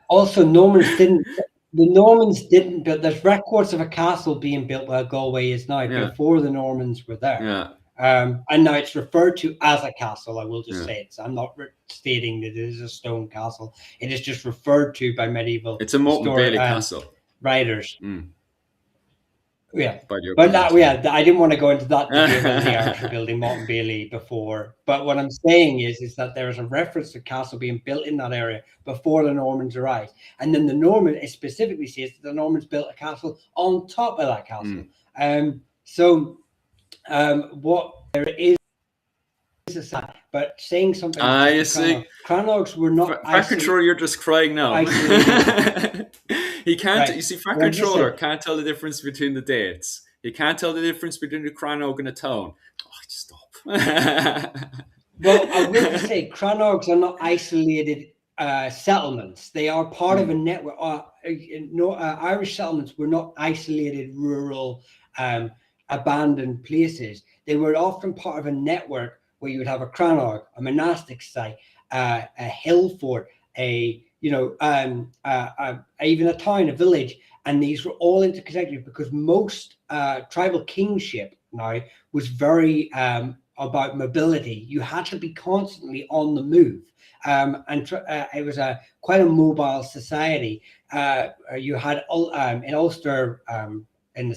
Also, the Normans didn't build. There's records of a castle being built where Galway is now before the Normans were there. Yeah. And now it's referred to as a castle. I will just say it. So I'm not stating that it is a stone castle. It is just referred to by medieval. It's a Moat and Bailey castle. Writers. Yeah, but that I didn't want to go into that debate about the Irish building Moat and Bailey before. But what I'm saying is that there is a reference to castle being built in that area before the Normans arrived, and then the Norman specifically says that the Normans built a castle on top of that castle. What there is but saying something. You see, Crannogs were not. Fat Controller, you're just crying now. He can't. Right. You see, Fat Controller can't tell the difference between the dates. He can't tell the difference between the Crannog and a town. Oh, just stop. Well, I will just say, Crannogs are not isolated settlements. They are part of a network. Irish settlements were not isolated rural, abandoned places. They were often part of a network where you would have a crannog, a monastic site, a hill fort, even a town, a village, and these were all interconnected because most tribal kingship now was very about mobility. You had to be constantly on the move. It was quite a mobile society. You had in Ulster in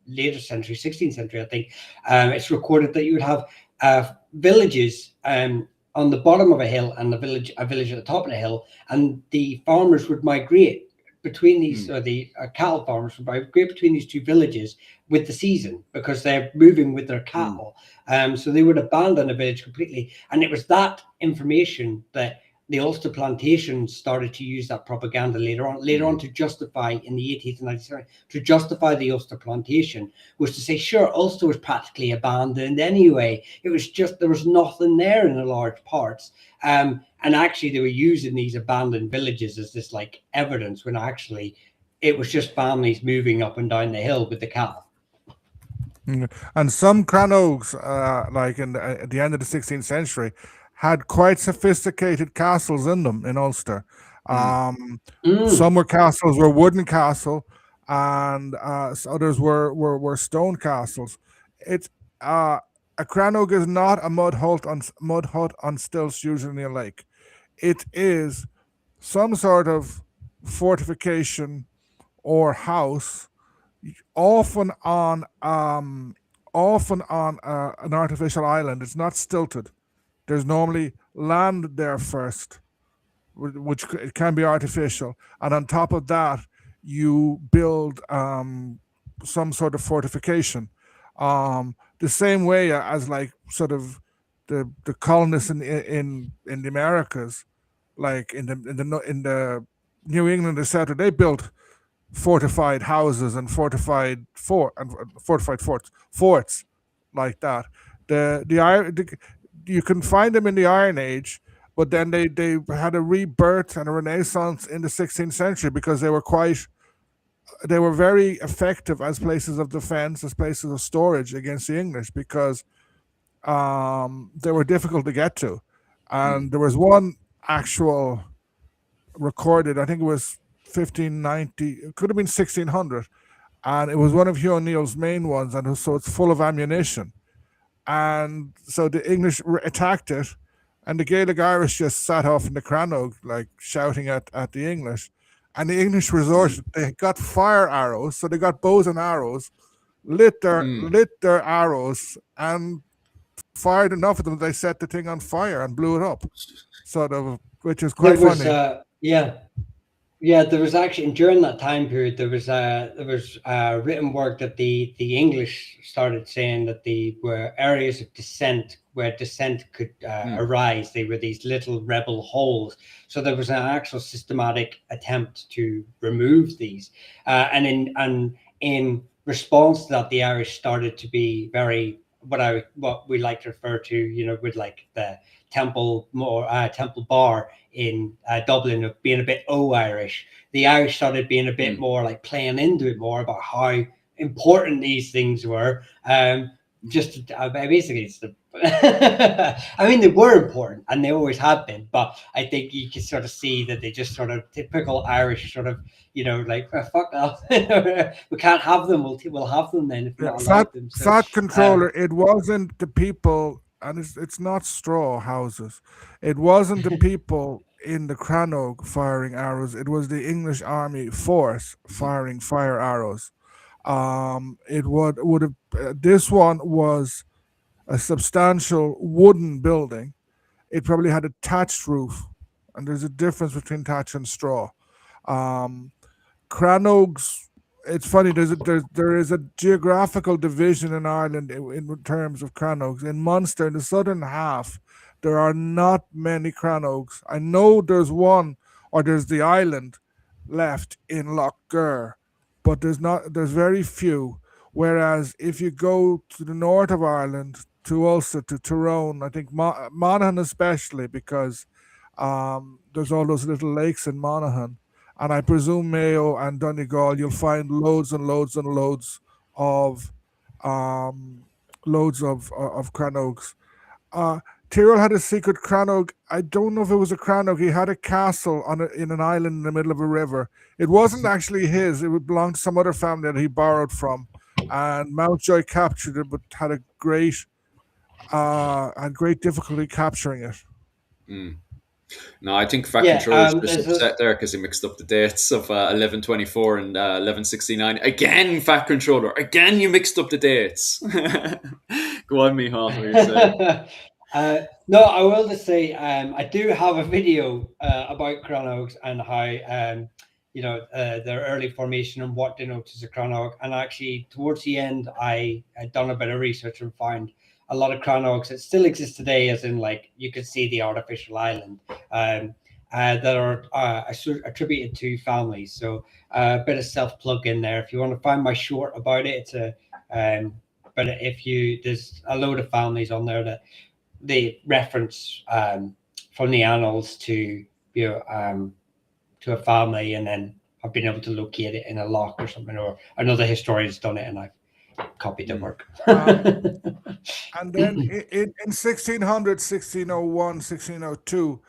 later century, 16th century, I think, it's recorded that you would have villages on the bottom of a hill and a village at the top of the hill, and the farmers would migrate between these, or the cattle farmers would migrate between these two villages with the season because they're moving with their cattle. So they would abandon a village completely. And it was that information that the Ulster plantations started to use that propaganda later on to justify in the 18th and 19th century, to justify the Ulster plantation, was to say, sure, Ulster was practically abandoned anyway. It was just, there was nothing there in the large parts. And actually they were using these abandoned villages as this like evidence, when actually it was just families moving up and down the hill with the cattle. And some cranogs, like at the end of the 16th century, had quite sophisticated castles in them in Ulster. Some were wooden castle, and others were stone castles. It's a cranog is not a mud hut on stilts, usually in a lake. It is some sort of fortification or house, often on an artificial island. It's not stilted. There's normally land there first, which it can be artificial, and on top of that, you build some sort of fortification. The same way as like sort of the colonists in the Americas, like in the New England, etc. They built fortified houses and fortified forts like that. You can find them in the Iron Age, but then they had a rebirth and a renaissance in the 16th century because they were very effective as places of defense, as places of storage against the English, because they were difficult to get to. And there was one actual recorded, I think it was 1590, it could have been 1600, and it was one of Hugh O'Neill's main ones, and so it's full of ammunition. And so the English attacked it, and the Gaelic Irish just sat off in the cranog, like shouting at the English. And the English resorted, they got fire arrows, so they got bows and arrows, lit their arrows, and fired enough of them, they set the thing on fire and blew it up. Sort of, which is quite funny. Yeah, there was actually, during that time period, there was written work that the English started saying that they were areas of dissent where dissent could arise. They were these little rebel holes. So there was an actual systematic attempt to remove these. And in response to that, the Irish started to be very, what we like to refer to, with like the Temple Bar in Dublin, of being a bit Irish. The Irish started being a bit more like playing into it more about how important these things were. Basically, it's I mean, they were important and they always have been, but I think you can sort of see that they just sort of typical Irish sort of, like, fuck off. We can't have them. We'll have them then if we're not allowed them. So, Fat Controller, it wasn't the people, and it's not straw houses. It wasn't the people in the cranog firing arrows. It was the English army force firing fire arrows. This one was a substantial wooden building. It probably had a thatched roof, and there's a difference between thatch and straw. Cranogs, it's funny, there is a geographical division in Ireland in terms of cranogs. In Munster, in the southern half, there are not many cranogs. I know there's one, or there's the island left in Lough Ger, but there's very few. Whereas if you go to the north of Ireland, to Ulster, to Tyrone, I think Monaghan especially, because there's all those little lakes in Monaghan, and I presume Mayo and Donegal, you'll find loads and loads and loads of cranogs. Tyrrell had a secret crannog. I don't know if it was a crannog. He had a castle in an island in the middle of a river. It wasn't actually his. It would belong to some other family that he borrowed from. And Mountjoy captured it, but had great difficulty capturing it. No, I think Fat Controller's just upset there because he mixed up the dates of 1124 and 1169. Again, Fat Controller. Again, you mixed up the dates. Go on, Michal. What are you saying? No, I will just say I do have a video about crannogs and how their early formation and what denotes as a crannog. And actually, towards the end, I had done a bit of research and found a lot of crannogs that still exist today, as in like you could see the artificial island that are attributed to families. So a bit of self-plug in there. If you want to find my short about it, it's but there's a load of families on there that they reference from the annals to to a family, and then I've been able to locate it in a lock or something, or another historian's done it and I've copied the work. And then in 1600, 1601, 1602,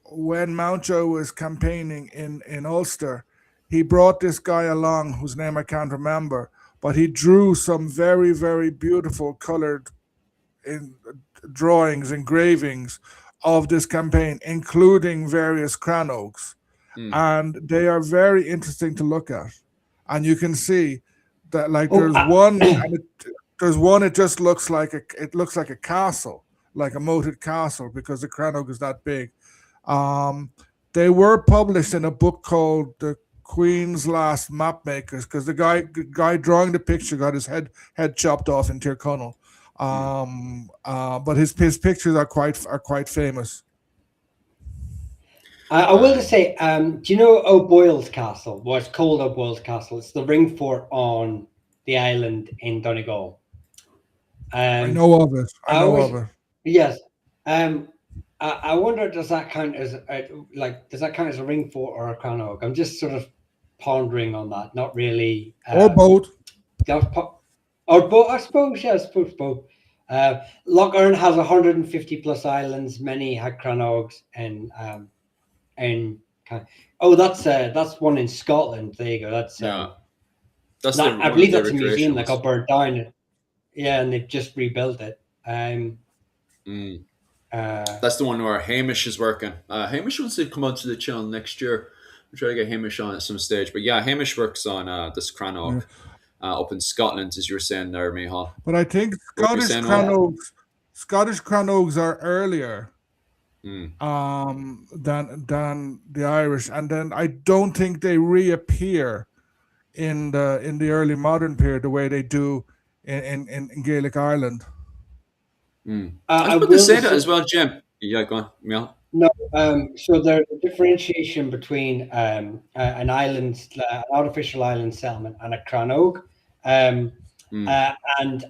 when Mountjoy was campaigning in Ulster, he brought this guy along whose name I can't remember, but he drew some very, very beautiful colored engravings of this campaign, including various crannogs. And they are very interesting to look at. And you can see that there's one it just looks like a castle, like a moated castle, because the crannog is that big. They were published in a book called The Queen's Last Mapmakers, because the guy drawing the picture got his head chopped off in Tyrconnell. But his pictures are quite famous. I will just say, do you know O'Boyle's Castle? Well, it's called O'Boyle's Castle. It's the ring fort on the island in Donegal. I know of it. Yes. I wonder, does that count as a ring fort or a crannog? I'm just sort of pondering on that. Not really. Or both. Or both, I suppose. Yeah, I suppose both. Lough Erne has 150 plus islands. Many had crannogs, and that's one in Scotland. There you go. That's I believe that's a museum that got burned down. Yeah, and they've just rebuilt it. That's the one where Hamish is working. Hamish wants to come onto the channel next year. We'll try to get Hamish on at some stage. But yeah, Hamish works on this crannog up in Scotland, as you were saying there, Michal. But I think Scottish crannogs are earlier than the Irish, and then I don't think they reappear in the early modern period the way they do in Gaelic Ireland. I was going to say that as well, Jim. Yeah, go on. Yeah. No, so there's a differentiation between an artificial island settlement and a crannog. And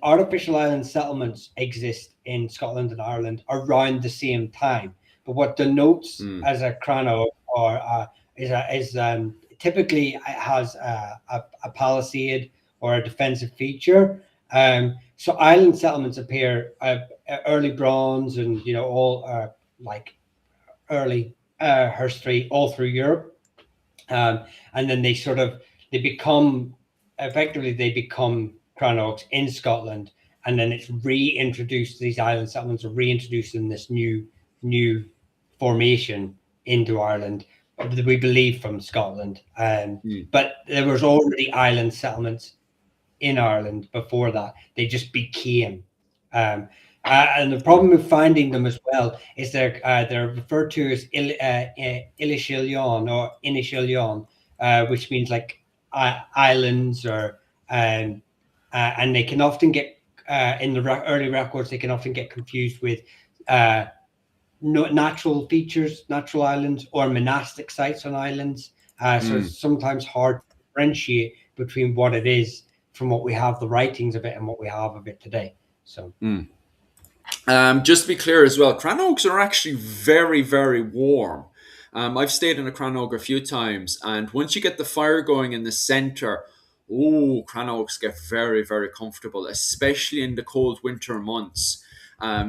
artificial island settlements exist in Scotland and Ireland around the same time. But what denotes as a crannog is typically it has a palisade or a defensive feature. So island settlements appear early Bronze and all like early history all through Europe, and then they become crannogs in Scotland, and then it's reintroduced. These island settlements are reintroduced in this new formation into Ireland, we believe from Scotland. But there was already island settlements in Ireland before that. They just became. And the problem with finding them as well is they're referred to as Ilishillion or Inishillion, which means like islands, or and they can often get in the early records, they can often get confused with natural features, natural islands, or monastic sites on islands. So it's sometimes hard to differentiate between what it is from what we have the writings of it and what we have of it today. So just to be clear as well, crannogs are actually very, very warm. I've stayed in a crannog a few times, and once you get the fire going in the center, crannogs get very, very comfortable, especially in the cold winter months.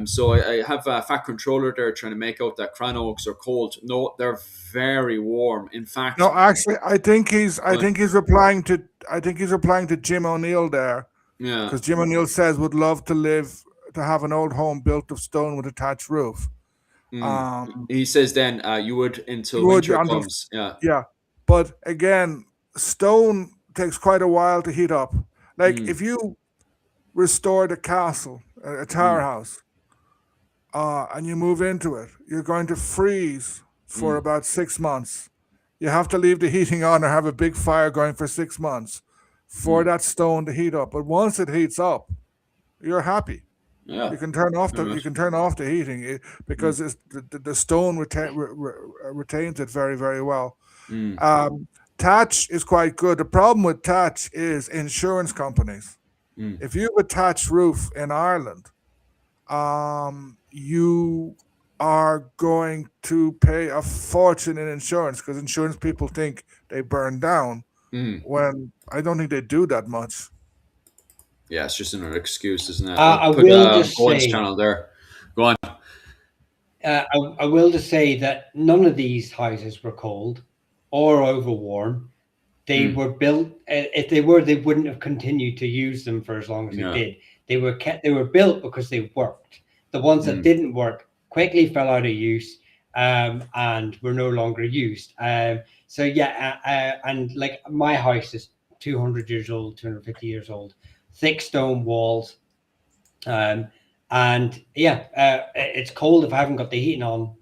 So I have a fat controller there trying to make out that Cran Oaks are cold. No, they're very warm. In fact, No, actually, I but think he's replying to Jim O'Neill there, yeah, because Jim O'Neill says would love to have an old home built of stone with a thatched roof. mm. Um, He says then you would until you would winter until comes. Yeah. Yeah, but again, stone takes quite a while to heat up. Like Mm, if you restored a castle, a tower mm, house, and you move into it, you're going to freeze for mm, about 6 months. You have to leave the heating on or have a big fire going for 6 months for mm. that stone to heat up. But once it heats up, you're happy. Yeah. You can turn off Very much. the heating, Mm, because the stone retains it very, very well. mm, Um, Thatch is quite good. The problem with thatch is insurance companies. mm. If you have a thatch roof in Ireland, you are going to pay a fortune in insurance, because insurance people think they burn down, Mm. when I don't think they do that much. Yeah, it's just another excuse, isn't it? I'll I put will just Owen's say, channel there. Go on. I will just say that none of these houses were cold or overwarm. They Mm. were built. If they were, they wouldn't have continued to use them for as long as they Yeah. did. They were kept. They were built because they worked. The ones that Mm. didn't work quickly fell out of use, and were no longer used. So yeah, and like my house is 200 years old, 250 years old, thick stone walls. Um, and yeah, it's cold if I haven't got the heating on.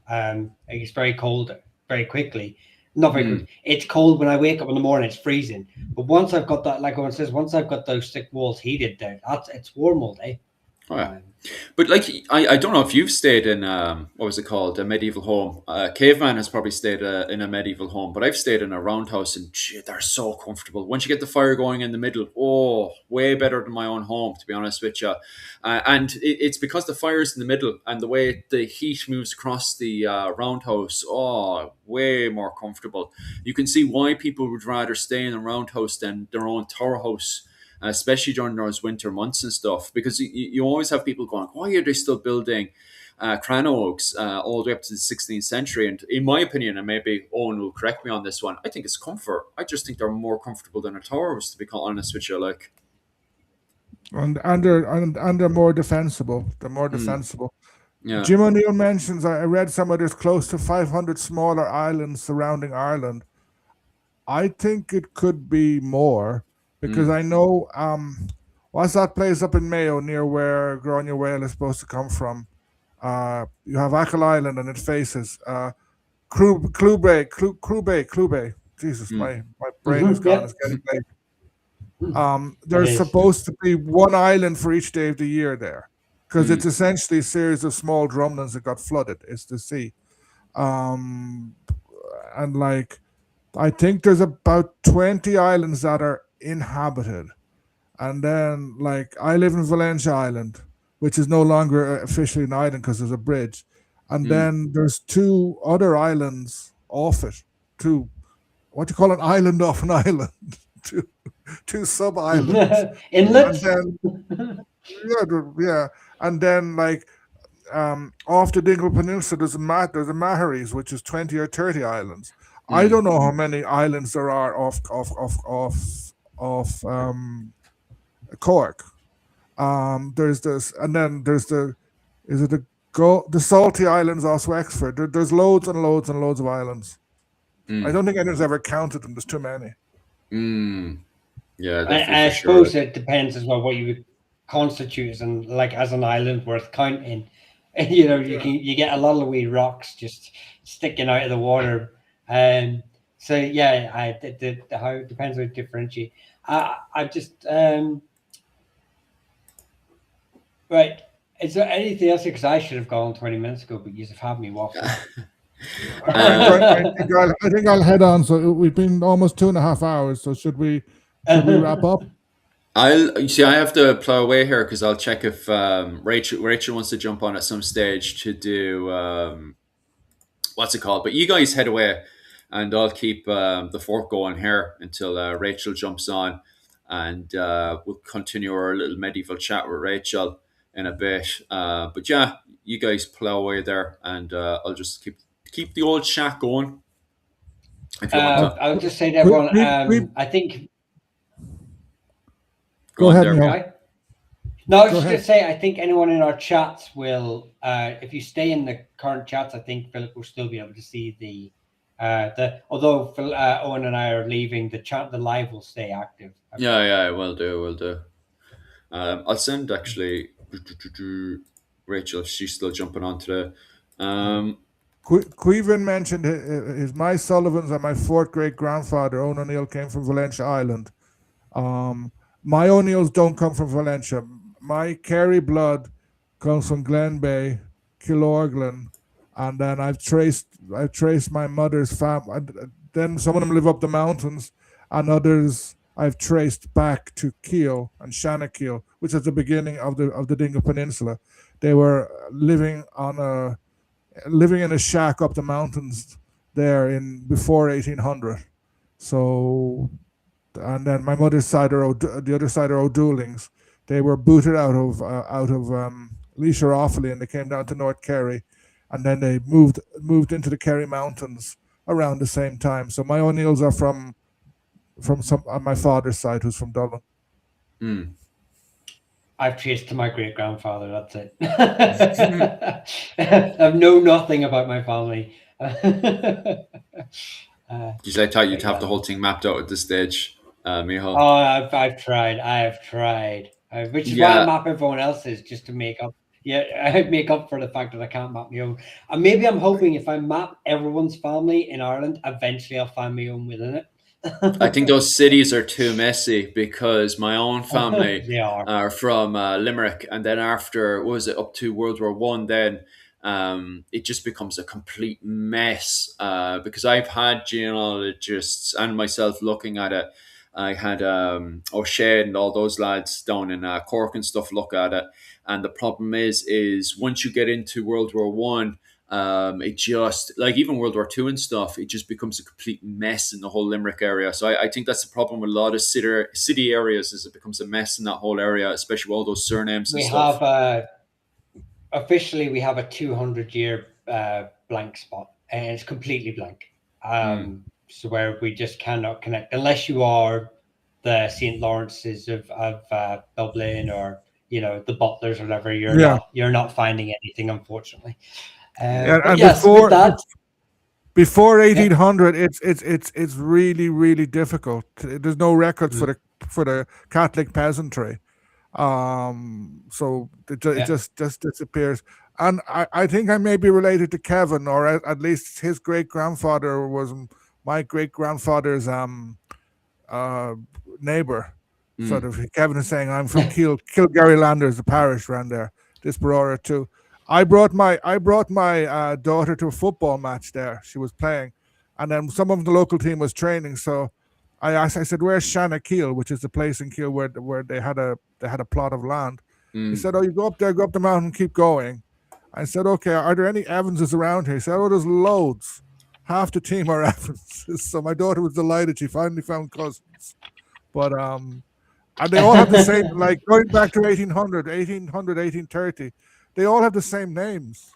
It's very cold very quickly. Not very Mm. quick. It's cold when I wake up in the morning. It's freezing. But once I've got that, like Owen says, once I've got those thick walls heated, there, it's warm all day. Oh, yeah. But like, I don't know if you've stayed in what was it called, a medieval home. Caveman has probably stayed in a medieval home, but I've stayed in a roundhouse, and gee, they're so comfortable. Once you get the fire going in the middle, oh, way better than my own home, to be honest with you. And it's because the fire's in the middle and the way the heat moves across the roundhouse. Oh, way more comfortable. You can see why people would rather stay in a roundhouse than their own tower house, especially during those winter months and stuff, because you always have people going, why are they still building Cran Oaks all the way up to the 16th century? And in my opinion, and maybe Owen will correct me on this one, I think it's comfort. I just think they're more comfortable than a tower house, to be quite honest with you. Like, And they're more defensible. They're more mm, defensible. yeah, Jim O'Neill mentions, I read somewhere there's close to 500 smaller islands surrounding Ireland. I think it could be more, because mm, I know, what's that place up in Mayo near where Gráinne Whale is supposed to come from? You have Achill Island and it faces Clube. Jesus, mm, my brain is gone. Yeah, It's getting late. it There's is. supposed to be one island for each day of the year there, because mm, it's essentially a series of small drumlins that got flooded. It's the sea. Um, and like, I think there's about 20 islands that are inhabited. And then, like, I live in Valencia Island, which is no longer officially an island because there's a bridge. And mm, then there's two other islands off it. Two, what do you call an island off an island? two, two sub islands. And Inlets. then, yeah. And then, like, off the Dingle Peninsula, there's a Maharies, which is 20 or 30 islands. I mm, don't know how many islands there are off Cork. There's this, and then there's is it the Salty Islands off Wexford? There's loads and loads and loads of islands. I mm, don't think anyone's ever counted them. There's too many. mm. Yeah, definitely I for sure. suppose Like, it depends as well what you would constitute as an island worth counting. You know, Yeah. you get a lot of wee rocks just sticking out of the water. So yeah, how it depends on differentiate. I just right. Is there anything else? Because I should have gone 20 minutes ago, but you have had me waffling. I think I'll head on. So we've been almost 2.5 hours. So should we wrap up? I'll see. I have to plow away here because I'll check if Rachel wants to jump on at some stage to do what's it called. But you guys head away, and I'll keep the fork going here until Rachel jumps on, and we'll continue our little medieval chat with Rachel. in a bit. But yeah, you guys plow away there, and I'll just keep the old chat going. If you want to, I'll just say to everyone, I think. go on ahead, there. Neil. No, I was just going to say, I think anyone in our chats will, if you stay in the current chats, I think Philip will still be able to see the although Owen and I are leaving, the live will stay active. Yeah, will do. I'll send actually Rachel. She's still jumping on today. Queven mentioned my Sullivans and my fourth great grandfather Owen O'Neill came from Valentia Island. My O'Neills don't come from Valentia. My Kerry blood comes from Glen Bay, Killorglin, and then I've traced my mother's family. Then some of them live up the mountains, and others I've traced back to Keel and Shanakeel, which is the beginning of the Dingle Peninsula. They were living in a shack up the mountains there before 1800. So, and then my mother's side the other side are O'Doolings. They were booted out of Leisure Offaly, and they came down to North Kerry, and then they moved into the Kerry Mountains around the same time. So my O'Neills are from some on my father's side, who's from Dublin. I've traced to my great grandfather. That's it. I know nothing about my family. Because I thought you'd have the whole thing mapped out at this stage, Michal. Oh, I've tried. I have tried. Which is why I map everyone else's, just to make up. Yeah, I make up for the fact that I can't map my own. And maybe I'm hoping if I map everyone's family in Ireland, eventually I'll find my own within it. I think those cities are too messy, because my own family are from Limerick, and then after, what was it, up to World War One, then it just becomes a complete mess, because I've had genealogists and myself looking at it. I had O'Shea and all those lads down in Cork and stuff look at it, and the problem is once you get into World War One, it just, like even World War II and stuff, it just becomes a complete mess in the whole Limerick area. So I think that's the problem with a lot of city areas, is it becomes a mess in that whole area, especially with all those surnames and stuff. Officially we have a 200-year blank spot, and it's completely blank. So where we just cannot connect unless you are the St. Lawrence's of Dublin, or the Butlers or whatever. You're not finding anything, unfortunately. And before 1800, it's really, really difficult. There's no records for the Catholic peasantry, so it just disappears. And I think I may be related to Kevin, or at least his great grandfather was my great grandfather's neighbor. Sort of. Kevin is saying I'm from Kilgarry Landers, the parish around there. Disparora too. I brought my daughter to a football match there. She was playing, and then some of the local team was training. So I said, "Where's Shanakeel?" which is the place in Keel where they had a plot of land. He said, "Oh, you go up there, go up the mountain, keep going." I said, "Okay, are there any Evanses around here?" He said, "Oh, there's loads. Half the team are Evanses." So my daughter was delighted. She finally found cousins. But and they all have the same, like going back to 1800, 1830. They all have the same names,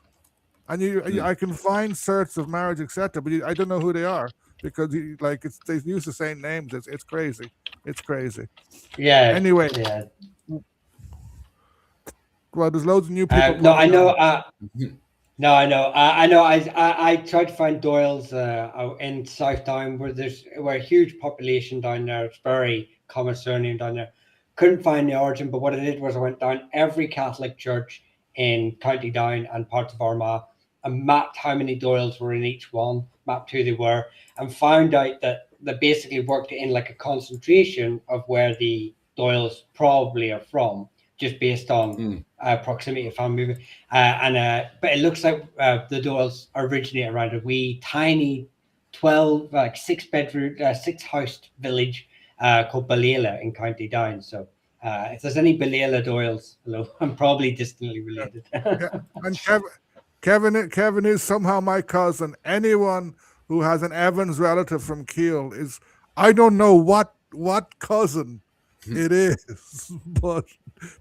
and I can find certs of marriage, etc. But I don't know who they are, because they use the same names. It's crazy. It's crazy. Yeah. Anyway. Yeah. Well, there's loads of new people. No, I know. No, I know. I know. I tried to find Doyle's in Southdown, where there's a huge population down there. It's very common surname down there. Couldn't find the origin, but what I did was I went down every Catholic church in County Down and parts of Armagh and mapped how many Doyles were in each one, mapped who they were, and found out that they basically worked in like a concentration of where the Doyles probably are from, just based on proximity of family. But it looks like the Doyles originate around a wee tiny 6-house village called Ballela in County Down. So if there's any Ballela Doyles, hello, I'm probably distantly related. And Kevin is somehow my cousin. Anyone who has an Evans relative from Keel is, I don't know what cousin it is, but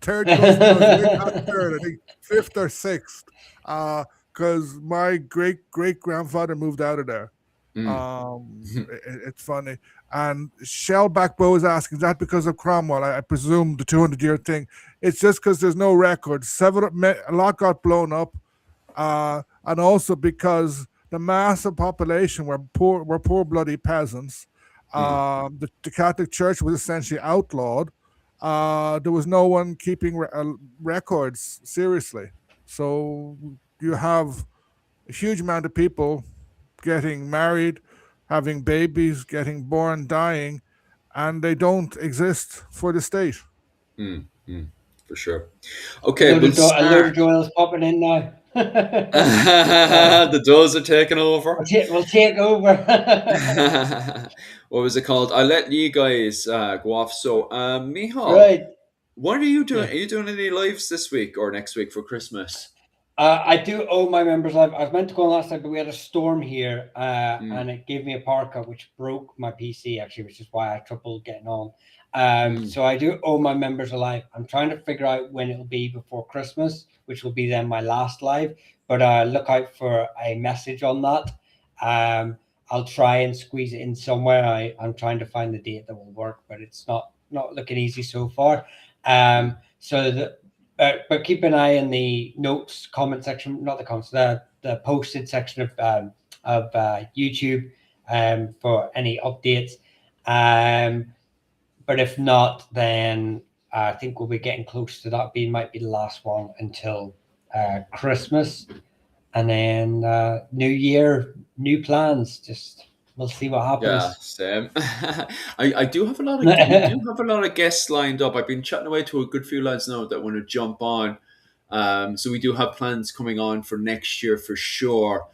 third cousin. No, maybe not third. I think fifth or sixth. Because my great grandfather moved out of there. It's funny. And Shellback Bow is asking, is that because of Cromwell? I presume the 200-year thing. It's just because there's no record. A lot got blown up, and also because the massive population were poor bloody peasants. The Catholic Church was essentially outlawed. There was no one keeping records seriously. So you have a huge amount of people getting married, having babies, getting born, dying, and they don't exist for the state. For sure. Okay, a load of Doyle's popping in now. The Doyles are taking over. We'll take over. What was it called? I'll let you guys go off. So, Michal, Right. what are you doing? Are you doing any lives this week or next week for Christmas? I do owe my members live. I was meant to go on last night, but we had a storm here, and it gave me a power cut, which broke my PC actually, which is why I had trouble getting on. So I do owe my members a live. I'm trying to figure out when it'll be before Christmas, which will be then my last live. But look out for a message on that. I'll try and squeeze it in somewhere. I'm trying to find the date that will work, but it's not looking easy so far. But keep an eye in the notes, comment section, not the comments, the posted section of YouTube for any updates. But if not, then I think we'll be getting close to that. Might be the last one until Christmas, and then New Year, new plans. Just we'll see what happens. Yeah, same. I do have a lot of guests lined up. I've been chatting away to a good few lads now that want to jump on. So we do have plans coming on for next year for sure.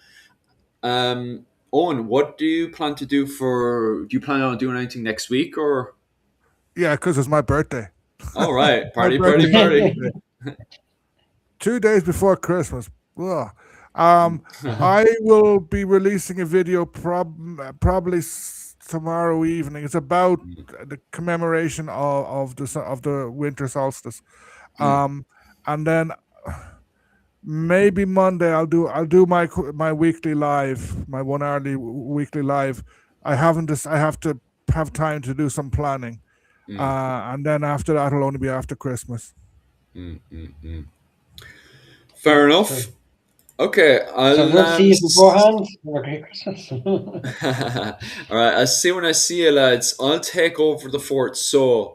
Owen, what do you plan to do do you plan on doing anything next week or? Yeah, because it's my birthday. All right, party. 2 days before Christmas. Ugh. I will be releasing a video probably tomorrow evening. It's about the commemoration of the winter solstice, and then maybe Monday I'll do my weekly live, my 1 hourly weekly live. I have to have time to do some planning, and then after that it'll only be after Christmas. Fair enough. Okay, so we'll see you beforehand. Merry Christmas. All right, I'll see when I see you, lads. I'll take over the fort,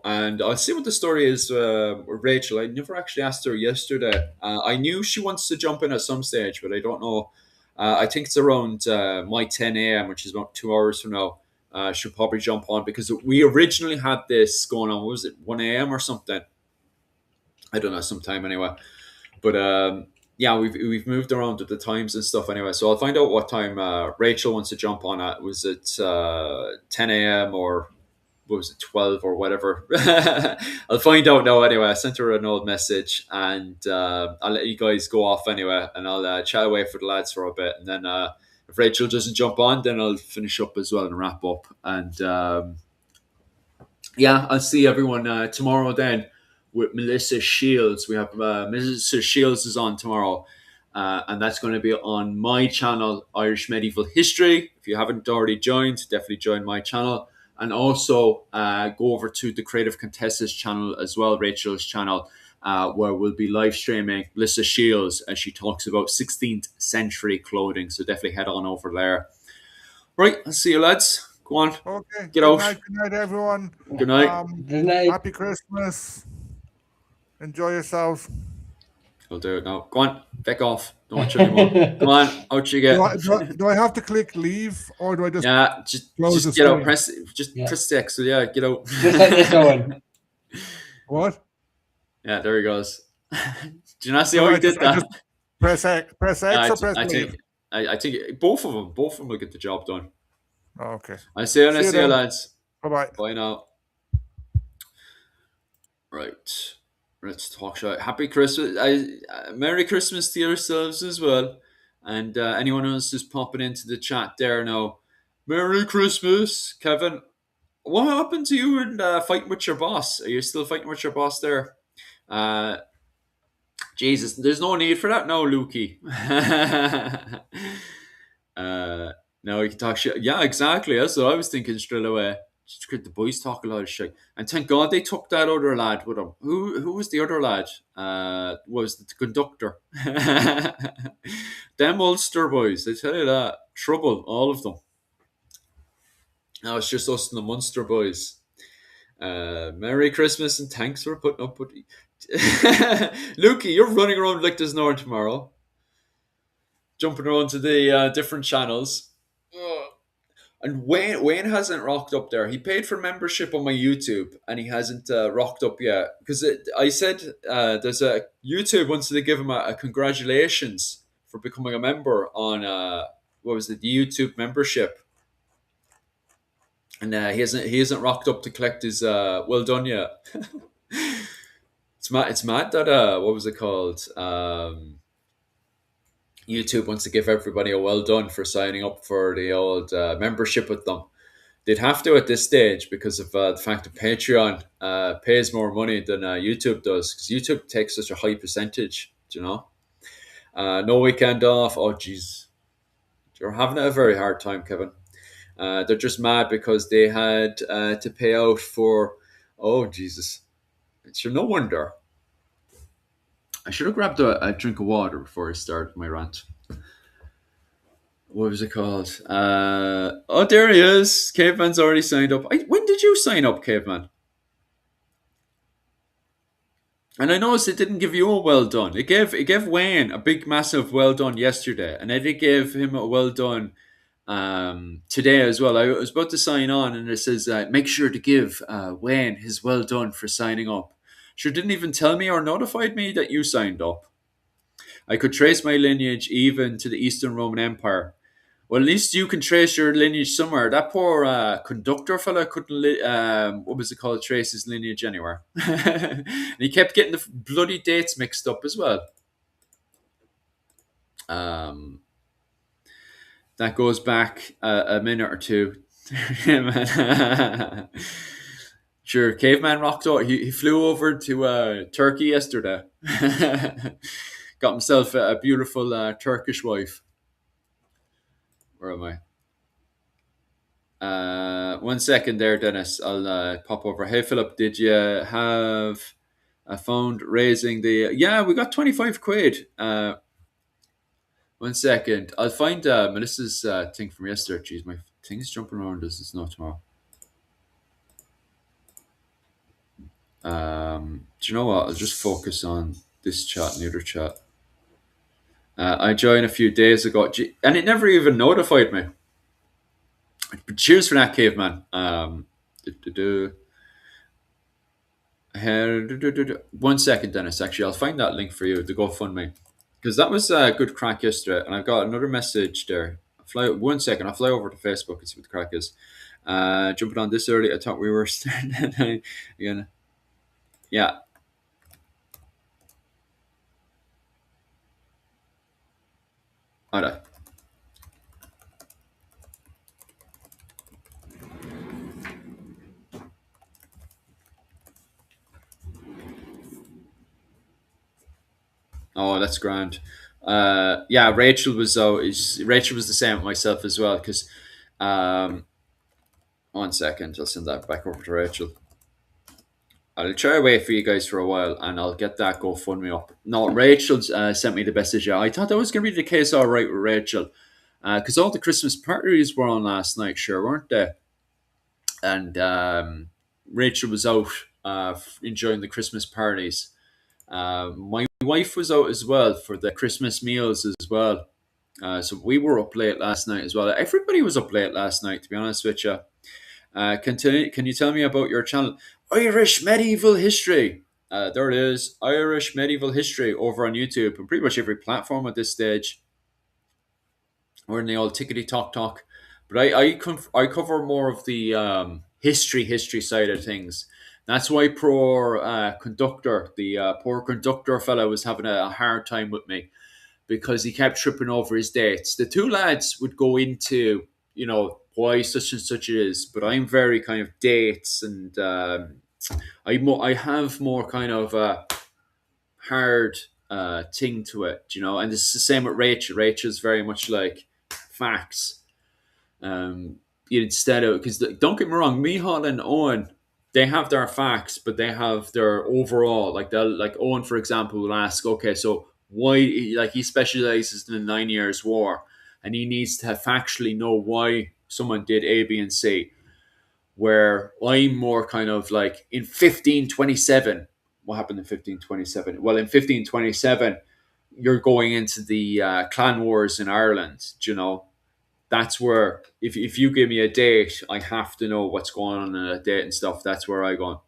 and I'll see what the story is with Rachel. I never actually asked her yesterday. I knew she wants to jump in at some stage, but I don't know. I think it's around my 10 a.m., which is about 2 hours from now. She'll probably jump on because we originally had this going on. What was it, 1 a.m. or something? I don't know, sometime anyway. But yeah, we've moved around at the times and stuff anyway. So I'll find out what time Rachel wants to jump on at. Was it 10 a.m. or what was it, 12 or whatever? I'll find out now anyway. I sent her an old message and I'll let you guys go off anyway. And I'll chat away for the lads for a bit. And then if Rachel doesn't jump on, then I'll finish up as well and wrap up. And yeah, I'll see everyone tomorrow then. With Melissa Shields. We have Melissa Shields is on tomorrow, and that's going to be on my channel, Irish Medieval History. If you haven't already joined, definitely join my channel. And also go over to the Creative Contessa's channel as well, Rachel's channel, where we'll be live streaming Melissa Shields as she talks about 16th century clothing. So definitely head on over there. Right, I'll see you, lads. Go on. Okay. Get out. Good night, everyone. Good night. Good night. Happy Christmas. Enjoy yourselves. I'll do it now. Go on, back off. Don't watch anymore. Come on, out you get. Do I have to click leave or do I just? Yeah, just get out. Press X. So yeah, get out. Just like this, Owen. What? Yeah, there he goes. Do you not see how he did that? Press X or press leave? I think both of them will get the job done. Oh, okay. I see you, lads. Bye. Bye now. Right. Let's talk about Happy Christmas. Merry Christmas to yourselves as well. And anyone else who's popping into the chat there now. Merry Christmas, Kevin. What happened to you in fighting with your boss? Are you still fighting with your boss there? Uh, Jesus, there's no need for that now, Lukey. uh, now we can talk shit. Yeah, exactly. That's what I was thinking straight away. Just could the boys talk a lot of shit. And thank God they took that other lad with them. Who was the other lad? Was the conductor. Them Ulster boys, I tell you that. Trouble, all of them. Now it's just us and the Munster boys. Merry Christmas and thanks for putting up with me. Lukey, you're running around like there's no tomorrow, jumping around to the different channels. Ugh. And Wayne hasn't rocked up there. He paid for membership on my YouTube, and he hasn't rocked up yet. Because I said there's a YouTube wants to give him a congratulations for becoming a member on what was it, the YouTube membership, and he hasn't rocked up to collect his well done yet. It's mad that what was it called? YouTube wants to give everybody a well done for signing up for the old membership with them. They'd have to at this stage because of the fact that Patreon pays more money than YouTube does, because YouTube takes such a high percentage. You know, no weekend off. Oh, jeez, you're having a very hard time, Kevin. They're just mad because they had to pay out for. Oh, Jesus, it's no wonder. I should have grabbed a drink of water before I start my rant. What was it called? Oh, there he is. Caveman's already signed up. When did you sign up, Caveman? And I noticed it didn't give you a well done. It gave Wayne a big, massive well done yesterday, and then it gave him a well done today as well. I was about to sign on, and it says make sure to give Wayne his well done for signing up. Sure, didn't even tell me or notified me that you signed up. I could trace my lineage even to the Eastern Roman Empire. Well, at least you can trace your lineage somewhere. That poor conductor fella couldn't, what was it called, trace his lineage anywhere. And he kept getting the bloody dates mixed up as well. That goes back a minute or two. Sure, Caveman rocked out. He flew over to Turkey yesterday. Got himself a beautiful Turkish wife. Where am I? 1 second there, Dennis. I'll pop over. Hey, Philip, did you have a phone raising the? Yeah, we got 25 quid. 1 second. I'll find Melissa's thing from yesterday. Jeez, my thing's jumping around as it's not tomorrow. Do you know what? I'll just focus on this chat and the other chat. I joined a few days ago, and it never even notified me. But cheers for that, Caveman. 1 second, Dennis. Actually, I'll find that link for you, the GoFundMe, because that was a good crack yesterday. And I've got another message there. 1 second. I'll fly over to Facebook and see what the crack is. Jumping on this early, I thought we were starting again. Yeah. All right. Oh, that's grand. Yeah, Rachel was the same with myself as well, because 1 second, I'll send that back over to Rachel. I'll try to wait for you guys for a while, and I'll get that GoFundMe up. No, Rachel sent me the message. I thought that was going to be the case all right with Rachel, because all the Christmas parties were on last night, sure, weren't they? And Rachel was out enjoying the Christmas parties. My wife was out as well for the Christmas meals as well. So we were up late last night as well. Everybody was up late last night, to be honest with you. Can you tell me about your channel, Irish Medieval History? There it is, Irish Medieval History, over on YouTube and pretty much every platform at this stage. We're in the old tickety talk. But I cover more of the history side of things. That's why poor conductor, the poor conductor fellow, was having a hard time with me, because he kept tripping over his dates. The two lads would go into, why such and such it is, but I'm very kind of dates, and I have more kind of hard thing to it, you know. And it's the same with Rachel. Rachel's very much like facts. Um, instead of, because don't get me wrong, Mihal and Owen, they have their facts, but they have their overall, like they'll, like Owen for example will ask, okay, so why, like he specializes in the 9 Years War, and he needs to factually know why someone did A, B, and C. Where I'm more kind of like in 1527. What happened in 1527? Well, in 1527, you're going into the clan wars in Ireland. You know, that's where if you give me a date, I have to know what's going on in a date and stuff. That's where I go.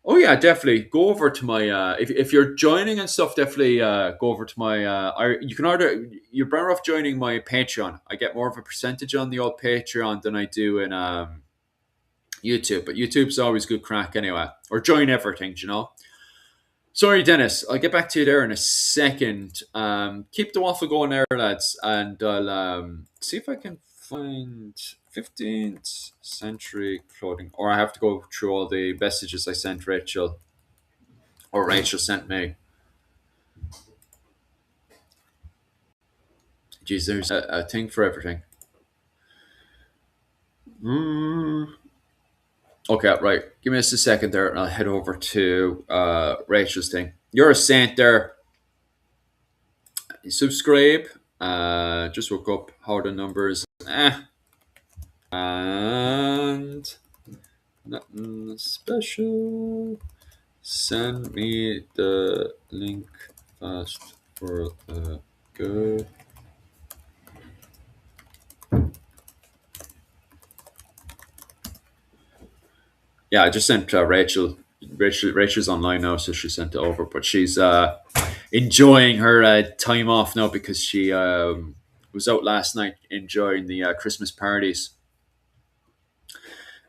Oh yeah, definitely go over to my. If you're joining and stuff, definitely go over to my. You can order. You're better off joining my Patreon. I get more of a percentage on the old Patreon than I do in YouTube, but YouTube's always good crack anyway. Or join everything, you know. Sorry, Dennis. I'll get back to you there in a second. Keep the waffle going there, lads, and I'll see if I can find 15th century clothing. Or I have to go through all the messages I sent Rachel, or Rachel sent me. Geez, there's a thing for everything. Okay, right. Give me just a second there, and I'll head over to Rachel's thing. You're a saint there. Subscribe. Just woke up. How are the numbers? And nothing special. Send me the link fast for the go. Yeah, I just sent Rachel. Rachel's online now, so she sent it over. But she's enjoying her time off now because she was out last night enjoying the Christmas parties.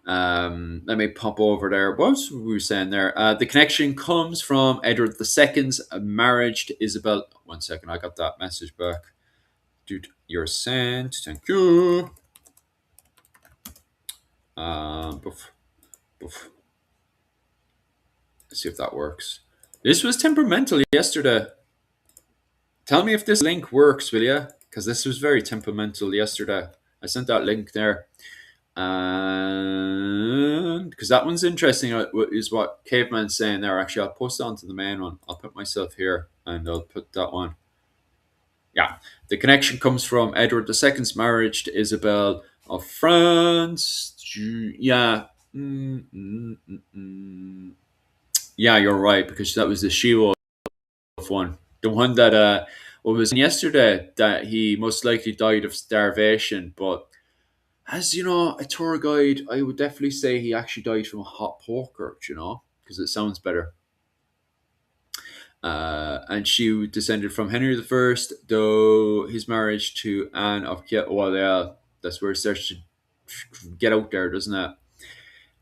Let me pop over there. What was we were saying there? The connection comes from Edward II's marriage to Isabel. 1 second, I got that message back. Dude, you're sent. Thank you. Boof, boof. Let's see if that works. This was temperamental yesterday. Tell me if this link works, will you? Because this was very temperamental yesterday. I sent that link there. And because that one's interesting, is what Caveman's saying there. Actually, I'll post it onto the main one. I'll put myself here and I'll put that one. Yeah, the connection comes from Edward II's marriage to Isabel of France. Yeah. Yeah, you're right, because that was the She-Wolf one. The one that was yesterday, that he most likely died of starvation, but as you know, a tour guide, I would definitely say he actually died from a hot poker, you know, because it sounds better. And she descended from Henry I, though his marriage to Anne of well, yeah, that's where it starts to get out there, doesn't it?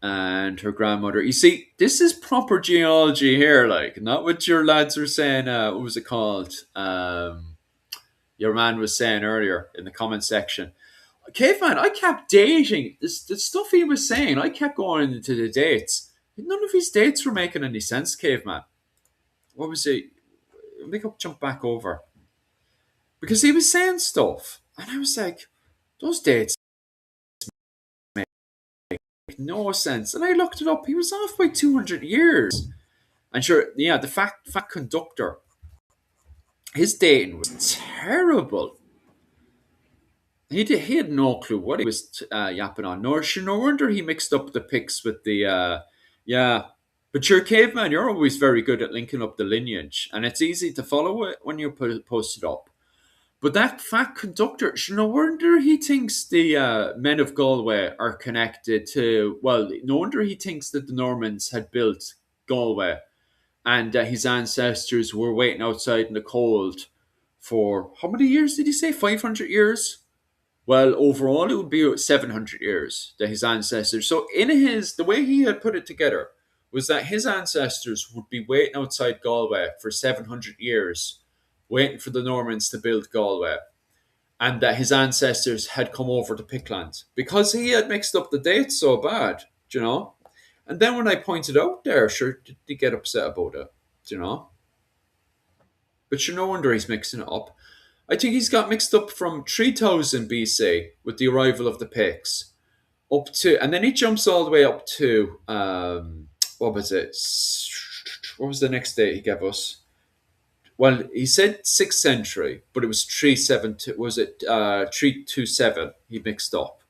And her grandmother. You see, this is proper genealogy here, like, not what your lads were saying. What was it called? Your man was saying earlier in the comment section. Caveman, I kept dating the stuff he was saying. I kept going into the dates. None of his dates were making any sense, Caveman. What was it? Make up, jump back over, because he was saying stuff, and I was like, those dates make no sense. And I looked it up. He was off by 200 years. And sure, yeah, the fact conductor, his dating was terrible. He had no clue what he was yapping on. No wonder he mixed up the pics with the yeah. But you're Caveman. You're always very good at linking up the lineage, and it's easy to follow it when you post it up. But that fat conductor, no wonder he thinks the men of Galway are connected to. Well, no wonder he thinks that the Normans had built Galway, and his ancestors were waiting outside in the cold for how many years did he say? 500 years. Well, overall, it would be 700 years that his ancestors. So, the way he had put it together was that his ancestors would be waiting outside Galway for 700 years, waiting for the Normans to build Galway, and that his ancestors had come over to Pickland because he had mixed up the dates so bad, you know. And then when I pointed out there, sure, did he get upset about it, you know? but no wonder he's mixing it up. I think he's got mixed up from 3000 BC with the arrival of the Picts up to, and then he jumps all the way up to what was it? What was the next date he gave us? Well, he said 6th century, but it was 372. Was it 327? He mixed up.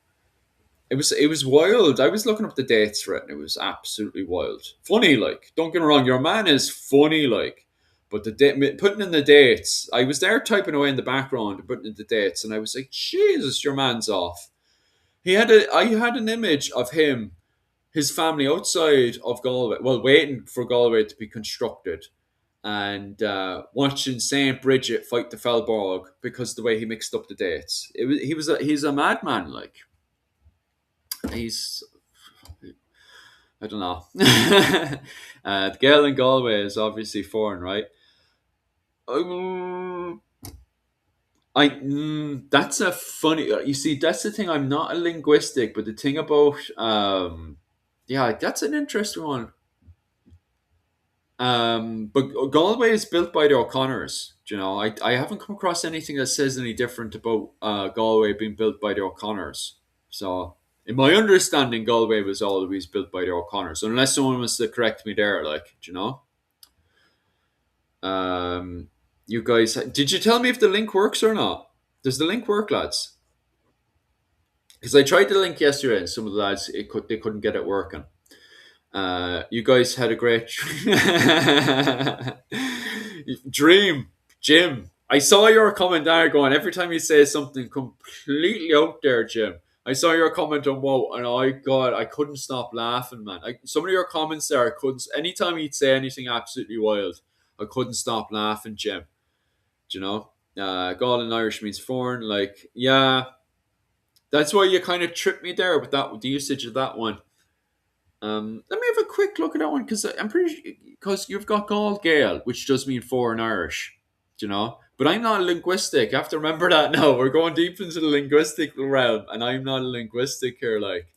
It was wild. I was looking up the dates for it, and it was absolutely wild. Funny, like, don't get me wrong, your man is funny, like, but putting in the dates, I was there typing away in the background, and putting in the dates, and I was like, Jesus, your man's off. I had an image of him, his family outside of Galway, well, waiting for Galway to be constructed, and watching Saint Bridget fight the Felborg because the way he mixed up the dates. He's a madman, like. He's, I don't know. The Gael in Galway is obviously foreign, right? That's a funny. You see, that's the thing. I'm not a linguistic, but the thing about yeah, that's an interesting one. But Galway is built by the O'Connors. You know, I haven't come across anything that says any different about Galway being built by the O'Connors. So, in my understanding, Galway was always built by the O'Connors, unless someone was to correct me there. Like, you know, you guys, did you tell me if the link works or not? Does the link work, lads? Because I tried the link yesterday, and some of the lads they couldn't get it working. You guys had a great dream, Jim. I saw your comment there going every time you say something completely out there, Jim. I saw your comment on WoW, and I couldn't stop laughing, man. Some of your comments there, I couldn't. Anytime you'd say anything absolutely wild, I couldn't stop laughing, Jim. Do you know? God in Irish means foreign. Like, yeah, that's why you kind of tripped me there with the usage of that one. Let me have a quick look at that one because I'm pretty because you've got Gael Gael, which does mean foreign Irish, you know. But I'm not a linguistic. I have to remember that now. We're going deep into the linguistic realm, and I'm not a linguistic here, like.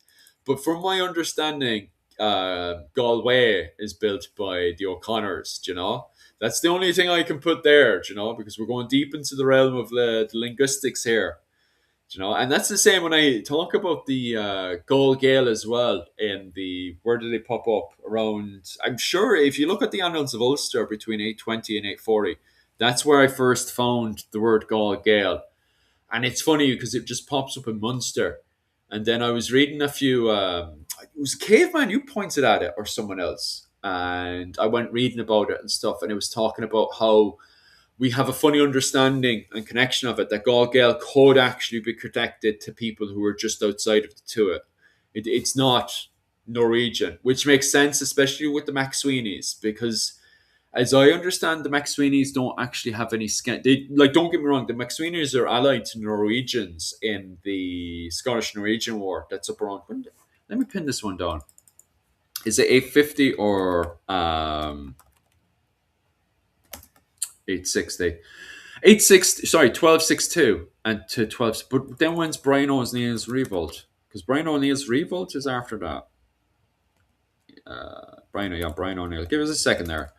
But from my understanding, Galway is built by the O'Connors, you know. That's the only thing I can put there, you know, because we're going deep into the realm of the linguistics here. You know, and that's the same when I talk about the Gael Gael as well. In the where do they pop up around? I'm sure if you look at the annals of Ulster between 820 and 840, that's where I first found the word Gael Gael, and it's funny because it just pops up in Munster. And then I was reading a few. It was Caveman you pointed at it or someone else, and I went reading about it and stuff, and it was talking about how we have a funny understanding and connection of it that Gael Gael could actually be connected to people who are just outside of the Tuat. It's not Norwegian, which makes sense, especially with the MacSweeneys, because as I understand, the MacSweeneys don't actually have any skin. Don't get me wrong, the MacSweeneys are allied to Norwegians in the Scottish-Norwegian War. That's up around. Let me pin this one down. Is it 850 or 860? 860, sorry, 1262 and to 12. But then when's Brian O'Neill's revolt? Because Brian O'Neill's revolt is after that. Brian O'Neill. Give us a second there.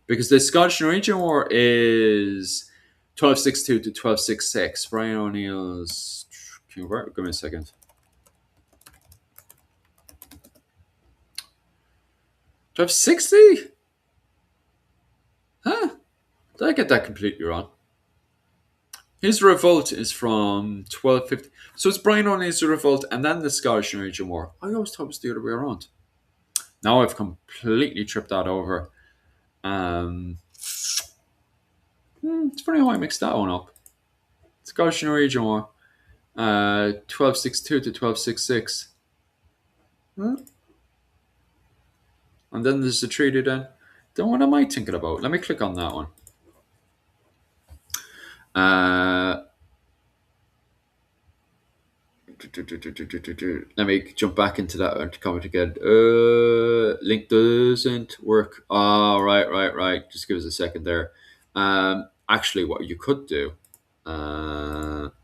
Because the Scottish Norwegian War is 1262 to 1266. Brian O'Neill's. Give me a second. 1260? Huh? Did I get that completely wrong? His revolt is from 1250. So it's Brian O'Neill's revolt and then the Scottish Norwegian War. I always thought it was the other way around. Now I've completely tripped that over. It's funny how I mixed that one up. Scottish Norwegian War. 1262 to 1266. And then there's the treaty then. Then what am I thinking about? Let me click on that one. Let me jump back into that comment again. Link doesn't work. Oh, right. Just give us a second there. Actually, what you could do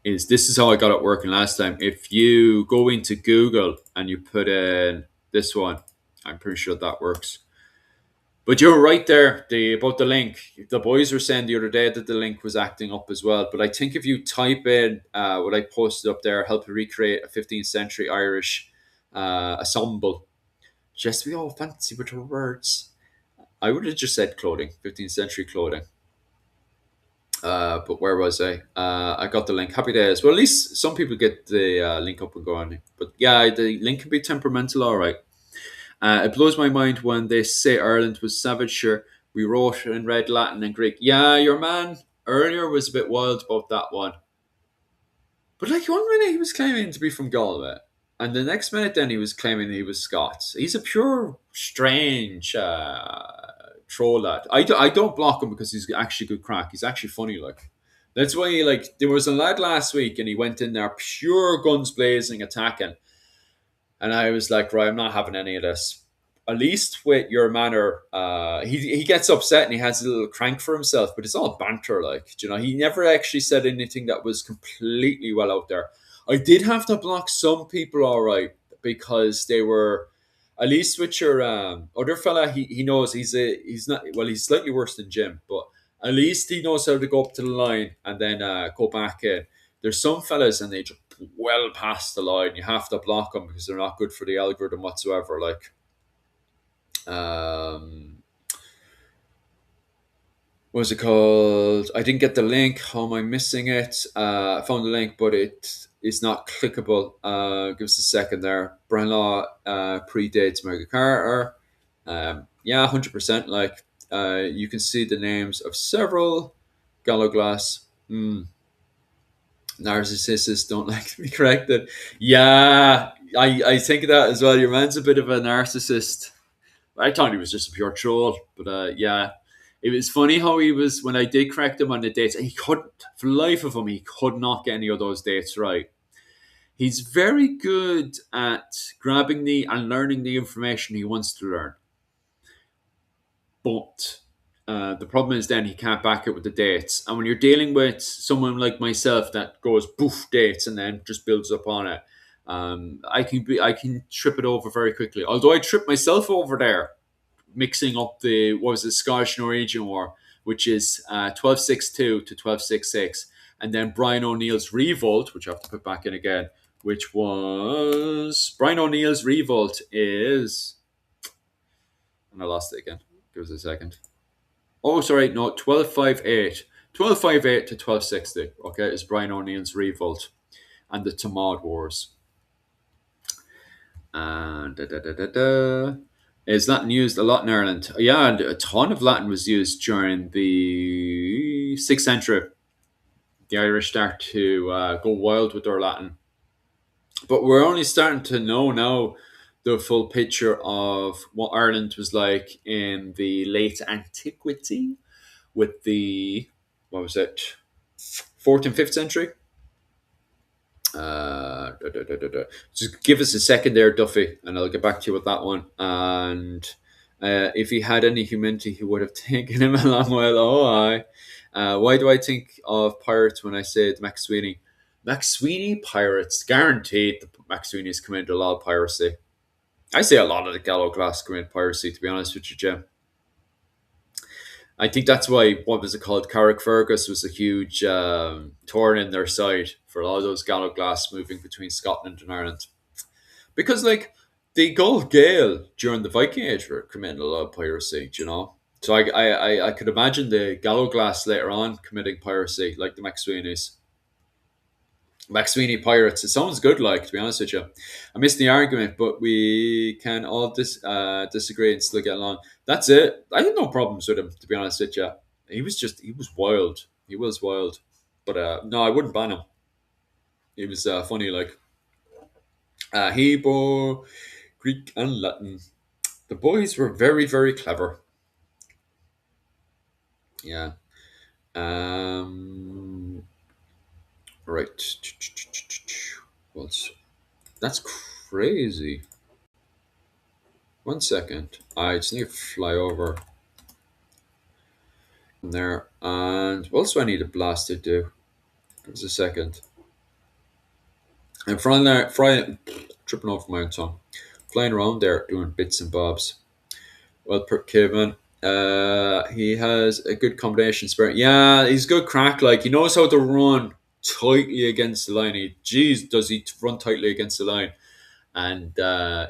is this is how I got it working last time. If you go into Google and you put in this one, I'm pretty sure that works. But you're right there. About the link, the boys were saying the other day that the link was acting up as well. But I think if you type in what I posted up there, help recreate a 15th century Irish ensemble. Just we all fancy with your words. I would have just said clothing, 15th century clothing. But where was I? I got the link. Happy days. Well, at least some people get the link up and going. But yeah, the link can be temperamental, all right. It blows my mind when they say Ireland was savage. Sure, we wrote and read Latin and Greek. Yeah, your man earlier was a bit wild about that one. But like 1 minute he was claiming to be from Galway, and the next minute then he was claiming he was Scots. He's a pure strange troll lad. I don't block him because he's actually good crack. He's actually funny. Like that's why like there was a lad last week and he went in there pure guns blazing attacking, and I was like, right, I'm not having any of this. At least with your manner, he gets upset and he has a little crank for himself, but it's all banter. Like, you know, he never actually said anything that was completely well out there. I did have to block some people, all right, because they were. At least with your other fella, he knows he's not well. He's slightly worse than Jim, but at least he knows how to go up to the line and then go back in. There's some fellas and they just well past the line. You have to block them because they're not good for the algorithm whatsoever. Like, what's it called? I didn't get the link. How am I missing it? I found the link, but it is not clickable. Give us a second there. Brian Law predates Maggie Carter. Yeah, 100%. Like, you can see the names of several Gallo Glass. Narcissists don't like to be corrected. Yeah, I think that as well. Your man's a bit of a narcissist. I thought he was just a pure troll, but yeah, it was funny how he was when I did correct him on the dates. He couldn't, for the life of him, he could not get any of those dates right. He's very good at grabbing the and learning the information he wants to learn, but the problem is then he can't back it with the dates. And when you're dealing with someone like myself that goes boof dates and then just builds up on it, I can trip it over very quickly. Although I tripped myself over there mixing up the what was it Scottish Norwegian War, which is 1262 to 1266, and then Brian O'Neill's Revolt, which I have to put back in again, which was Brian O'Neill's Revolt is, and I lost it again. Give us a second. Oh, sorry, no, 1258. 1258 to 1260, okay, is Brian O'Neill's Revolt and the Tamad Wars. And is Latin used a lot in Ireland? Yeah, and a ton of Latin was used during the 6th century. The Irish start to go wild with their Latin. But we're only starting to know now the full picture of what Ireland was like in the late antiquity with the, what was it, 4th and 5th century. Just give us a second there, Duffy, and I'll get back to you with that one. And if he had any humanity, he would have taken him a long while. Oh, aye. Why do I think of pirates when I say Max Sweeney? Max Sweeney pirates, guaranteed. The Max Sweeney's committed a lot of piracy. I say a lot of the Gallo Glass commit piracy. To be honest with you, Jim. I think that's why, what was it called? Carrickfergus was a huge thorn in their side for all those Gallo Glass moving between Scotland and Ireland. Because, like, the Gulf Gael during the Viking Age were committing a lot of piracy, you know? So I could imagine the Gallo Glass later on committing piracy, like the McSweeney's. McSweeney Pirates. It sounds good, like, to be honest with you. I missed the argument, but we can all disagree and still get along. That's it. I had no problems with him, to be honest with you. He was wild. He was wild. But no, I wouldn't ban him. He was funny, like. Hebrew, Greek, and Latin. The boys were very, very clever. Yeah. Right. Well, that's crazy. 1 second. I just need to fly over there. And what else do I need to blast to do? Give us a second. I'm flying, tripping over my own tongue. Flying around there doing bits and bobs. Well, Caveman, He has a good combination spirit. Yeah, he's good crack. Like he knows how to run tightly against the line. Geez, does he run tightly against the line? And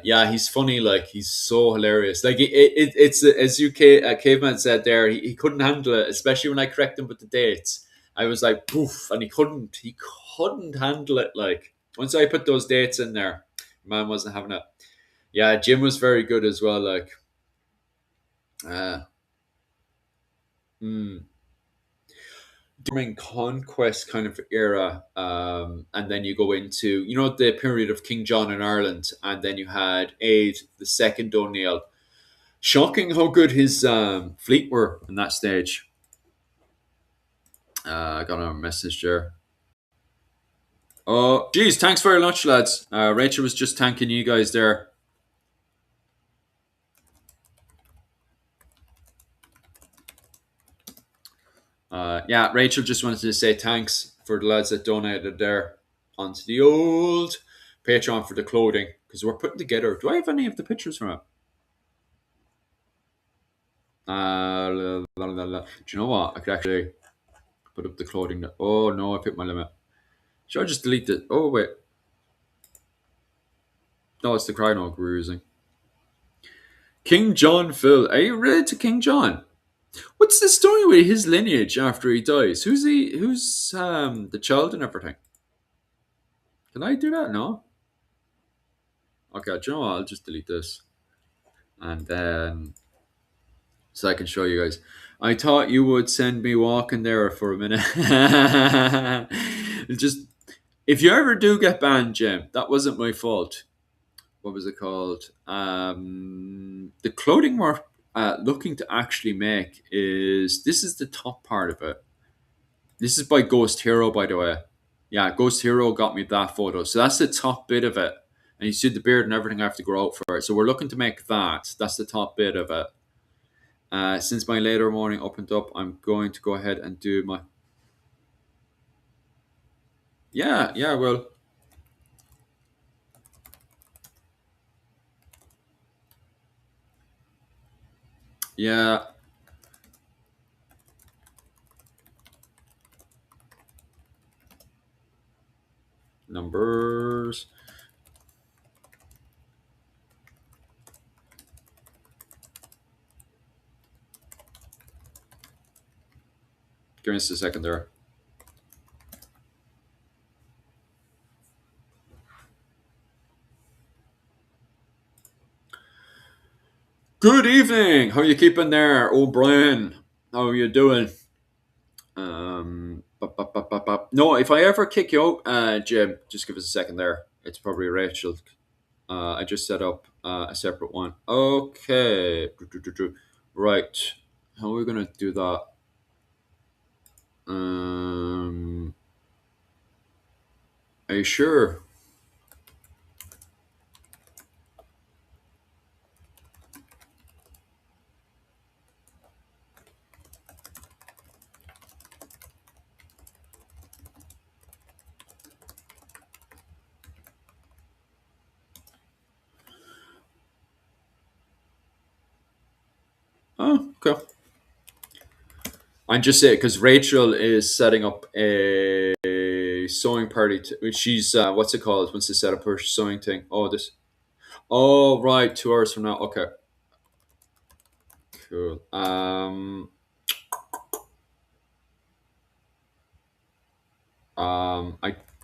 yeah, he's funny. Like he's so hilarious. Like it's as caveman said there. He couldn't handle it, especially when I correct him with the dates. I was like, poof, and he couldn't handle it. Like once I put those dates in there, man wasn't having it. Yeah, Jim was very good as well. Like, uh, hmm. During conquest kind of era, and then you go into the period of King John in Ireland, and then you had Aid the Second O'Neill. Shocking how good his fleet were in that stage. I got a message there. Oh, geez, thanks very much, lads. Rachel was just thanking you guys there. Yeah, Rachel just wanted to say thanks for the lads that donated there onto the old Patreon for the clothing, because we're putting together. Do I have any of the pictures from it? Do you know what? I could actually put up the clothing. Oh no, I picked my limit. Should I just delete it? Oh wait. No, it's the Krynog we're using. King John Phil. Are you related to King John? What's the story with his lineage after he dies? Who's the child and everything? Can I do that? No. Okay, do you know what? I'll just delete this. And then so I can show you guys. I thought you would send me walking there for a minute. Just if you ever do get banned, Jim, that wasn't my fault. What was it called? The clothing we're looking to actually make this is the top part of it. This is by Ghost Hero, by the way. Yeah, Ghost Hero got me that photo. So that's the top bit of it. And you see the beard and everything I have to grow out for it. So we're looking to make that. That's the top bit of it. Since my later morning opened up, I'm going to go ahead and do my... Yeah, well... Yeah. Numbers. Give me just a second there. Good evening. How you keeping there, O'Brien? How are you doing? No, if I ever kick you out, Jim, just give us a second there. It's probably Rachel. I just set up a separate one. Okay. Right. How are we gonna do that? Are you sure? Oh, okay. I'm just saying because Rachel is setting up a sewing party. She's what's it called? Once to set up her sewing thing. Oh, this. Oh, right. 2 hours from now. Okay. Cool. I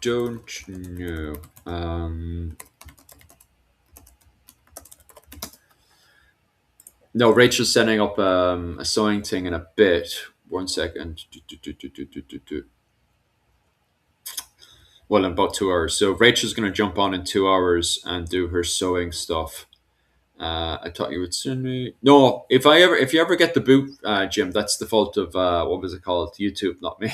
don't know. No, Rachel's setting up a sewing thing in a bit. 1 second. Well, in about 2 hours. So Rachel's going to jump on in 2 hours and do her sewing stuff. I thought you would send me. No, if you ever get the boot, Jim, that's the fault of what was it called? YouTube, not me.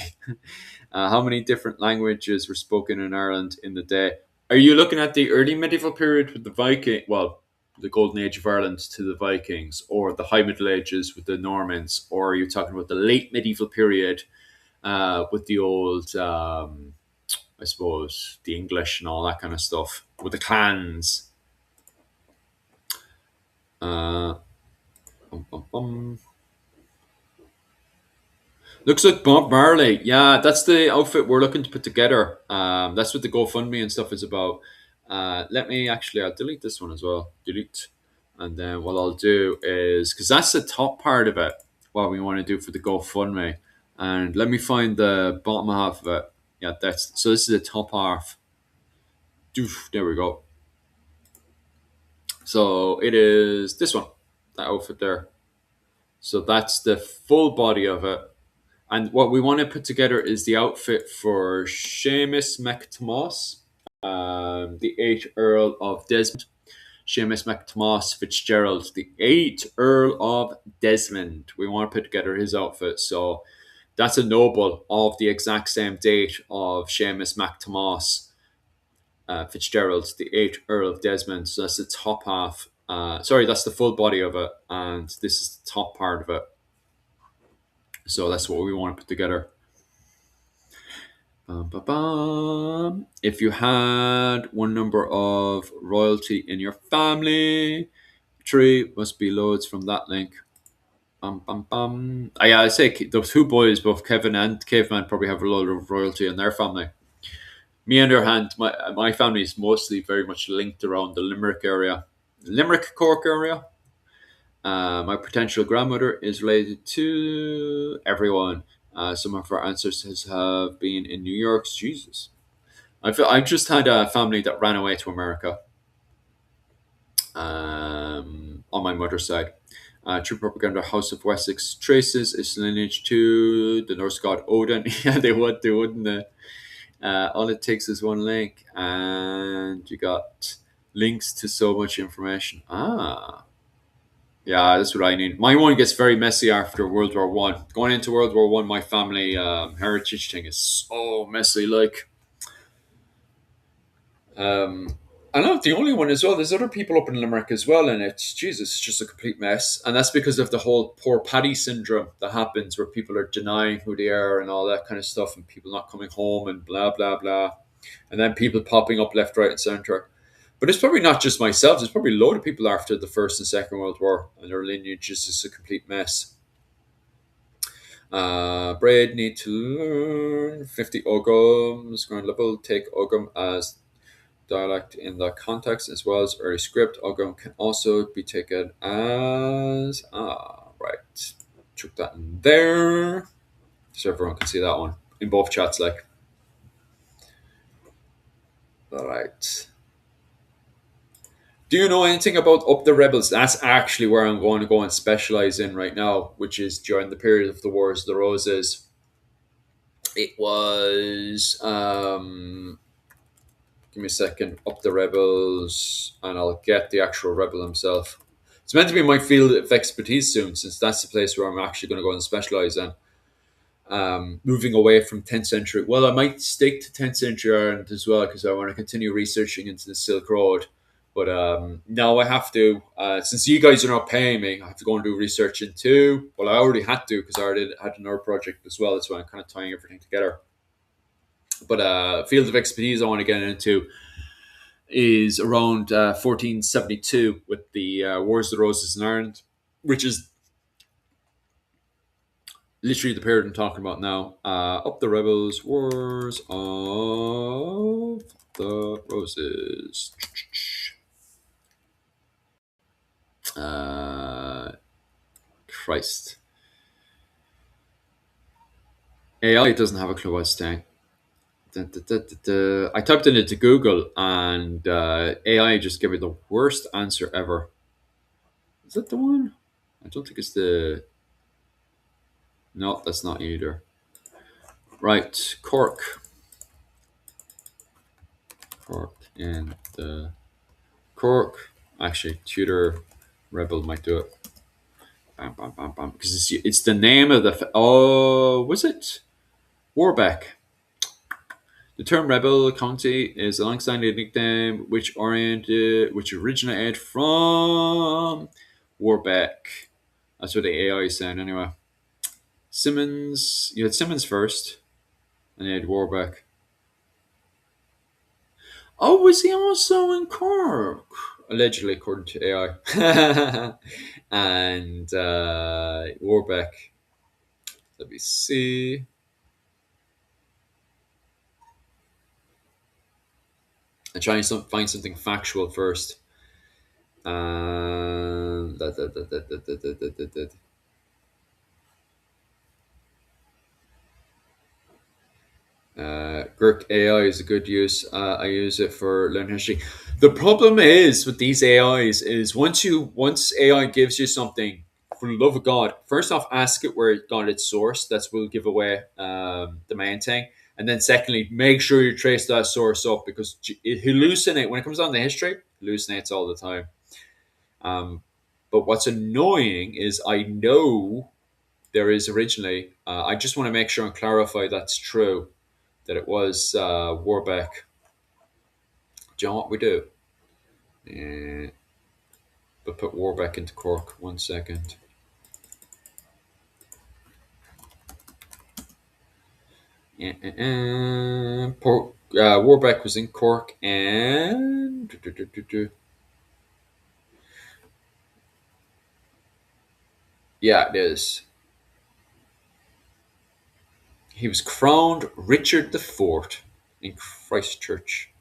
How many different languages were spoken in Ireland in the day? Are you looking at the early medieval period with the Viking? Well, the Golden Age of Ireland to the Vikings, or the High Middle Ages with the Normans, or are you talking about the late medieval period with the old, I suppose, the English and all that kind of stuff with the clans? Bum, bum, bum. Looks like Bob Marley. Yeah, that's the outfit we're looking to put together. That's what the GoFundMe and stuff is about. Let me actually, I'll delete this one as well. Delete. And then what I'll do is, because that's the top part of it, what we want to do for the GoFundMe. And let me find the bottom half of it. Yeah, that's so. This is the top half. Doof, there we go. So it is this one, that outfit there. So that's the full body of it. And what we want to put together is the outfit for Seamus MacThomas, the 8th Earl of Desmond. Seamus MacThomas Fitzgerald, the 8th Earl of Desmond. We want to put together his outfit. So that's a noble of the exact same date of Seamus MacThomas Fitzgerald, the 8th Earl of Desmond. So that's the top half. Sorry, that's the full body of it. And this is the top part of it. So that's what we want to put together. If you had one number of royalty in your family, 3 must be loads from that link. Yeah, I say those 2 boys, both Kevin and Caveman, probably have a lot of royalty in their family. Me, on the other hand, my family is mostly very much linked around the Limerick area, Limerick Cork area. My potential grandmother is related to everyone. Some of our ancestors have been in New York. Jesus. I just had a family that ran away to America on my mother's side. True propaganda, House of Wessex traces its lineage to the Norse god Odin. Yeah, they would, wouldn't they? All it takes is one link, and you got links to so much information. Yeah, that's what I need. My one gets very messy after World War One. Going into World War One, my family heritage thing is so messy. Like, I'm not the only one as well. There's other people up in Limerick as well, and it's Jesus, it's just a complete mess. And that's because of the whole poor Paddy syndrome that happens, where people are denying who they are and all that kind of stuff, and people not coming home and blah blah blah, and then people popping up left, right, and centre. But it's probably not just myself. There's probably a load of people after the First and Second World War, and their lineage is just a complete mess. Braid need to learn 50 Ogums. Ground level, take Ogum as dialect in the context as well as early script. Ogum can also be taken as right. Took that in there, so everyone can see that one in both chats. Like, all right. Do you know anything about Up the Rebels? That's actually where I'm going to go and specialize in right now, which is during the period of the Wars of the Roses. It was give me a second. Up the Rebels, and I'll get the actual rebel himself. It's meant to be my field of expertise soon, since that's the place where I'm actually going to go and specialize in. Moving away from 10th century. Well, I might stick to 10th century Ireland as well, because I want to continue researching into the Silk Road. But now I have to, since you guys are not paying me, I have to go and do research into. Well, I already had to, because I already had another project as well. That's why I'm kind of tying everything together. But field of expertise I want to get into is around 1472 with the Wars of the Roses in Ireland, which is literally the period I'm talking about now. Up the Rebels, Wars of the Roses. Christ. AI doesn't have a clue what's saying. I typed it into Google, and AI just gave me the worst answer ever. Is that the one? I don't think it's the. No, that's not either. Right, Cork. Cork and the Cork. Actually, Tudor Rebel might do it. Bam, bam, bam, bam. Because it's the name of the. Oh, was it? Warbeck. The term rebel county is a long-standing nickname which originated from Warbeck. That's what the AI is saying anyway. Simmons, you had Simmons first, and you had Warbeck. Oh, was he also in Cork? Allegedly, according to AI. And Warbeck. Let me see. I'm trying to find something factual first. Um, da, da, da, da, da, da, da, da, da, da. Gurk AI is a good use. I use it for learning history. The problem is with these AIs is once AI gives you something, for the love of God, first off, ask it where it got its source. That's will give away the main thing. And then secondly, make sure you trace that source up because it hallucinates when it comes down to history. It hallucinates all the time. But what's annoying is I know there is originally. I just want to make sure and clarify that's true that it was Warbeck. Do you know what we do? But put Warbeck into Cork. 1 second. Warbeck was in Cork and yeah, it is. He was crowned Richard the Fourth in Christchurch.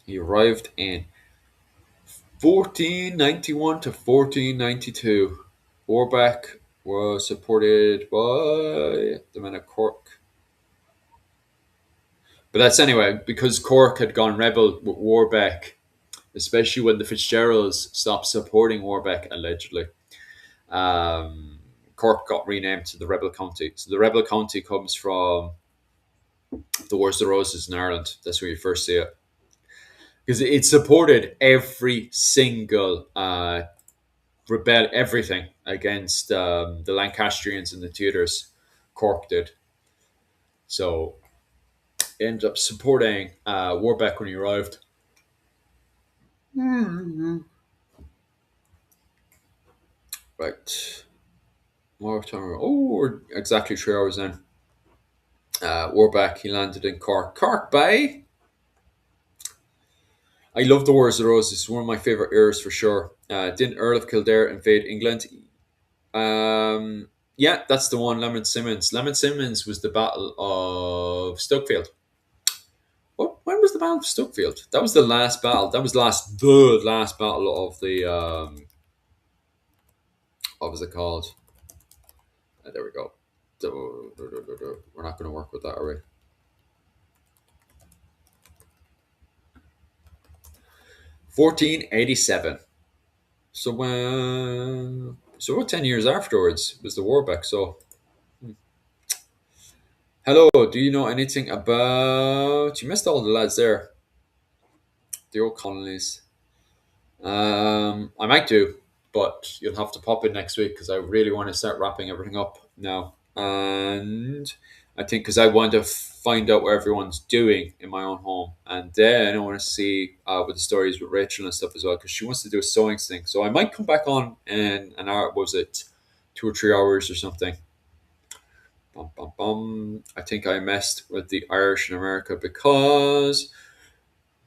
He arrived in 1491 to 1492. Warbeck was supported by the men of Cork. But that's anyway, because Cork had gone rebel with Warbeck, especially when the Fitzgeralds stopped supporting Warbeck, allegedly. Cork got renamed to the Rebel County. So the Rebel County comes from the Wars of the Roses in Ireland. That's where you first see it. Because it supported every single everything against the Lancastrians and the Tudors. Cork did. So it ended up supporting Warbeck when he arrived. Right. More time. Oh, we're exactly 3 hours in. Warbeck, he landed in Cork. Cork Bay. I love the Wars of the Roses. It's one of my favourite eras for sure. Didn't Earl of Kildare invade England? Yeah, that's the one. Lemon Simmons. Lemon Simmons was the Battle of Stokefield. When was the Battle of Stokefield? That was the last battle. That was the last battle of the what was it called? There we go. We're not going to work with that, are we? 1487. So about 10 years afterwards was the Warbeck. So, hello. Do you know anything about? You missed all the lads there. The old colonies. I might do, but you'll have to pop in next week because I really want to start wrapping everything up now. And I think because I want to find out what everyone's doing in my own home, and then I want to see with the stories with Rachel and stuff as well because she wants to do a sewing thing. So I might come back on in an hour. What was it 2 or 3 hours or something? Bum, bum, bum. I think I messed with the Irish in America because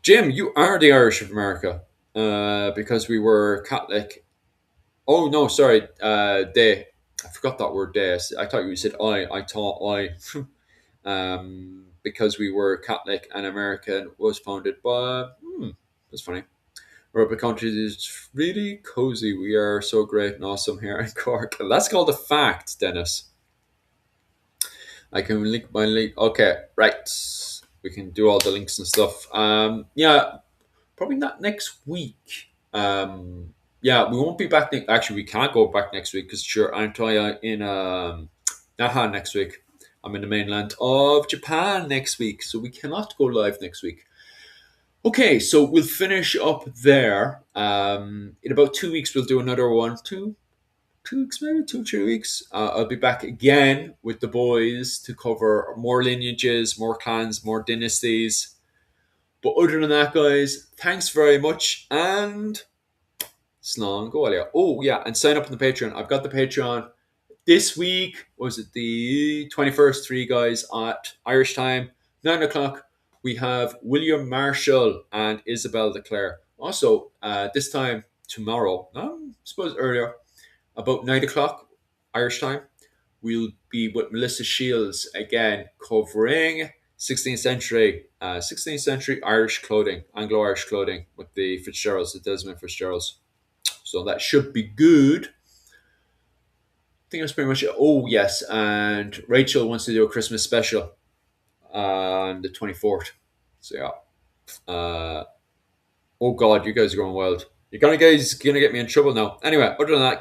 Jim, you are the Irish of America because we were Catholic. Oh no, sorry, they. I forgot that word. They. I thought you said I. I thought I. Because we were Catholic and American was founded by. That's funny. Rugby country is really cozy. We are so great and awesome here in Cork. That's called a fact, Dennis. I can link my link. Okay, right. We can do all the links and stuff. Yeah, probably not next week. Yeah, we won't be back. Actually, we can't go back next week because sure, I'm in Naha next week. I'm in the mainland of Japan next week, so we cannot go live next week. Okay, so we'll finish up there. In about 2 weeks, we'll do another one. 2 weeks, maybe 2 3 weeks. I'll be back again with the boys to cover more lineages, more clans, more dynasties. But other than that, guys, thanks very much and slán go Alia. Oh yeah, and sign up on the Patreon. I've got the Patreon this week. Was it the 21st? 3 guys at Irish time, 9 o'clock. We have William Marshall and Isabel Declare. Also, this time tomorrow, I suppose earlier, about 9 o'clock Irish time, we'll be with Melissa Shields again, covering 16th century Irish clothing, Anglo-Irish clothing, with the Fitzgeralds, the Desmond Fitzgeralds. So that should be good. I think that's pretty much it. Oh yes, and Rachel wants to do a Christmas special on the 24th. So yeah. Oh god, you guys are going wild. You're gonna get me in trouble now. Anyway, other than that,